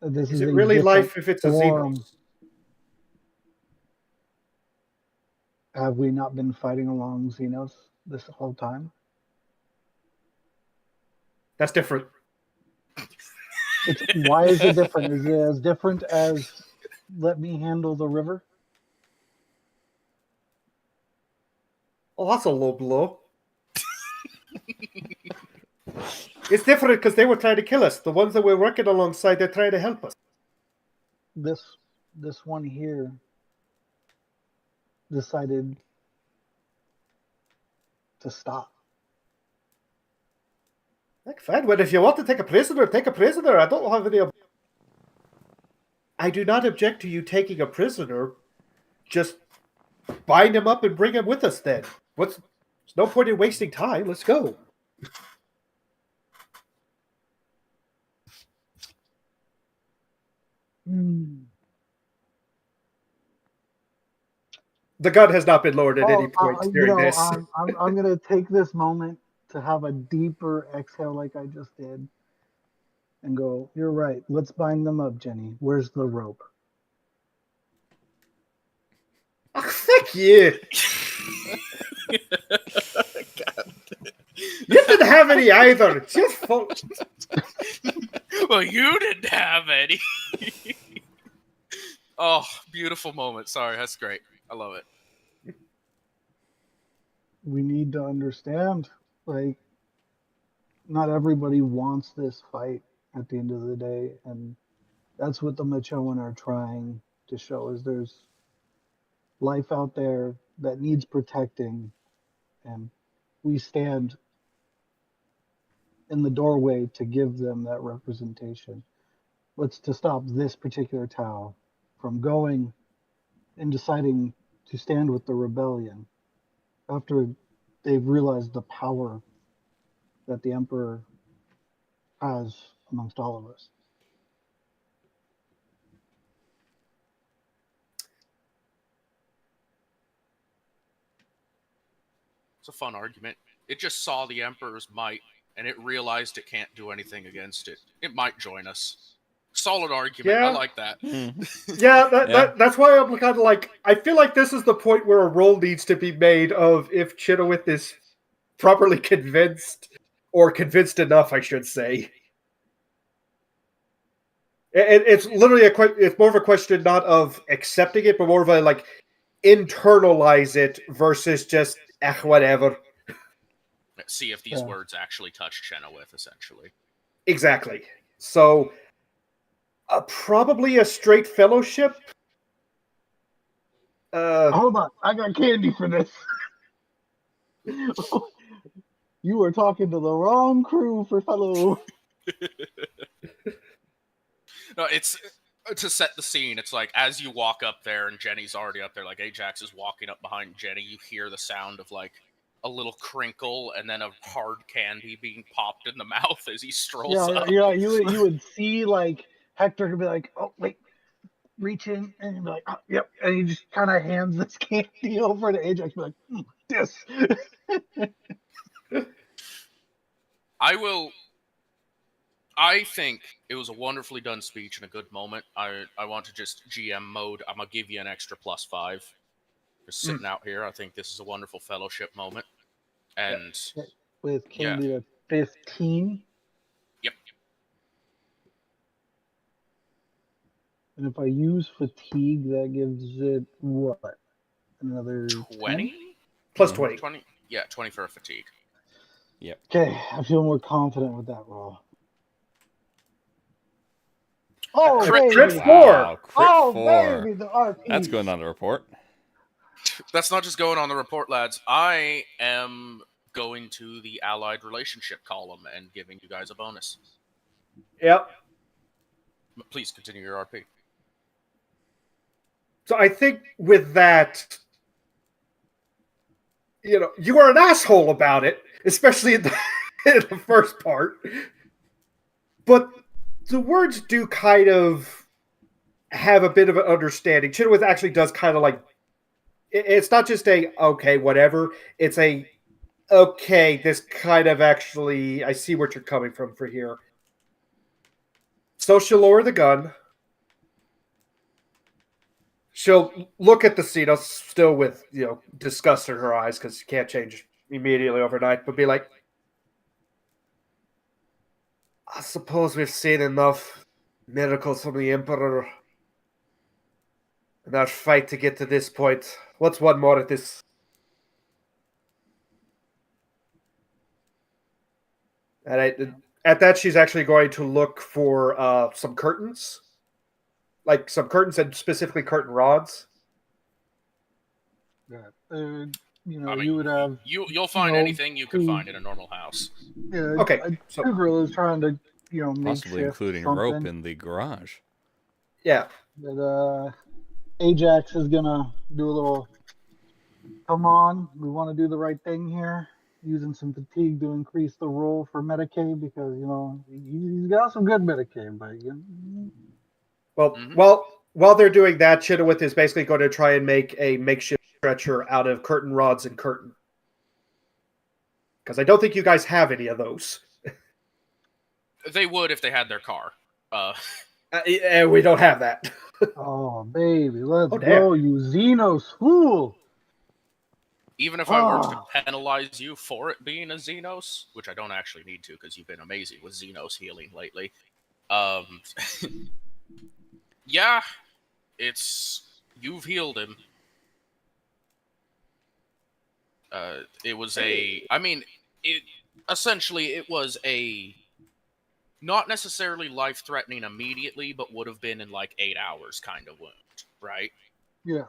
This is it really life if it's a Xenos? Have we not been fighting along Xenos this whole time? That's different. Why is it different? Is it as different as let me handle the river? Oh, that's a low blow. It's different because they were trying to kill us. The ones that we're working alongside, they're trying to help us. This one here decided to stop. Like, fine, well, if you want to take a prisoner, take a prisoner. I don't have any... I do not object to you taking a prisoner. Just bind him up and bring him with us then. There's no point in wasting time. Let's go. The gun has not been lowered at any point during this. I'm going to take this moment to have a deeper exhale like I just did and go, you're right. Let's bind them up, Jenny. Where's the rope? Oh, fuck you. You didn't have any either. It's your fault. Well, you didn't have any. Oh, beautiful moment. Sorry, that's great. I love it. We need to understand, like, not everybody wants this fight at the end of the day, and that's what the Machoan are trying to show, is there's life out there that needs protecting, and we stand in the doorway to give them that representation. What's to stop this particular Tau from going and deciding to stand with the rebellion after they've realized the power that the Emperor has amongst all of us? It's a fun argument. It just saw the Emperor's might, and it realized it can't do anything against it. It might join us. Solid argument. Yeah. I like that. That's why I'm kind of like, I feel like this is the point where a roll needs to be made of if Chenoweth is properly convinced, or convinced enough, I should say. It's literally it's more of a question not of accepting it, but more of a, like, internalize it versus just, whatever. See if these words actually touch Chenoweth, essentially. Exactly. So, probably a straight fellowship. Hold on, I got candy for this. You were talking to the wrong crew for fellow. No, it's to set the scene, it's like as you walk up there and Jenny's already up there, like Ajax is walking up behind Jenny, you hear the sound of like a little crinkle and then a hard candy being popped in the mouth as he strolls up. Yeah. You would see like Hector could be like, oh wait, reach in, and you'd be like, oh, yep, and he just kind of hands this candy over to Ajax, be like, this. I think it was a wonderfully done speech and a good moment. I want to just GM mode. I'm gonna give you an extra +5. Just sitting out here. I think this is a wonderful fellowship moment. And with candy at 15. Yep. And if I use fatigue, that gives it what? Another 20? 10? Plus 20. 20. Yeah, 20 for a fatigue. Yep. Okay, I feel more confident with that roll. Oh, Crit baby. 4! Wow, crit Oh, 4. baby, the RP. That's going on the report. That's not just going on the report, lads. I am going to the allied relationship column and giving you guys a bonus. Yep. Please continue your RP. So I think with that, you are an asshole about it, especially in the first part. But the words do kind of have a bit of an understanding. Chinowith actually does kind of like, it's not just a, okay, whatever. It's a, okay, this kind of actually, I see what you're coming from for here. So she'll lower the gun. She'll look at the Xenos still with, disgust in her eyes because you can't change immediately overnight, but be like, I suppose we've seen enough miracles from the Emperor in our fight to get to this point. What's one more at this? And at that, she's actually going to look for some curtains. Like some curtains and specifically curtain rods. Yeah. I mean, you would have. You'll find anything you could find in a normal house. Yeah. Okay. So Tugril is trying to, make Possibly including something. rope in the garage. yeah. But Ajax is gonna do a little. Come on, we want to do the right thing here. Using some fatigue to increase the roll for Medicaid because he's got some good Medicaid, but Well, while they're doing that, Chinowith is basically going to try and make a makeshift stretcher out of curtain rods and curtain. Because I don't think you guys have any of those. They would if they had their car. And we don't have that. oh baby, let's Oh, go, you Xenos fool! Even if I were to penalize you for it being a Xenos, which I don't actually need to because you've been amazing with Xenos healing lately. Yeah, you've healed him. It was essentially it was a not necessarily life-threatening immediately, but would have been in like 8 hours kind of wound, right? Yeah.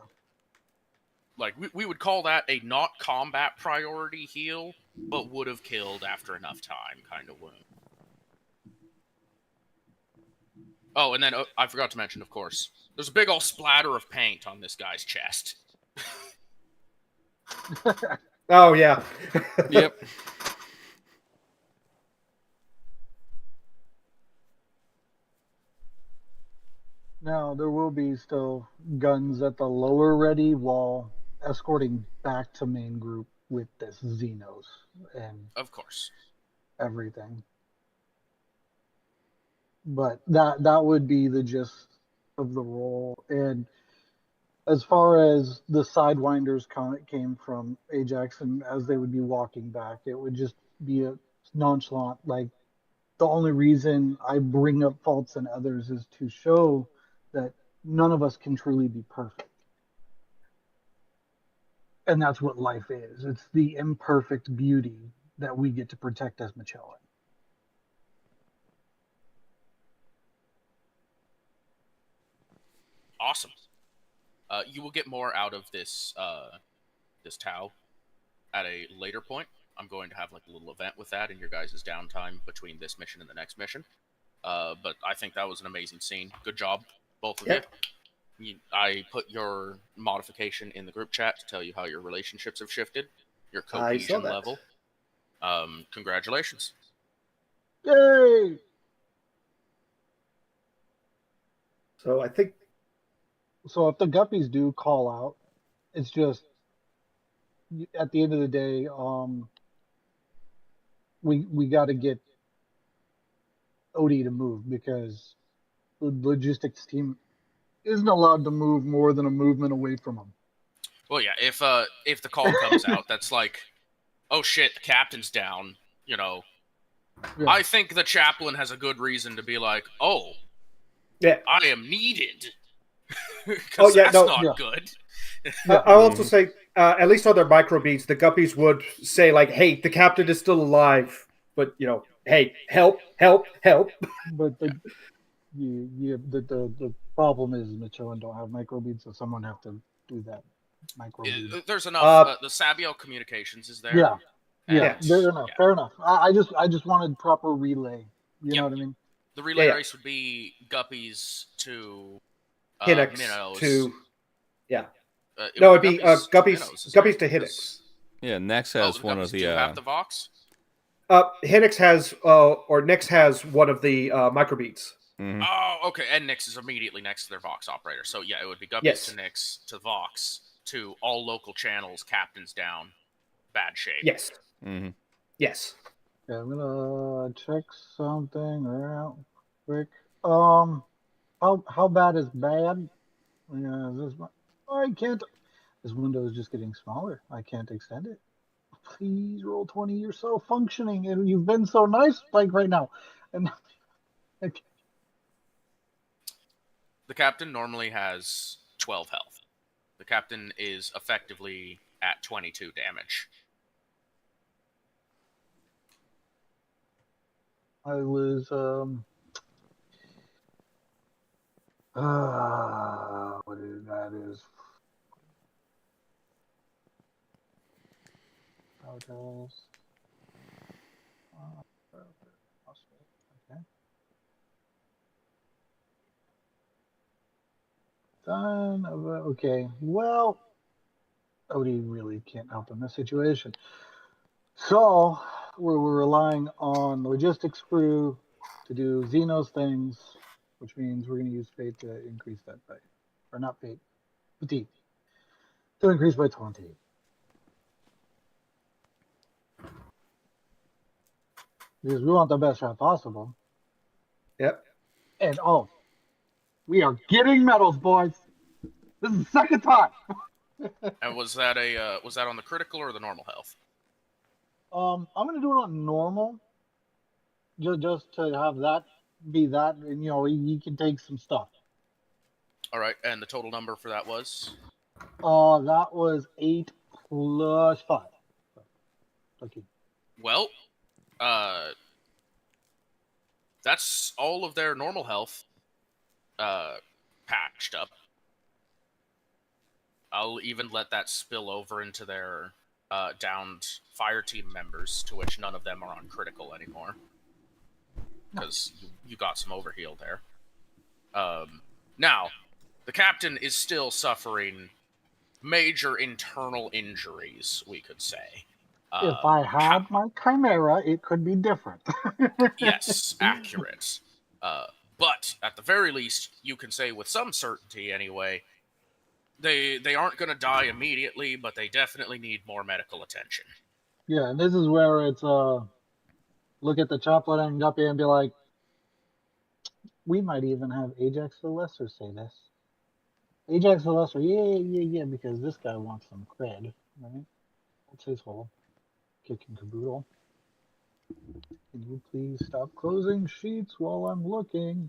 Like, we would call that a not combat priority heal, but would have killed after enough time kind of wound. Oh, and then I forgot to mention, of course, there's a big old splatter of paint on this guy's chest. Oh, yeah. Yep. Now, there will be still guns at the lower ready while escorting back to main group with this Xenos and Of course. everything. But that would be the gist of the role. And as far as the Sidewinders comment came from Ajax, and as they would be walking back, it would just be a nonchalant, like, the only reason I bring up faults in others is to show that none of us can truly be perfect. And that's what life is. It's the imperfect beauty that we get to protect as Magellan. Awesome. You will get more out of this this Tau at a later point. I'm going to have like a little event with that in your guys' downtime between this mission and the next mission. But I think that was an amazing scene. Good job. both of Yep. you. I put your modification in the group chat to tell you how your relationships have shifted, your I saw cohesion that. level. Congratulations. Yay! So I think So if the guppies do call out, it's just at the end of the day, we got to get Odie to move because the logistics team isn't allowed to move more than a movement away from him. Well, yeah, if the call comes out, that's like, oh shit, the captain's down. You know, Yeah. I think the chaplain has a good reason to be like, oh, yeah. I am needed. Oh, Because yeah, that's no. not Yeah. good. Yeah. I'll also say, at least on their microbeats, the guppies would say like, "Hey, the captain is still alive, but hey, help, help, help." But the problem is Machoan don't have microbeads, so someone have to do that microbead. There's enough. Uh, The Sabio communications is there. Yeah. Yeah, and, fair enough. yeah. Fair enough. I just wanted proper relay. You know what I mean? The relay Yeah. race would be guppies to Hinnix minnows. to It no, would it'd be guppies guppies to minnows, guppies to right? Hinnix. Yeah, Nex Oh, has the one guppies of the. do have the Vox? Hinnix has or Nix has one of the microbeats. Mhm. Oh, okay. And Nyx is immediately next to their Vox operator. So yeah, it would be guppies Yes. to Nyx to Vox to all local channels, captains down, bad shape. Yes. Mhm. Yes. Yeah, I'm gonna check something real quick. How bad is bad? Yeah, I can't. This window is just getting smaller. I can't extend it. Please roll 20. You're so functioning, and you've been so nice, like right now. And The captain normally has 12 health. The captain is effectively at 22 damage. I was what is that is hotels. Okay. Done. Okay. Well, Odie really can't help in this situation. So we're relying on the logistics crew to do Xenos things, which means we're going to use fate to increase that by, or not fate, fatigue, to increase by 20. Because we want the best shot possible. Yep. And we are getting medals, boys. This is the second time. And was that on the critical or the normal health? I'm gonna do it on normal, just to have that be that, and he can take some stuff. All right, and the total number for that was? That was 8 plus 5. Okay. Well, that's all of their normal health patched up. I'll even let that spill over into their downed fire team members, to which none of them are on critical anymore. Because you got some overheal there. Now, the captain is still suffering major internal injuries, we could say. If I had my chimera, it could be different. Yes, accurate. But at the very least, you can say with some certainty anyway, they aren't going to die immediately, but they definitely need more medical attention. Yeah, and this is where it's look at the chaplain and Guppy and be like, we might even have Ajax the Lesser say this. Ajax the Lesser, yeah, because this guy wants some cred, right? That's his whole kicking caboodle. Can you please stop closing sheets while I'm looking?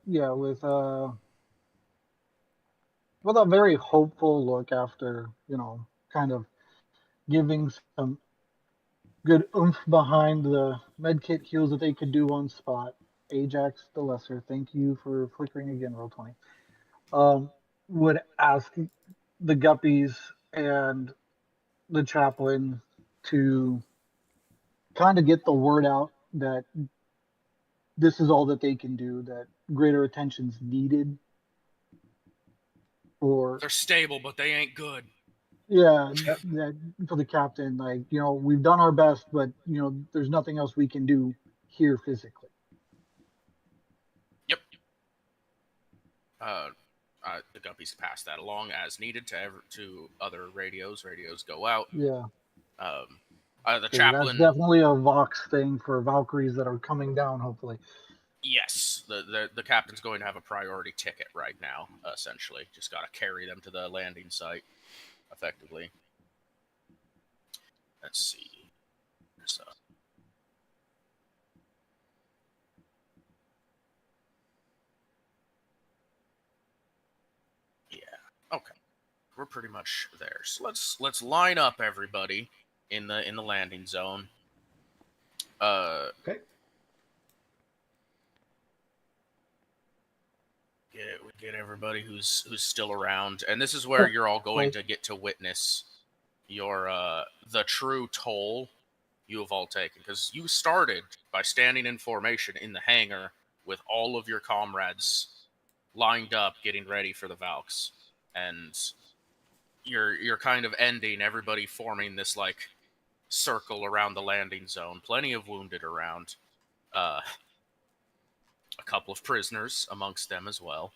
Yeah, with a very hopeful look after, kind of giving some good oomph behind the medkit heals that they could do on spot. Ajax the Lesser, thank you for flickering again, roll 20. Would ask the guppies and the chaplain to kind of get the word out that this is all that they can do, that greater attention's needed. Or They're stable, but they ain't good. yeah, Yep. that for the captain, like, we've done our best, but there's nothing else we can do here physically. Yep. The guppies pass that along as needed to other radios. Radios go out. Yeah. The That's chaplain. definitely a Vox thing for Valkyries that are coming down, hopefully. Yes, the captain's going to have a priority ticket right now. Essentially, just got to carry them to the landing site, effectively. Let's see. So, yeah. Okay. We're pretty much there. So let's line up everybody in the landing zone. Okay. Get everybody who's still around, and this is where you're all going to get to witness your the true toll you have all taken, because you started by standing in formation in the hangar with all of your comrades lined up, getting ready for the Valks, and you're kind of ending everybody forming this like circle around the landing zone. Plenty of wounded around, a couple of prisoners amongst them as well.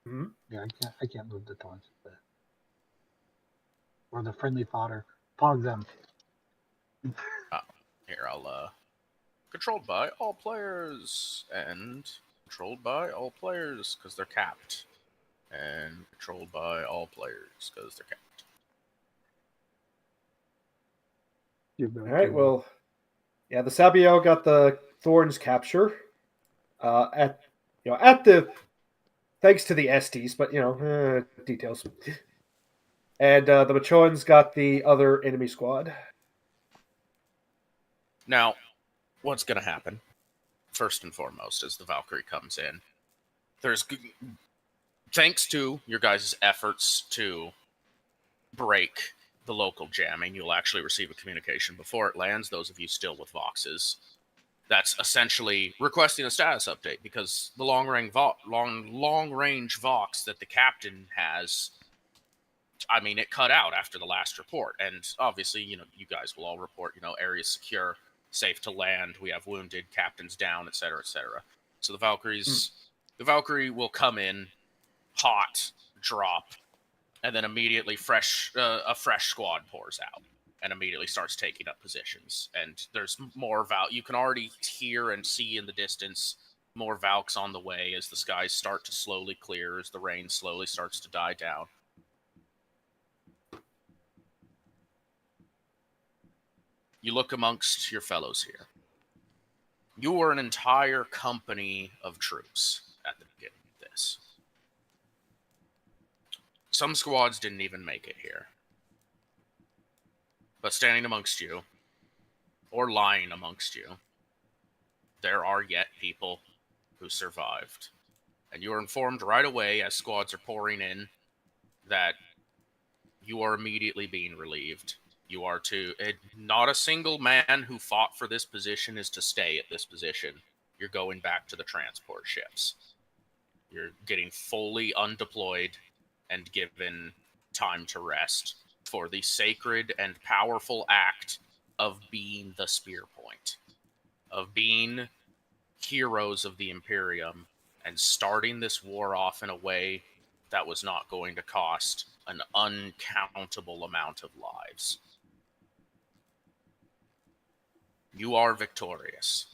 Mm-hmm. Yeah, I can't move the taunts, but or the friendly fodder. Pog them. Here, I'll controlled by all players and controlled by all players because they're capped, and controlled by all players because they're capped. All right. Well, yeah, the Sabiel got the Thorns capture. At the thanks to the Estes, but details. And the Machoans got the other enemy squad. Now, what's going to happen? First and foremost, as the Valkyrie comes in, thanks to your guys' efforts to break the local jamming, you'll actually receive a communication before it lands. Those of you still with Voxes, that's essentially requesting a status update, because the long range Vox that the captain has, I mean, it cut out after the last report, and obviously, you guys will all report, areas secure, safe to land, we have wounded, captains down, etc., etc. So the Valkyrie will come in hot, drop, and then immediately a fresh squad pours out and immediately starts taking up positions. And there's more you can already hear and see in the distance more Valks on the way as the skies start to slowly clear, as the rain slowly starts to die down. You look amongst your fellows here. You were an entire company of troops at the beginning of this. Some squads didn't even make it here. But standing amongst you, or lying amongst you, there are yet people who survived. And you are informed right away, as squads are pouring in, that you are immediately being relieved. You are not a single man who fought for this position is to stay at this position. You're going back to the transport ships. You're getting fully undeployed and given time to rest for the sacred and powerful act of being the spear point, of being heroes of the Imperium, and starting this war off in a way that was not going to cost an uncountable amount of lives. You are victorious.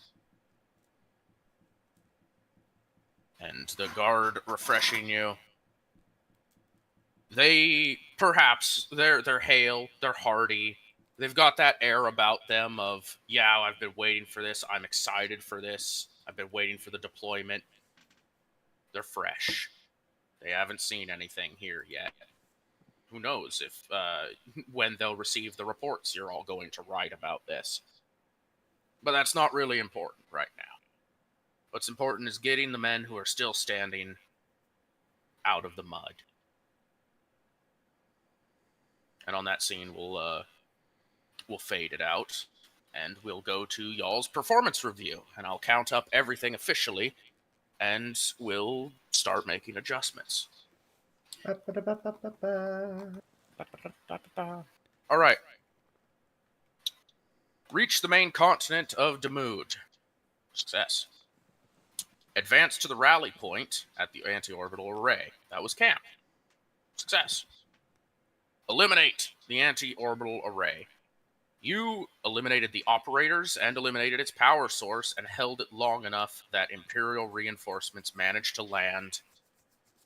And the guard refreshing you, they're hale, they're hearty. They've got that air about them of, yeah, I've been waiting for this. I'm excited for this. I've been waiting for the deployment. They're fresh. They haven't seen anything here yet. Who knows if when they'll receive the reports you're all going to write about this. But that's not really important right now. What's important is getting the men who are still standing out of the mud. And on that scene, we'll fade it out. and we'll go to y'all's performance review, and I'll count up everything officially, and we'll start making adjustments. All right. Reach the main continent of Demood. Success. Advance to the rally point at the anti-orbital array. That was camp. Success. Eliminate the anti-orbital array. You eliminated the operators and eliminated its power source and held it long enough that Imperial reinforcements managed to land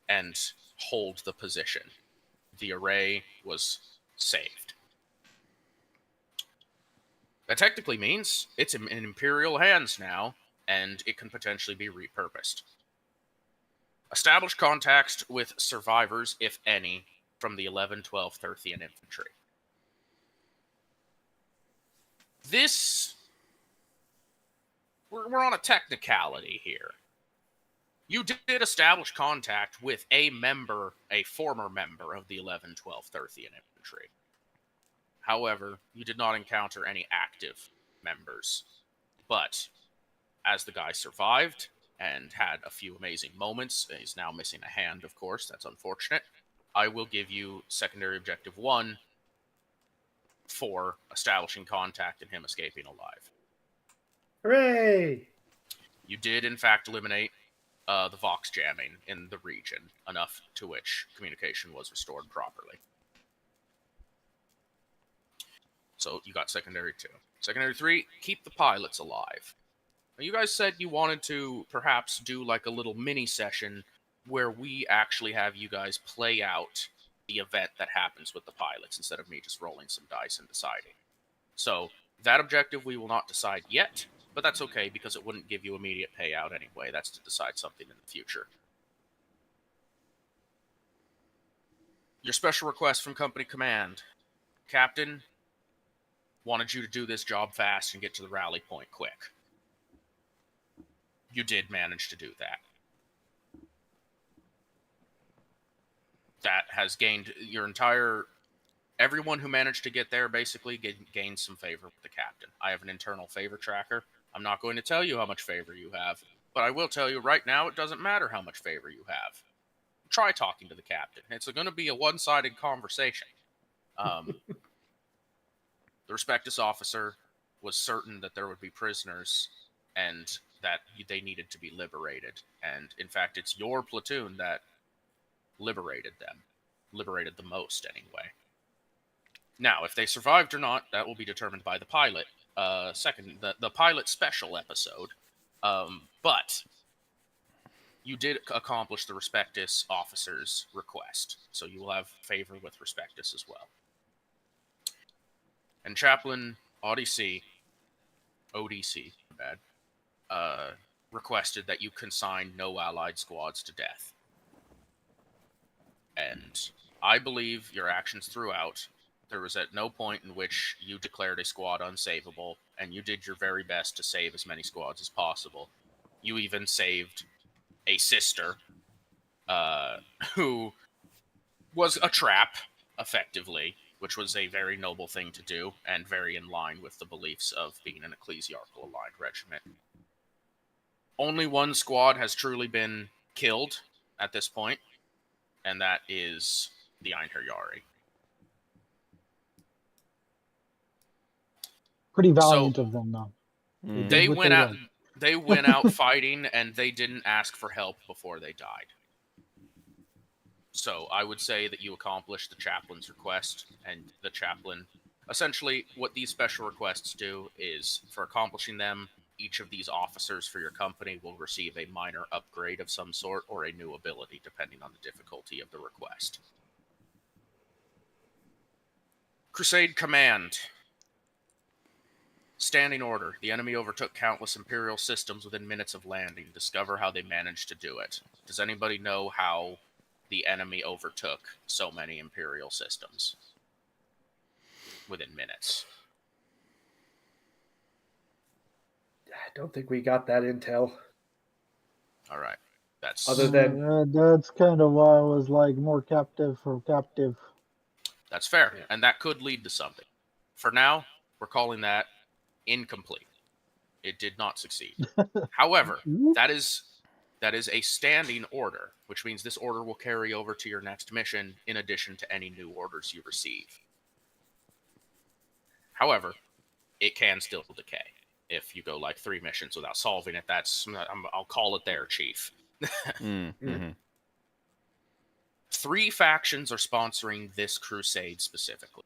and hold the position. The array was saved. That technically means it's in Imperial hands now, and it can potentially be repurposed. Establish contact with survivors, if any, from the 11-12 Thirthian Infantry. We're on a technicality here. You did establish contact with a former member of the 11-12 Thirthian Infantry. However, you did not encounter any active members. But, as the guy survived and had a few amazing moments, he's now missing a hand, of course, that's unfortunate, I will give you secondary objective 1 for establishing contact and him escaping alive. Hooray! You did, in fact, eliminate the Vox jamming in the region, enough to which communication was restored properly. So you got secondary 2. Secondary 3, keep the pilots alive. Now, you guys said you wanted to perhaps do like a little mini session where we actually have you guys play out the event that happens with the pilots instead of me just rolling some dice and deciding. So that objective we will not decide yet, but that's okay because it wouldn't give you immediate payout anyway. That's to decide something in the future. Your special request from Company Command. Captain, wanted you to do this job fast and get to the rally point quick. You did manage to do that. That has gained your entire... Everyone who managed to get there basically gained some favor with the captain. I have an internal favor tracker. I'm not going to tell you how much favor you have, but I will tell you right now it doesn't matter how much favor you have. Try talking to the captain. It's going to be a one-sided conversation. The Respectus officer was certain that there would be prisoners and that they needed to be liberated. And, in fact, it's your platoon that liberated them. Liberated the most, anyway. Now, if they survived or not, that will be determined by the pilot. The pilot special episode. But you did accomplish the Respectus officer's request, so you will have favor with Respectus as well. And Chaplain ODC, requested that you consign no allied squads to death. And I believe your actions throughout, there was at no point in which you declared a squad unsavable, and you did your very best to save as many squads as possible. You even saved a sister, who was a trap, effectively, which was a very noble thing to do, and very in line with the beliefs of being an ecclesiarchal-aligned regiment. Only one squad has truly been killed at this point, and that is the Einherjari. Pretty valiant of them, though. They went out fighting, and they didn't ask for help before they died. So I would say that you accomplished the chaplain's request, and the chaplain... Essentially, what these special requests do is, for accomplishing them, each of these officers for your company will receive a minor upgrade of some sort, or a new ability, depending on the difficulty of the request. Crusade Command. Standing order. The enemy overtook countless Imperial systems within minutes of landing. Discover how they managed to do it. Does anybody know how the enemy overtook so many Imperial systems within minutes? I don't think we got that intel. All right. That's Other than that's kind of why I was like more captive for captive. That's fair, Yeah. and that could lead to something. For now, we're calling that Incomplete. It did not succeed. However, that is a standing order, which means this order will carry over to your next mission in addition to any new orders you receive. However, it can still decay. If you go like 3 missions without solving it, I'll call it there, Chief. Mm-hmm. 3 factions are sponsoring this crusade specifically.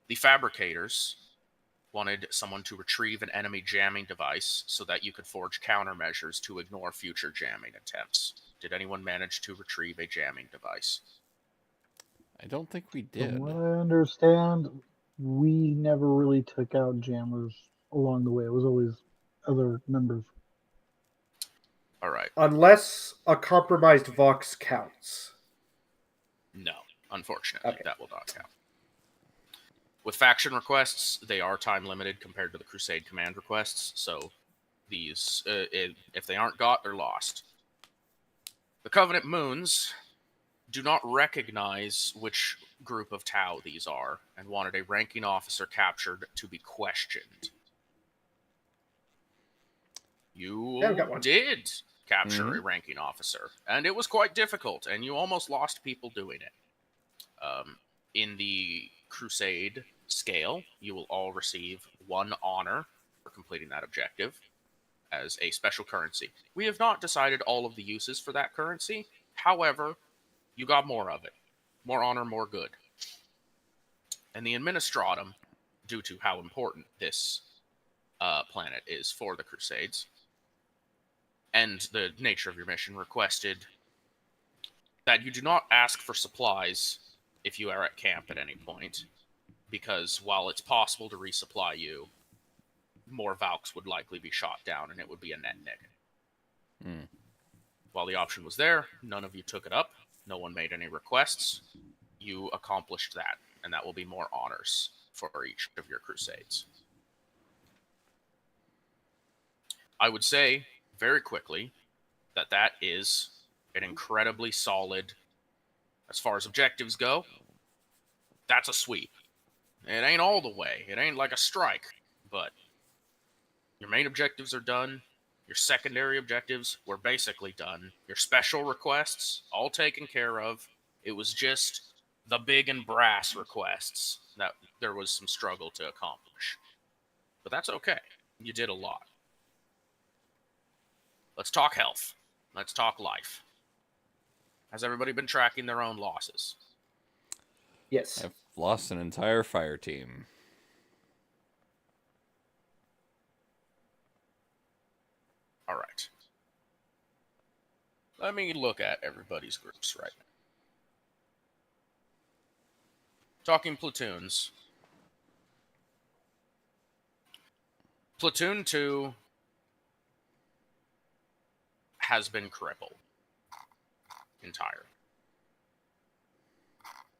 The Fabricators wanted someone to retrieve an enemy jamming device so that you could forge countermeasures to ignore future jamming attempts. Did anyone manage to retrieve a jamming device? I don't think we From did. what I understand, we never really took out jammers along the way. It was always other members. All right. Unless a compromised Vox counts. No, unfortunately, Okay. that will not count. With faction requests, they are time limited compared to the Crusade command requests, so these, if they aren't got, they're lost. The Covenant Moons do not recognize which group of Tau these are, and wanted a ranking officer captured to be questioned. You Yeah, we got one. did capture a ranking officer, and it was quite difficult, and you almost lost people doing it. In the Crusade scale, you will all receive 1 honor for completing that objective as a special currency. We have not decided all of the uses for that currency. However, you got more of it. More honor, more good. And the Administratum, due to how important this planet is for the Crusades, and the nature of your mission, requested that you do not ask for supplies if you are at camp at any point, because while it's possible to resupply you, more Valks would likely be shot down, and it would be a net negative. While the option was there, none of you took it up. No one made any requests. You accomplished that, and that will be more honors for each of your crusades. I would say, very quickly, that is an incredibly solid, as far as objectives go, that's a sweep. It ain't all the way. It ain't like a strike, but your main objectives are done. Your secondary objectives were basically done. Your special requests, all taken care of. It was just the big and brass requests that there was some struggle to accomplish. But that's okay. You did a lot. Let's talk health. Let's talk life. Has everybody been tracking their own losses? Yes. I've lost an entire fire team. All right. Let me look at everybody's groups right now. Talking platoons. Platoon 2 has been crippled entirely.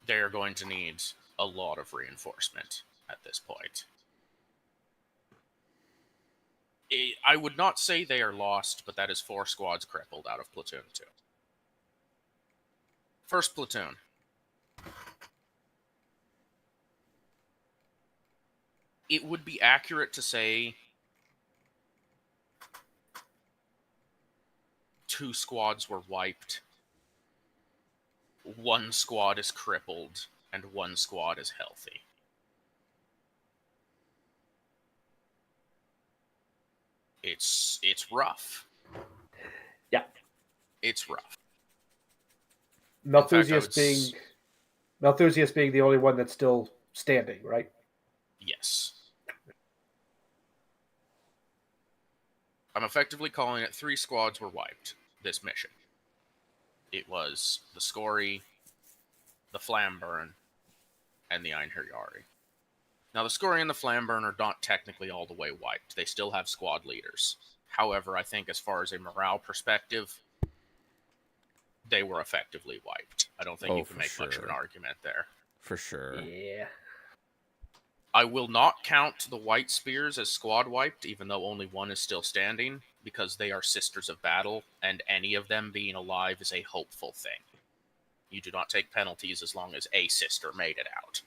They are going to need a lot of reinforcement at this point. I would not say they are lost, but that is 4 squads crippled out of Platoon 2. First platoon. It would be accurate to say 2 squads were wiped. 1 squad is crippled, and 1 squad is healthy. It's rough. Yeah. It's rough. Malthusius being the only one that's still standing, right? Yes. I'm effectively calling it 3 squads were wiped this mission. It was the Scory, the Flamburn, and the Einherjari. Now, the Scory and the Flamburn are not technically all the way wiped. They still have squad leaders. However, I think as far as a morale perspective, they were effectively wiped. I don't think you can make much of an argument there. For sure. Yeah. I will not count the White Spears as squad wiped, even though only 1 is still standing, because they are Sisters of Battle, and any of them being alive is a hopeful thing. You do not take penalties as long as a sister made it out.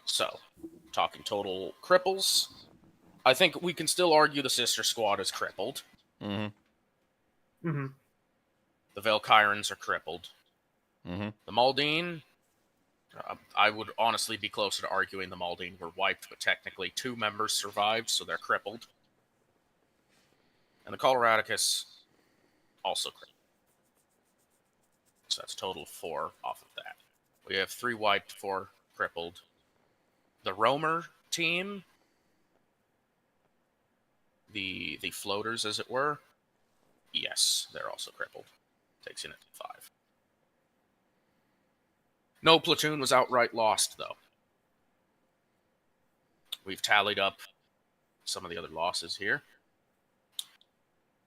So, talking total cripples, I think we can still argue the sister squad is crippled. Mm-hmm. Mm-hmm. The Valkyrans are crippled. Mm-hmm. The Maldine, I would honestly be closer to arguing the Maldine were wiped, but technically 2 members survived, so they're crippled. And the Coloradicus, also crippled. So that's a total of 4 off of that. We have 3 wiped, 4 crippled. The Roamer team, the floaters, as it were, yes, they're also crippled. Takes in at 5. No platoon was outright lost, though. We've tallied up some of the other losses here.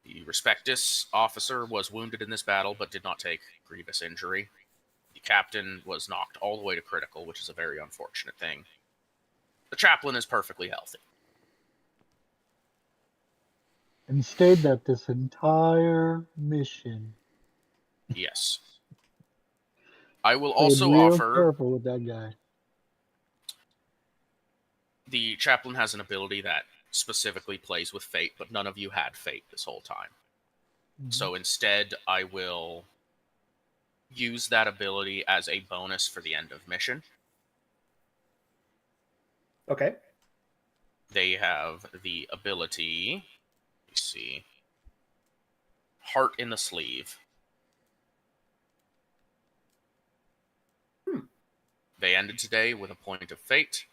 The Respectus officer was wounded in this battle, but did not take grievous injury. The captain was knocked all the way to critical, which is a very unfortunate thing. The chaplain is perfectly healthy. And stayed that this entire mission. Yes. I will Played also real offer... careful with that guy. The chaplain has an ability that specifically plays with fate, but none of you had fate this whole time. Mm-hmm. So instead, I will use that ability as a bonus for the end of mission. Okay. They have the ability, let's see, Heart in the Sleeve. They ended today with a point of fate.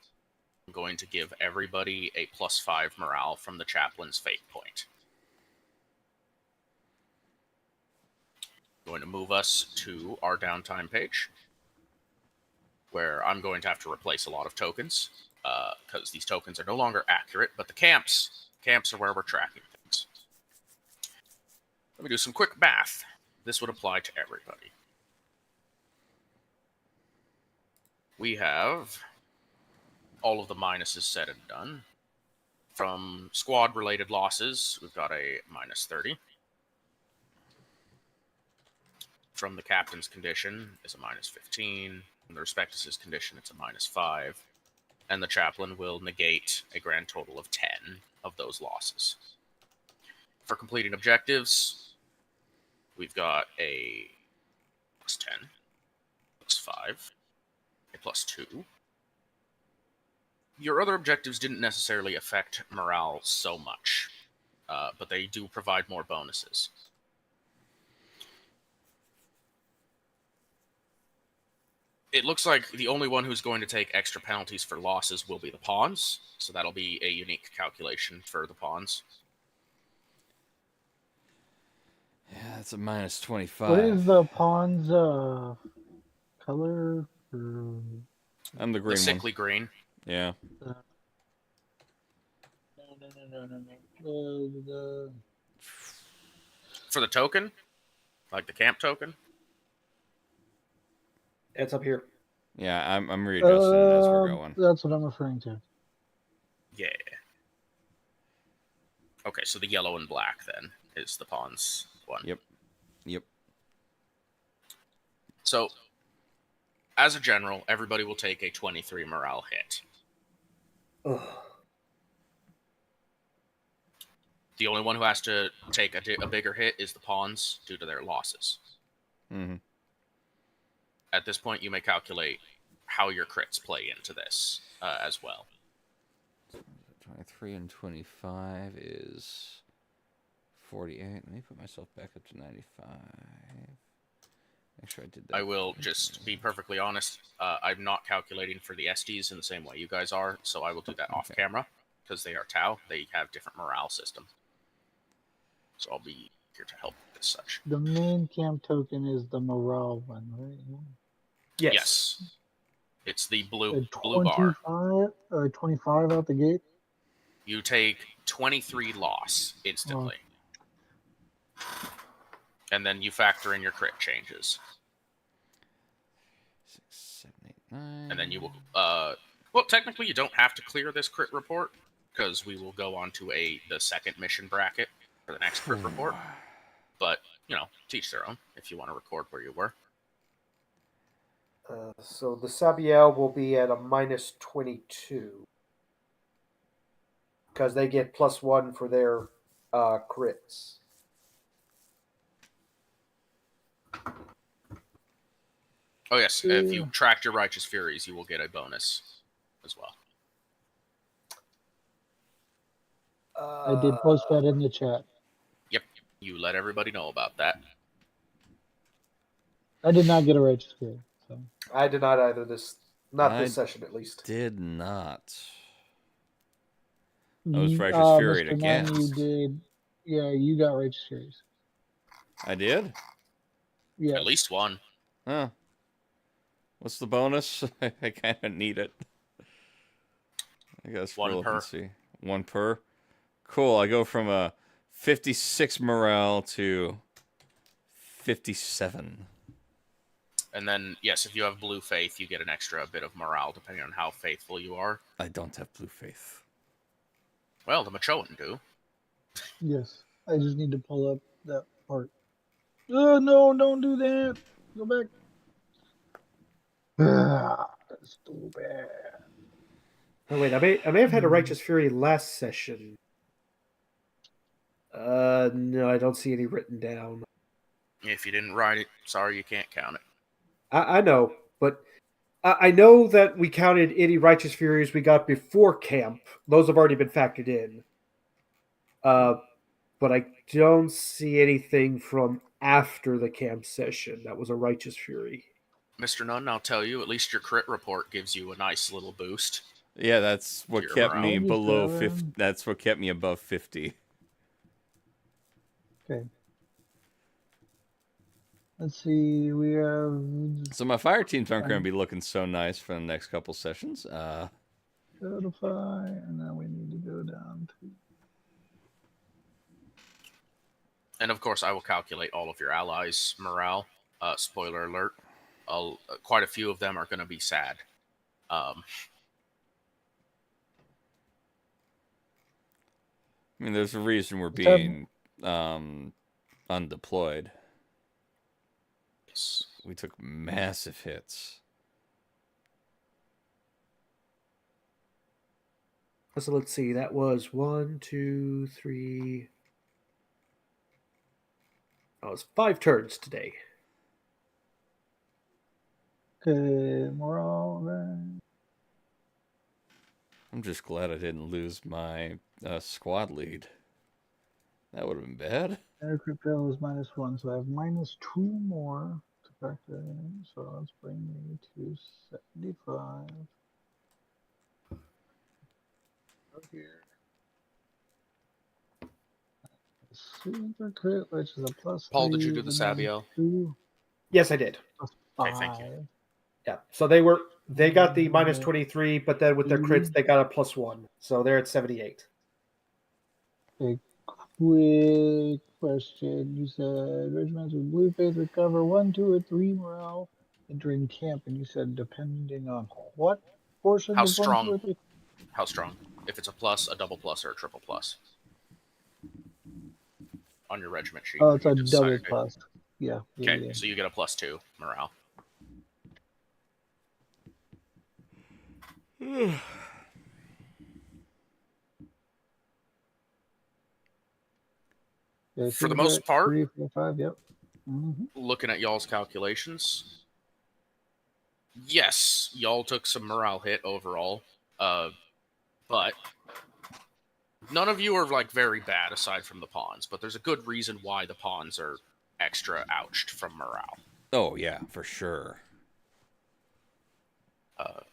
I'm going to give everybody a +5 morale from the chaplain's fate point. I'm going to move us to our downtime page, where I'm going to have to replace a lot of tokens, because these tokens are no longer accurate, but the camps are where we're tracking things. Let me do some quick math. This would apply to everybody. We have all of the minuses said and done. From squad-related losses, we've got a -30. From the captain's condition is a -15. From the Respectus' condition, it's a -5. And the chaplain will negate a grand total of 10 of those losses. For completing objectives, we've got a +10, +5, a +2. Your other objectives didn't necessarily affect morale so much, but they do provide more bonuses. It looks like the only one who's going to take extra penalties for losses will be the pawns, so that'll be a unique calculation for the pawns. Yeah, that's a -25. What is the pawn's color? I'm the green The sickly green. Yeah. No. For the token? Like the camp token? It's up here. Yeah, I'm readjusting it as we're going. That's what I'm referring to. Yeah. Okay, so the yellow and black, then, is the pawns one. Yep. So, as a general, everybody will take a 23 morale hit. Ugh. The only one who has to take a bigger hit is the pawns due to their losses. Mm-hmm. At this point, you may calculate how your crits play into this as well. 23 and 25 is 48. Let me put myself back up to 95. Make sure I did that. I will just be perfectly honest. I'm not calculating for the SDs in the same way you guys are, so I will do that off camera because they are Tau. They have different morale system. So I'll be here to help with this such. The main camp token is the morale one, right? Yes. It's the blue bar. 25 out the gate? You take 23 loss instantly. Oh. And then you factor in your crit changes. 6, 7, 8, 9. And then you will... well, technically you don't have to clear this crit report, because we will go on to the second mission bracket for the next crit report. But, teach their own if you want to record where you were. So the Sabiel will be at a minus 22 because they get +1 for their crits. Oh yes, if you track your Righteous Furies, you will get a bonus as well. I did post that in the chat. Yep, you let everybody know about that. I did not get a Righteous Fury. So. I did not either. This session at least. Did not. I was Righteous Fury again. You did. Yeah, you got Righteous Furies. I did? Yeah. At least one. Huh. What's the bonus? I kind of need it. I gotta scroll up and see. 1 per. Cool. I go from a 56 morale to 57. And then, yes, if you have blue faith, you get an extra bit of morale depending on how faithful you are. I don't have blue faith. Well, the Machoan do. Yes. I just need to pull up that part. Oh, no, don't do that. Go back. That's too bad. Oh wait, I may have had a Righteous Fury last session. No, I don't see any written down. If you didn't write it, sorry, you can't count it. I know, but I know that we counted any Righteous Furies we got before camp. Those have already been factored in. But I don't see anything from after the camp session that was a Righteous Fury. Mr. Nunn, I'll tell you, at least your crit report gives you a nice little boost. Yeah, that's what kept me below 50. That's what kept me above 50. Okay. Let's see. We have. So my fire teams aren't going to be looking so nice for the next couple sessions. Codify, and then we need to go down to. And of course, I will calculate all of your allies' morale. Spoiler alert: quite a few of them are going to be sad. I mean, there's a reason we're being undeployed. Yes. We took massive hits. So let's see. That was 1, 2, 3. That was 5 turns today. Okay, morale then. I'm just glad I didn't lose my squad lead. That would have been bad. Air crypto is -1, so I have -2 more to factor in. So let's bring me to 75. Here. Super crit, which is a +3. Paul, did you do the Sabiel? Yes, I did. Okay, thank you. Yeah, so they got the -23, but then with their crits they got a +1, so they're at 78. A quick question: you said regiments with blue faith recover 1, 2, or 3 morale during camp, and you said depending on what portion? How of strong? 1, 2, or 3? How strong? If it's a plus, a double plus, or a triple plus. On your regiment sheet. Oh, it's a double plus. Yeah. Okay, so you get a +2 morale. Yeah, For the most part, 3, 4, 5, yep. Looking at y'all's calculations, yes, y'all took some morale hit overall, but none of you are like very bad aside from the pawns. But there's a good reason why the pawns are extra ouched from morale. Oh yeah, for sure.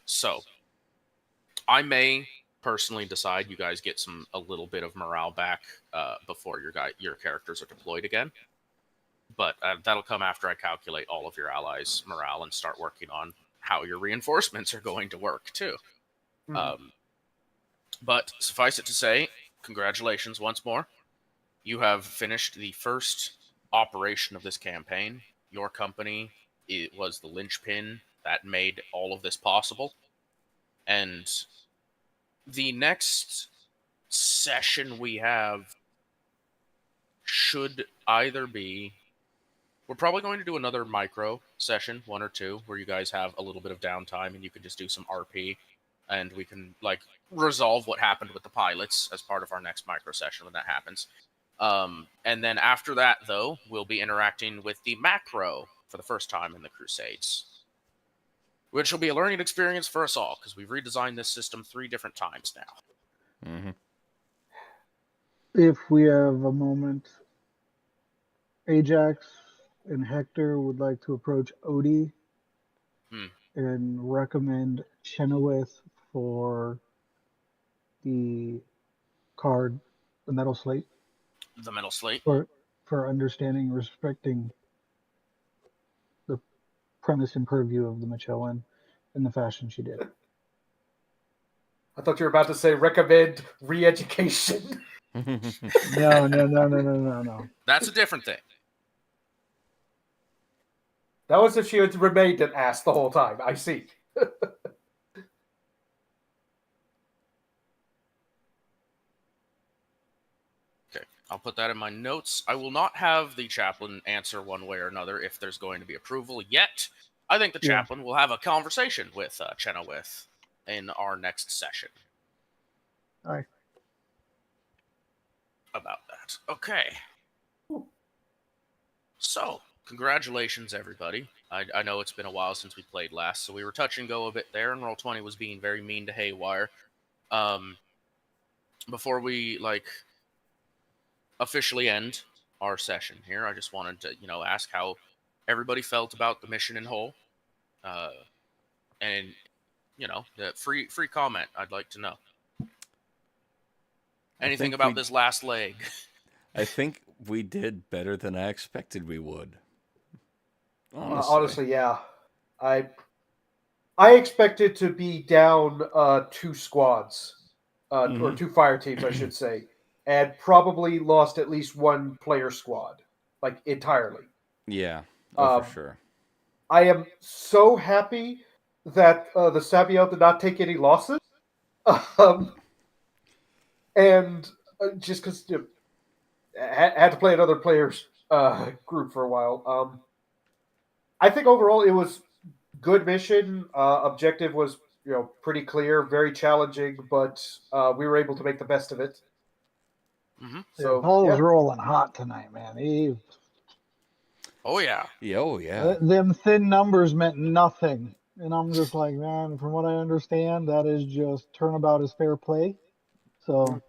So I may personally decide you guys get a little bit of morale back before your characters are deployed again. But that'll come after I calculate all of your allies' morale and start working on how your reinforcements are going to work too. But suffice it to say, congratulations once more. You have finished the first operation of this campaign. Your company, it was the linchpin that made all of this possible. And the next session we have should either be We're probably going to do another micro session, 1 or 2, where you guys have a little bit of downtime and you can just do some RP, and we can resolve what happened with the pilots as part of our next micro session when that happens. And then after that, though, we'll be interacting with the macro for the first time in the Crusades, which will be a learning experience for us all, because we've redesigned this system 3 different times now. Mm-hmm. If we have a moment, Ajax and Hector would like to approach Odie and recommend Chenoweth for the card, the metal slate. The metal slate? For understanding and respecting the premise and purview of the Magellan in the fashion she did. I thought you were about to say recommend re-education. No. That's a different thing. That was if she had remained an ass the whole time. I see. Okay, I'll put that in my notes. I will not have the chaplain answer one way or another if there's going to be approval yet. I think the chaplain will have a conversation with Chenoweth in our next session. All right. About that. Okay. So, congratulations, everybody. I know it's been a while since we played last, so we were touch and go a bit there, and Roll20 was being very mean to Haywire. Before we, officially end our session here, I just wanted to, ask how everybody felt about the mission in whole. And, the free comment I'd like to know. Anything about this last leg? I think we did better than I expected we would. Honestly, yeah. I expected to be down 2 squads, or 2 fire teams, I should say, and probably lost at least 1 player squad, entirely. Yeah, for sure. I am so happy that the Sabiel did not take any losses, and just because had to play another players group for a while. I think overall it was good mission. Objective was pretty clear, very challenging, but we were able to make the best of it. Mm-hmm. So Paul was rolling hot tonight, man. Oh yeah. Them thin numbers meant nothing, and I'm just like, man. From what I understand, that is just turnabout is fair play. So.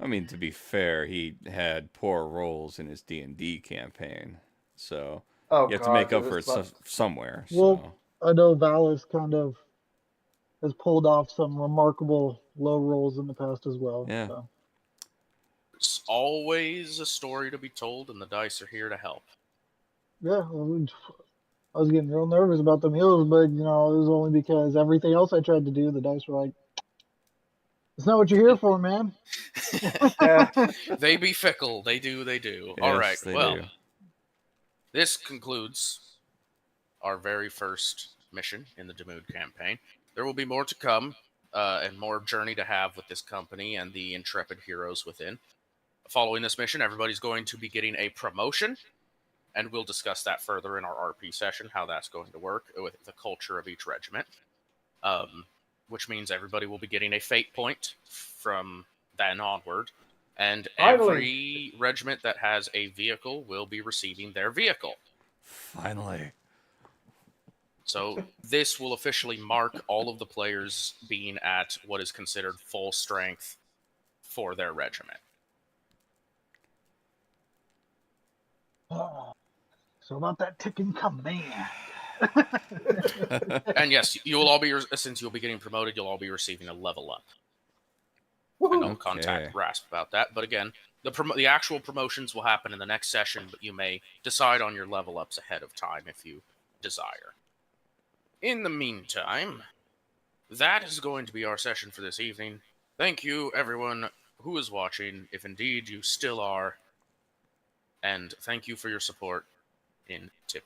I mean, to be fair, he had poor rolls in his D&D campaign, so you have to make up for it somewhere. Well, I know Valis kind of has pulled off some remarkable low rolls in the past as well. Yeah. So. It's always a story to be told, and the dice are here to help. Yeah, I was getting real nervous about the heals, but it was only because everything else I tried to do, the dice were like, "It's not what you're here for, man." They be fickle. They do. Yes, all right. Well, do. This concludes our very first mission in the Demood campaign. There will be more to come, and more journey to have with this company and the intrepid heroes within. Following this mission, everybody's going to be getting a promotion, and we'll discuss that further in our RP session, how that's going to work with the culture of each regiment. Which means everybody will be getting a fate point from then onward, and every regiment that has a vehicle will be receiving their vehicle. Finally. So this will officially mark all of the players being at what is considered full strength for their regiment. So about that ticking command. And yes, you will all be, since you'll be getting promoted, you'll all be receiving a level up. And don't contact Rasp about that. But again, the actual promotions will happen in the next session, but you may decide on your level ups ahead of time if you desire. In the meantime, that is going to be our session for this evening. Thank you, everyone who is watching, if indeed you still are. And thank you for your support in Tip.